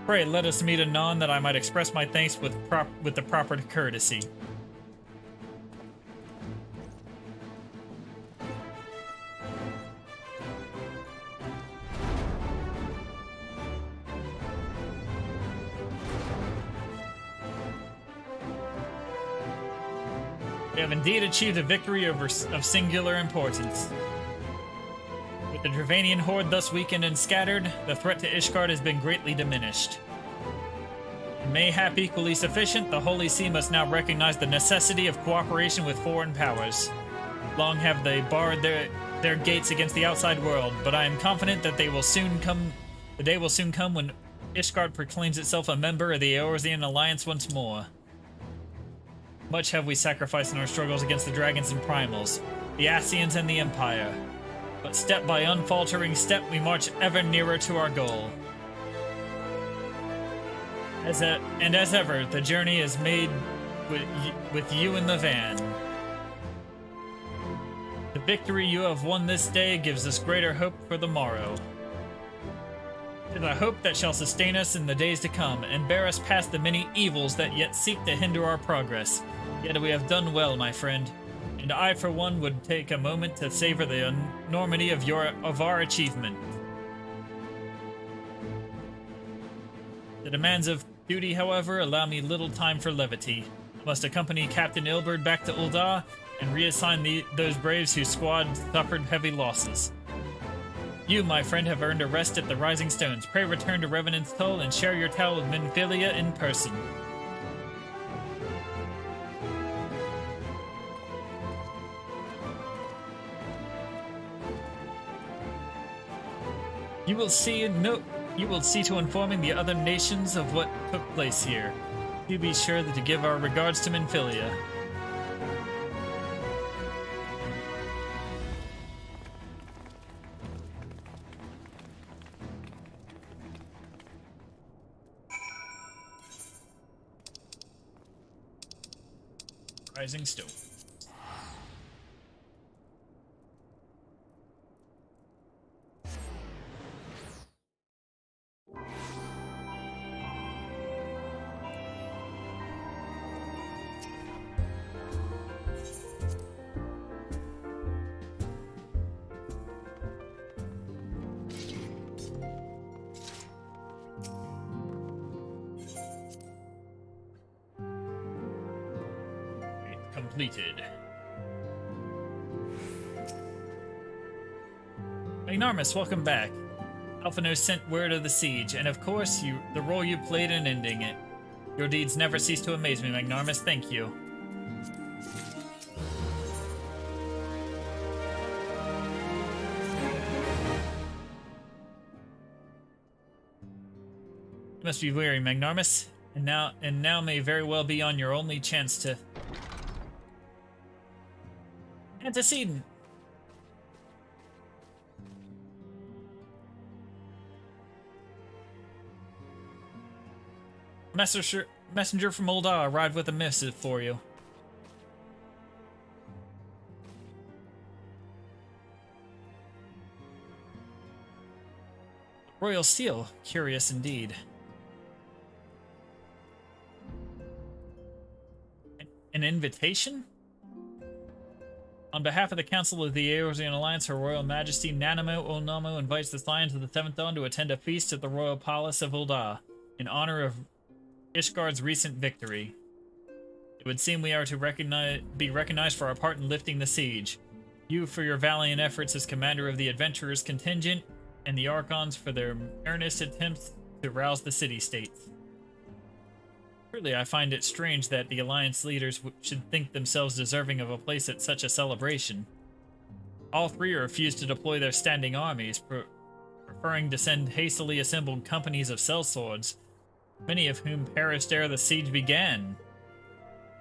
Pray let us meet anon that I might express my thanks with the proper courtesy. We have indeed achieved a victory of singular importance. With the Dravanian horde thus weakened and scattered, the threat to Ishgard has been greatly diminished. Mayhap equally sufficient, the Holy See must now recognize the necessity of cooperation with foreign powers. Long have they barred their gates against the outside world, but I am confident that the day will soon come when Ishgard proclaims itself a member of the Eorzean Alliance once more. Much have we sacrificed in our struggles against the dragons and primals, the Ascians and the Empire. But step by unfaltering step, we march ever nearer to our goal. As ever, the journey is made with you in the van. The victory you have won this day gives us greater hope for the morrow. It is a hope that shall sustain us in the days to come, and bear us past the many evils that yet seek to hinder our progress. Yet we have done well, my friend, and I for one would take a moment to savor the enormity of our achievement. The demands of duty, however, allow me little time for levity. I must accompany Captain Ilberd back to Ul'dah and reassign those braves whose squad suffered heavy losses. You, my friend, have earned a rest at the Rising Stones. Pray return to Revenant's Toll and share your tale with Minfilia in person. You will see to informing the other nations of what took place here. Do be sure to give our regards to Minfilia. Rising Stone. Completed. Magnarmus, welcome back. Alphino sent word of the siege, and of course, the role you played in ending it. Your deeds never cease to amaze me, Magnarmus. Thank you. You must be weary, Magnarmus, and now may very well be on your only chance to antecedent. Messenger from Ul'dah arrived with a missive for you. Royal seal. Curious indeed. An invitation? On behalf of the Council of the Eorzean Alliance, Her Royal Majesty Nanamo Onamo invites the Scions of the Seventh Dawn to attend a feast at the Royal Palace of Ul'dah in honor of Ishgard's recent victory. It would seem we are to be recognized for our part in lifting the siege. You for your valiant efforts as commander of the adventurers contingent, and the Archons for their earnest attempts to rouse the city-states. Truly, I find it strange that the Alliance leaders should think themselves deserving of a place at such a celebration. All three refused to deploy their standing armies, preferring to send hastily assembled companies of sellswords, many of whom perished ere the siege began.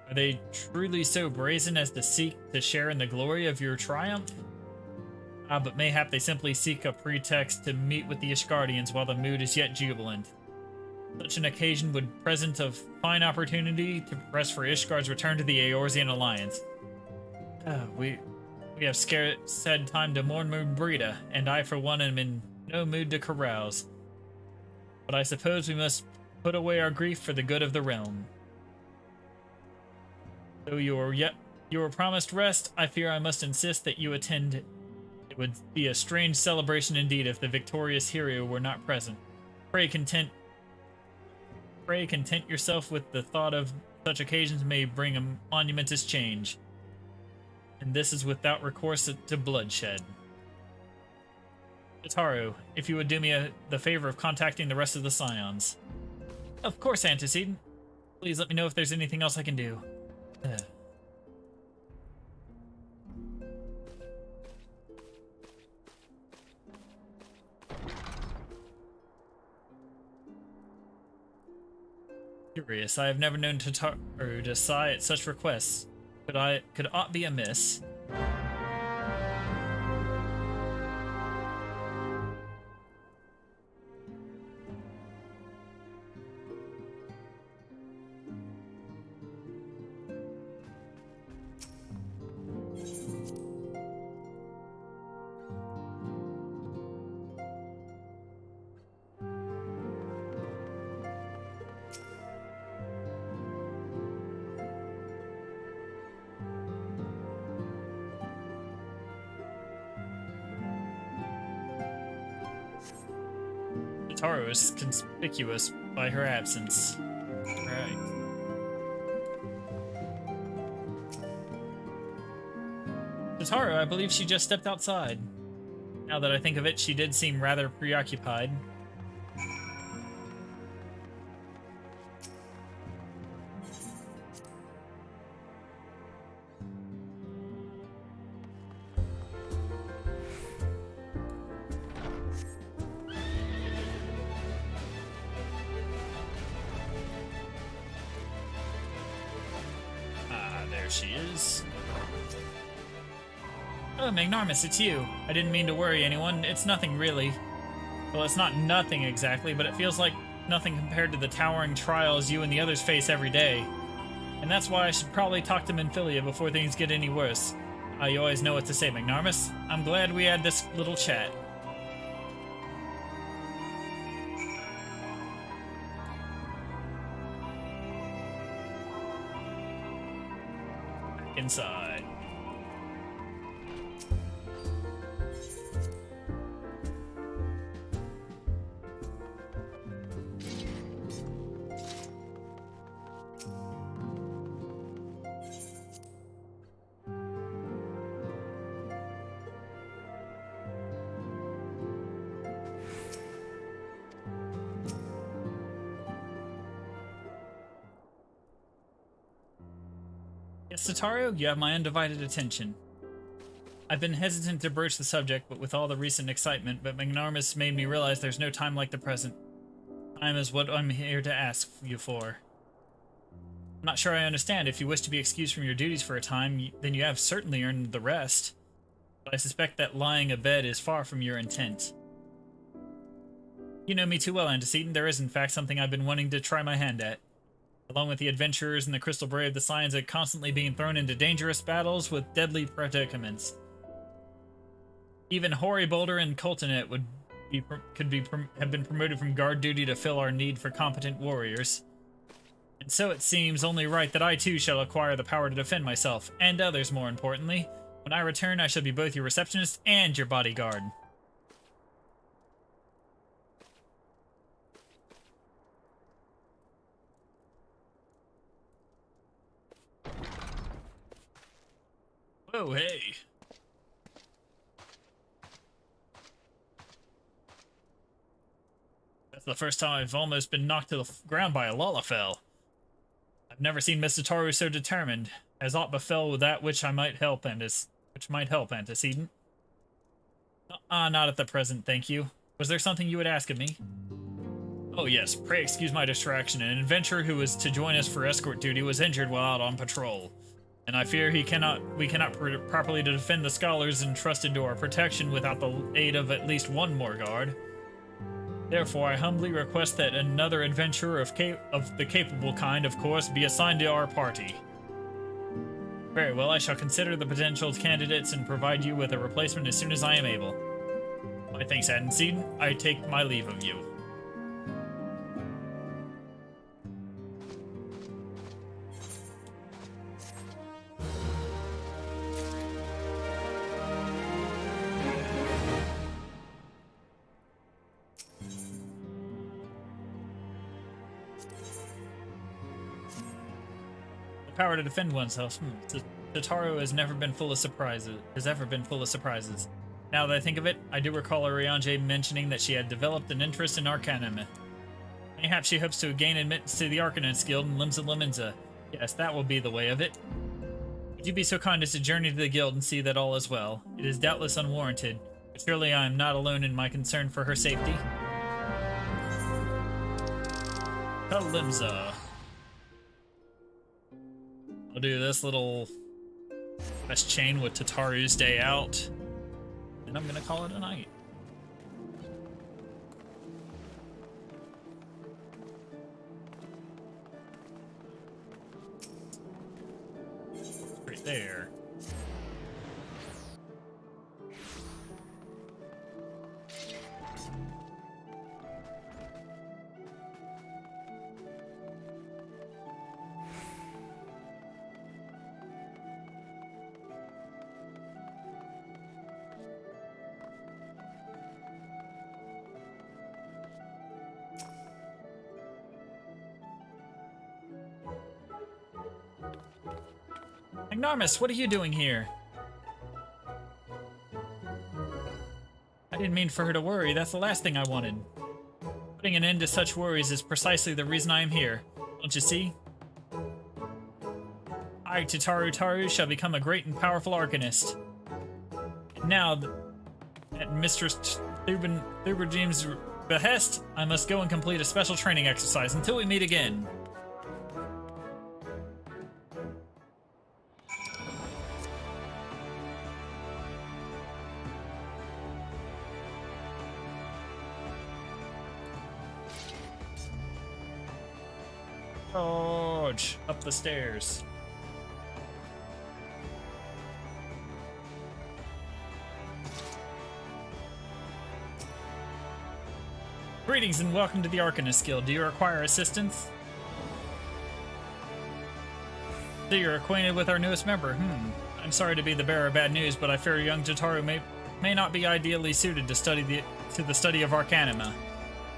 Are they truly so brazen as to seek to share in the glory of your triumph? But mayhap they simply seek a pretext to meet with the Ishgardians while the mood is yet jubilant. Such an occasion would present a fine opportunity to press for Ishgard's return to the Eorzean Alliance. We have said time to mourn Moon Brita, and I for one am in no mood to carouse. But I suppose we must put away our grief for the good of the realm. Though you were promised rest, I fear I must insist that you attend. It would be a strange celebration indeed if the victorious hero were not present. Pray content yourself with the thought of such occasions may bring a monumentous change. And this is without recourse to bloodshed. Itaru, if you would do me the favor of contacting the rest of the Scions. Of course, Antecedent. Please let me know if there's anything else I can do. Curious, I have never known Tataru to sigh at such requests. Could aught be amiss? Tataru is conspicuous by her absence. Right. Tataru, I believe she just stepped outside. Now that I think of it, she did seem rather preoccupied. There she is. Oh, Magnarmus, it's you. I didn't mean to worry anyone. It's nothing really. Well, it's not nothing exactly, but it feels like nothing compared to the towering trials you and the others face every day. And that's why I should probably talk to Minfilia before things get any worse. You always know what to say, Magnarmus. I'm glad we had this little chat. Inside. Sataru, you have my undivided attention. I've been hesitant to broach the subject, but with all the recent excitement, but Magnarmus made me realize there's no time like the present. Time is what I'm here to ask you for. I'm not sure I understand. If you wish to be excused from your duties for a time, then you have certainly earned the rest. But I suspect that lying abed is far from your intent. You know me too well, Antecedent. There is, in fact, something I've been wanting to try my hand at. Along with the adventurers and the Crystal Brave, the Scions are constantly being thrown into dangerous battles with deadly predicaments. Even Hoary Boulder and Coltonet have been promoted from guard duty to fill our need for competent warriors. And so it seems only right that I too shall acquire the power to defend myself, and others more importantly. When I return, I shall be both your receptionist and your bodyguard. Oh, hey. That's the first time I've almost been knocked to the ground by a Lalafell. I've never seen Mr. Taru so determined. Has aught befell with that which might help Antecedent? Not at the present, thank you. Was there something you would ask of me? Oh yes, pray excuse my distraction. An adventurer who was to join us for escort duty was injured while out on patrol. And I fear we cannot properly defend the scholars entrusted to our protection without the aid of at least one more guard. Therefore, I humbly request that another adventurer of the capable kind, of course, be assigned to our party. Very well, I shall consider the potential candidates and provide you with a replacement as soon as I am able. My thanks, Antecedent. I take my leave of you. Power to defend oneself. Tataru has never been full of surprises. Now that I think of it, I do recall Arianje mentioning that she had developed an interest in Arcanum. Mayhap she hopes to gain admittance to the Arcanist Guild in Limsa Limenza. Yes, that will be the way of it. Would you be so kind as to journey to the guild and see that all is well? It is doubtless unwarranted, but surely I am not alone in my concern for her safety. Limsa. I'll do this little quest chain with Tataru's day out, and I'm gonna call it a night. Right there. Magnarmus, what are you doing here? I didn't mean for her to worry. That's the last thing I wanted. Putting an end to such worries is precisely the reason I am here. Don't you see? I, Taru, shall become a great and powerful Arcanist. And now, at Mistress Thuberjeem's behest, I must go and complete a special training exercise until we meet again. George, up the stairs. Greetings and welcome to the Arcanist Guild. Do you require assistance? So you're acquainted with our newest member. I'm sorry to be the bearer of bad news, but I fear young Jataru may not be ideally suited to the study of Arcanima.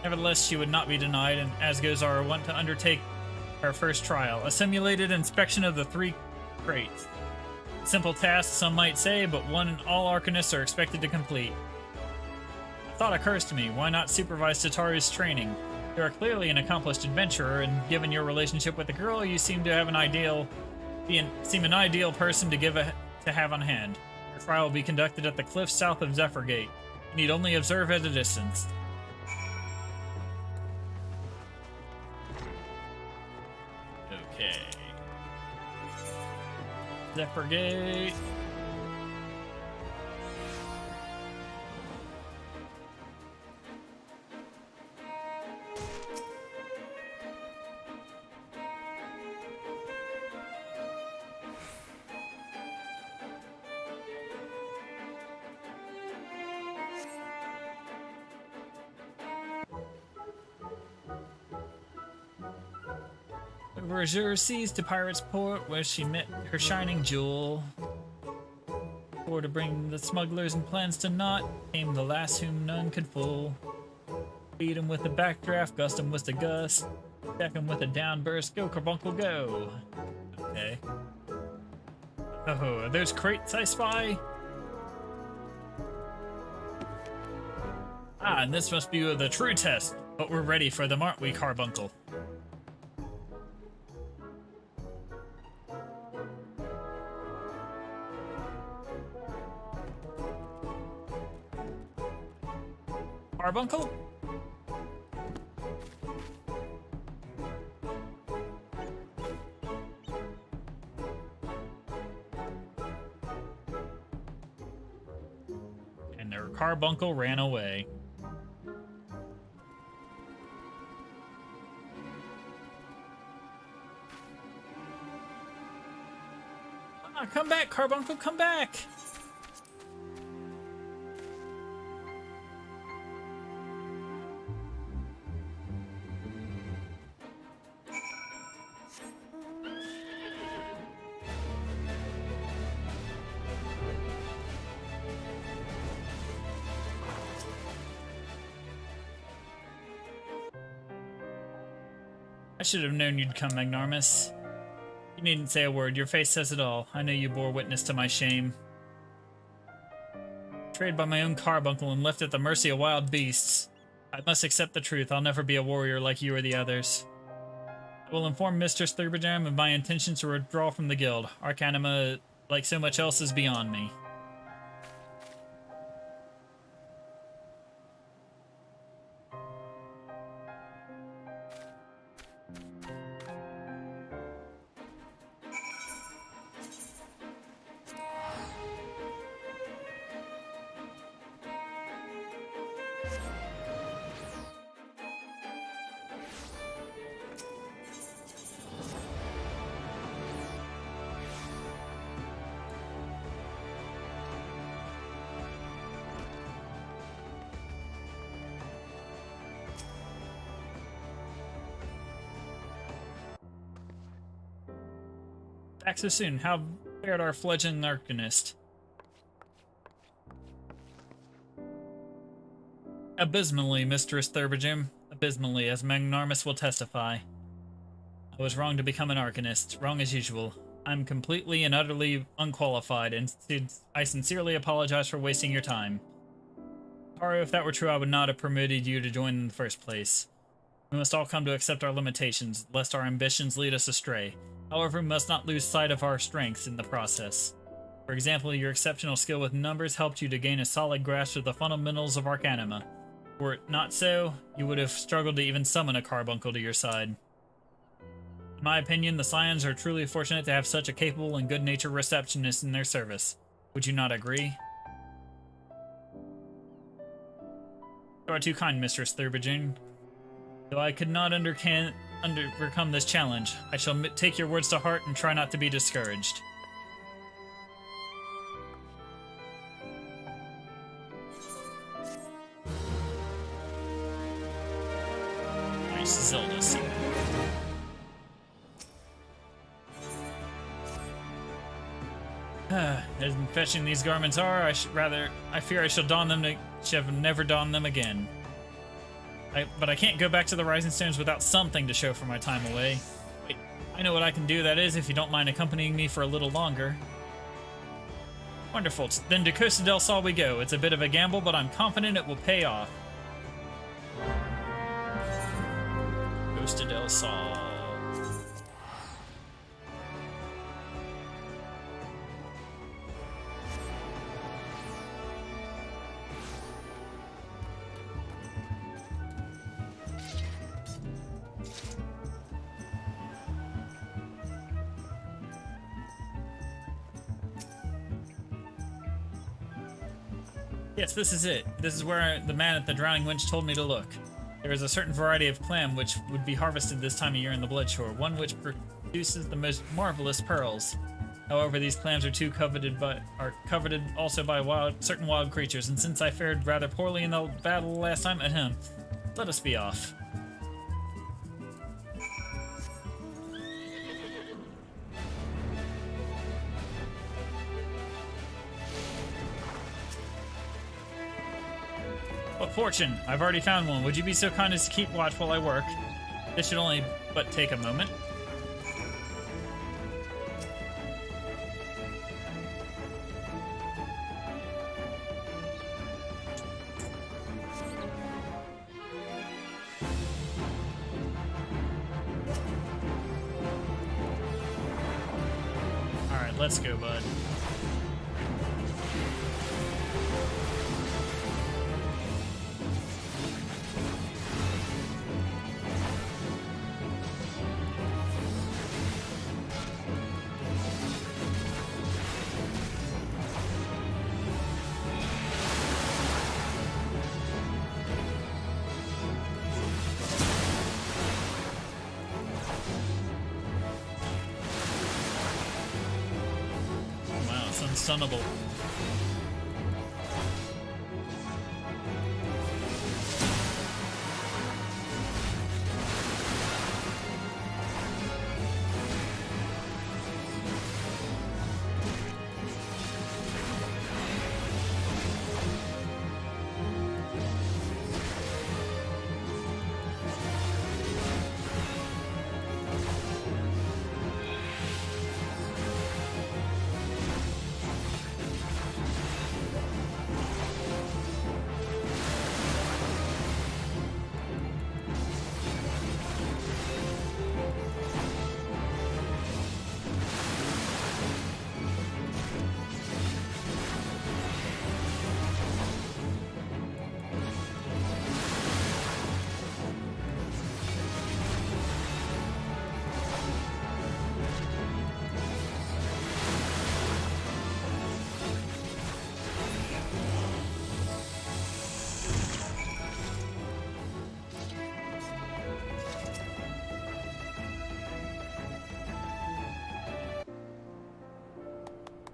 Nevertheless, she would not be denied, and as goes our want to undertake our first trial, a simulated inspection of the 3 crates. Simple task, some might say, but one all Arcanists are expected to complete. A thought occurs to me, why not supervise Tataru's training? You are clearly an accomplished adventurer, and given your relationship with the girl, you seem to have an ideal seem an ideal person to have on hand. Your trial will be conducted at the cliff south of Zephyrgate. You need only observe at a distance. Okay. Zephyrgate. Azure seas to Pirate's Port, where she met her shining jewel. For to bring the smugglers and plans to naught, came the last whom none could fool. Beat him with a backdraft, gust him with a gust, deck him with a downburst, go carbuncle go. Okay. Oh, are those crates I spy? Ah, and this must be the true test, but we're ready for them, aren't we, Carbuncle? Carbuncle? And their Carbuncle ran away. Ah, come back, Carbuncle, come back! I should have known you'd come, Magnarmus. You needn't say a word. Your face says it all. I know you bore witness to my shame. Betrayed by my own carbuncle and left at the mercy of wild beasts. I must accept the truth. I'll never be a warrior like you or the others. I will inform Mistress Thurbajam of my intentions to withdraw from the guild. Arcanima, like so much else, is beyond me. Back so soon. How fared our fledgling arcanist? Abysmally, Mistress Thurbajam. Abysmally, as Magnarmus will testify. I was wrong to become an arcanist. Wrong as usual. I'm completely and utterly unqualified, and I sincerely apologize for wasting your time. Sorry, if that were true, I would not have permitted you to join in the first place. We must all come to accept our limitations, lest our ambitions lead us astray. However, we must not lose sight of our strengths in the process. For example, your exceptional skill with numbers helped you to gain a solid grasp of the fundamentals of Arcanima. Were it not so, you would have struggled to even summon a carbuncle to your side. In my opinion, the Scions are truly fortunate to have such a capable and good-natured receptionist in their service. Would you not agree? You are too kind, Mistress Thurbajam. Though I could not overcome this challenge, I shall take your words to heart and try not to be discouraged. Nice Zelda scene. As fetching these garments are, I fear I shall don them shall never don them again. But I can't go back to the Rising Stones without something to show for my time away. Wait, I know what I can do, that is, if you don't mind accompanying me for a little longer. Wonderful. Then to Costa del Sol we go. It's a bit of a gamble, but I'm confident it will pay off. Costa del Sol. Yes, this is it. This is where the man at the drowning winch told me to look. There is a certain variety of clam which would be harvested this time of year in the Bloodshore, one which produces the most marvelous pearls. However, these clams are coveted also by certain wild creatures, and since I fared rather poorly in the battle last time, let us be off. What fortune! I've already found one. Would you be so kind as to keep watch while I work? This should only but take a moment. Alright, let's go, bud. Unstunnable.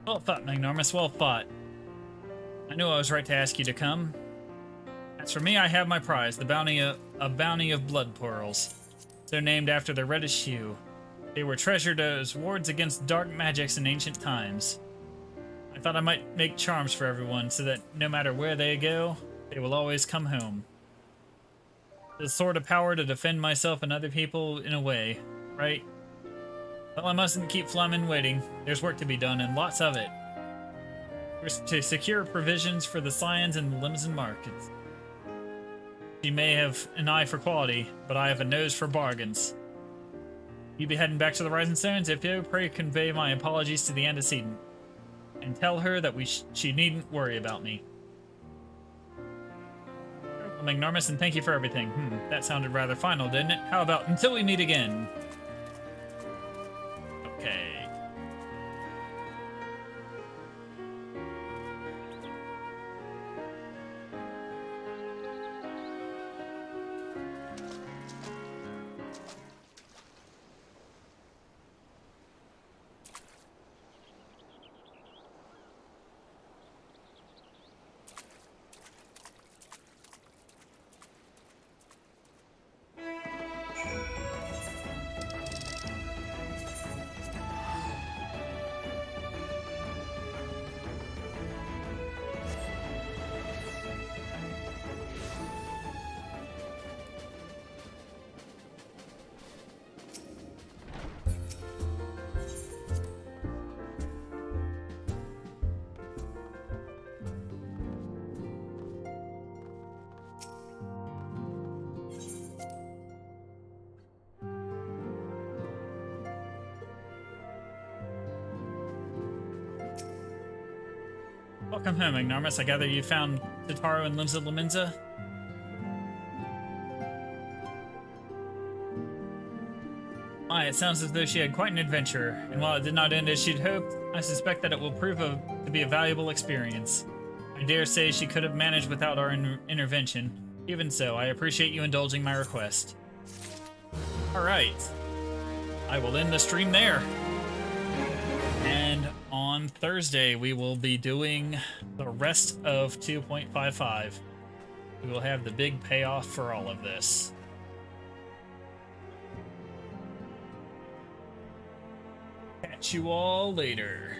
Well fought, Magnormus, well fought. I knew I was right to ask you to come. As for me, I have my prize, a bounty of blood pearls, so named after their reddish hue. They were treasured as wards against dark magics in ancient times. I thought I might make charms for everyone, so that no matter where they go, they will always come home. The sort of power to defend myself and other people in a way, right? Well, I mustn't keep Flamen waiting. There's work to be done, and lots of it. We're to secure provisions for the Scions and the Limousin markets. You may have an eye for quality, but I have a nose for bargains. You be heading back to the Rising Stones. If you pray convey my apologies to the antecedent, and tell her that she needn't worry about me. Magnormus, and thank you for everything. That sounded rather final, didn't it? How about until we meet again? Okay. Welcome home, Magnormus. I gather you found Tataru and Limsa Laminza? Aye, it sounds as though she had quite an adventure, and while it did not end as she'd hoped, I suspect that it will prove to be a valuable experience. I I dare say she could have managed without our intervention. Even so, I appreciate you indulging my request. Alright. I will end the stream there. And on Thursday, we will be doing the rest of 2.55. We will have the big payoff for all of this. Catch you all later.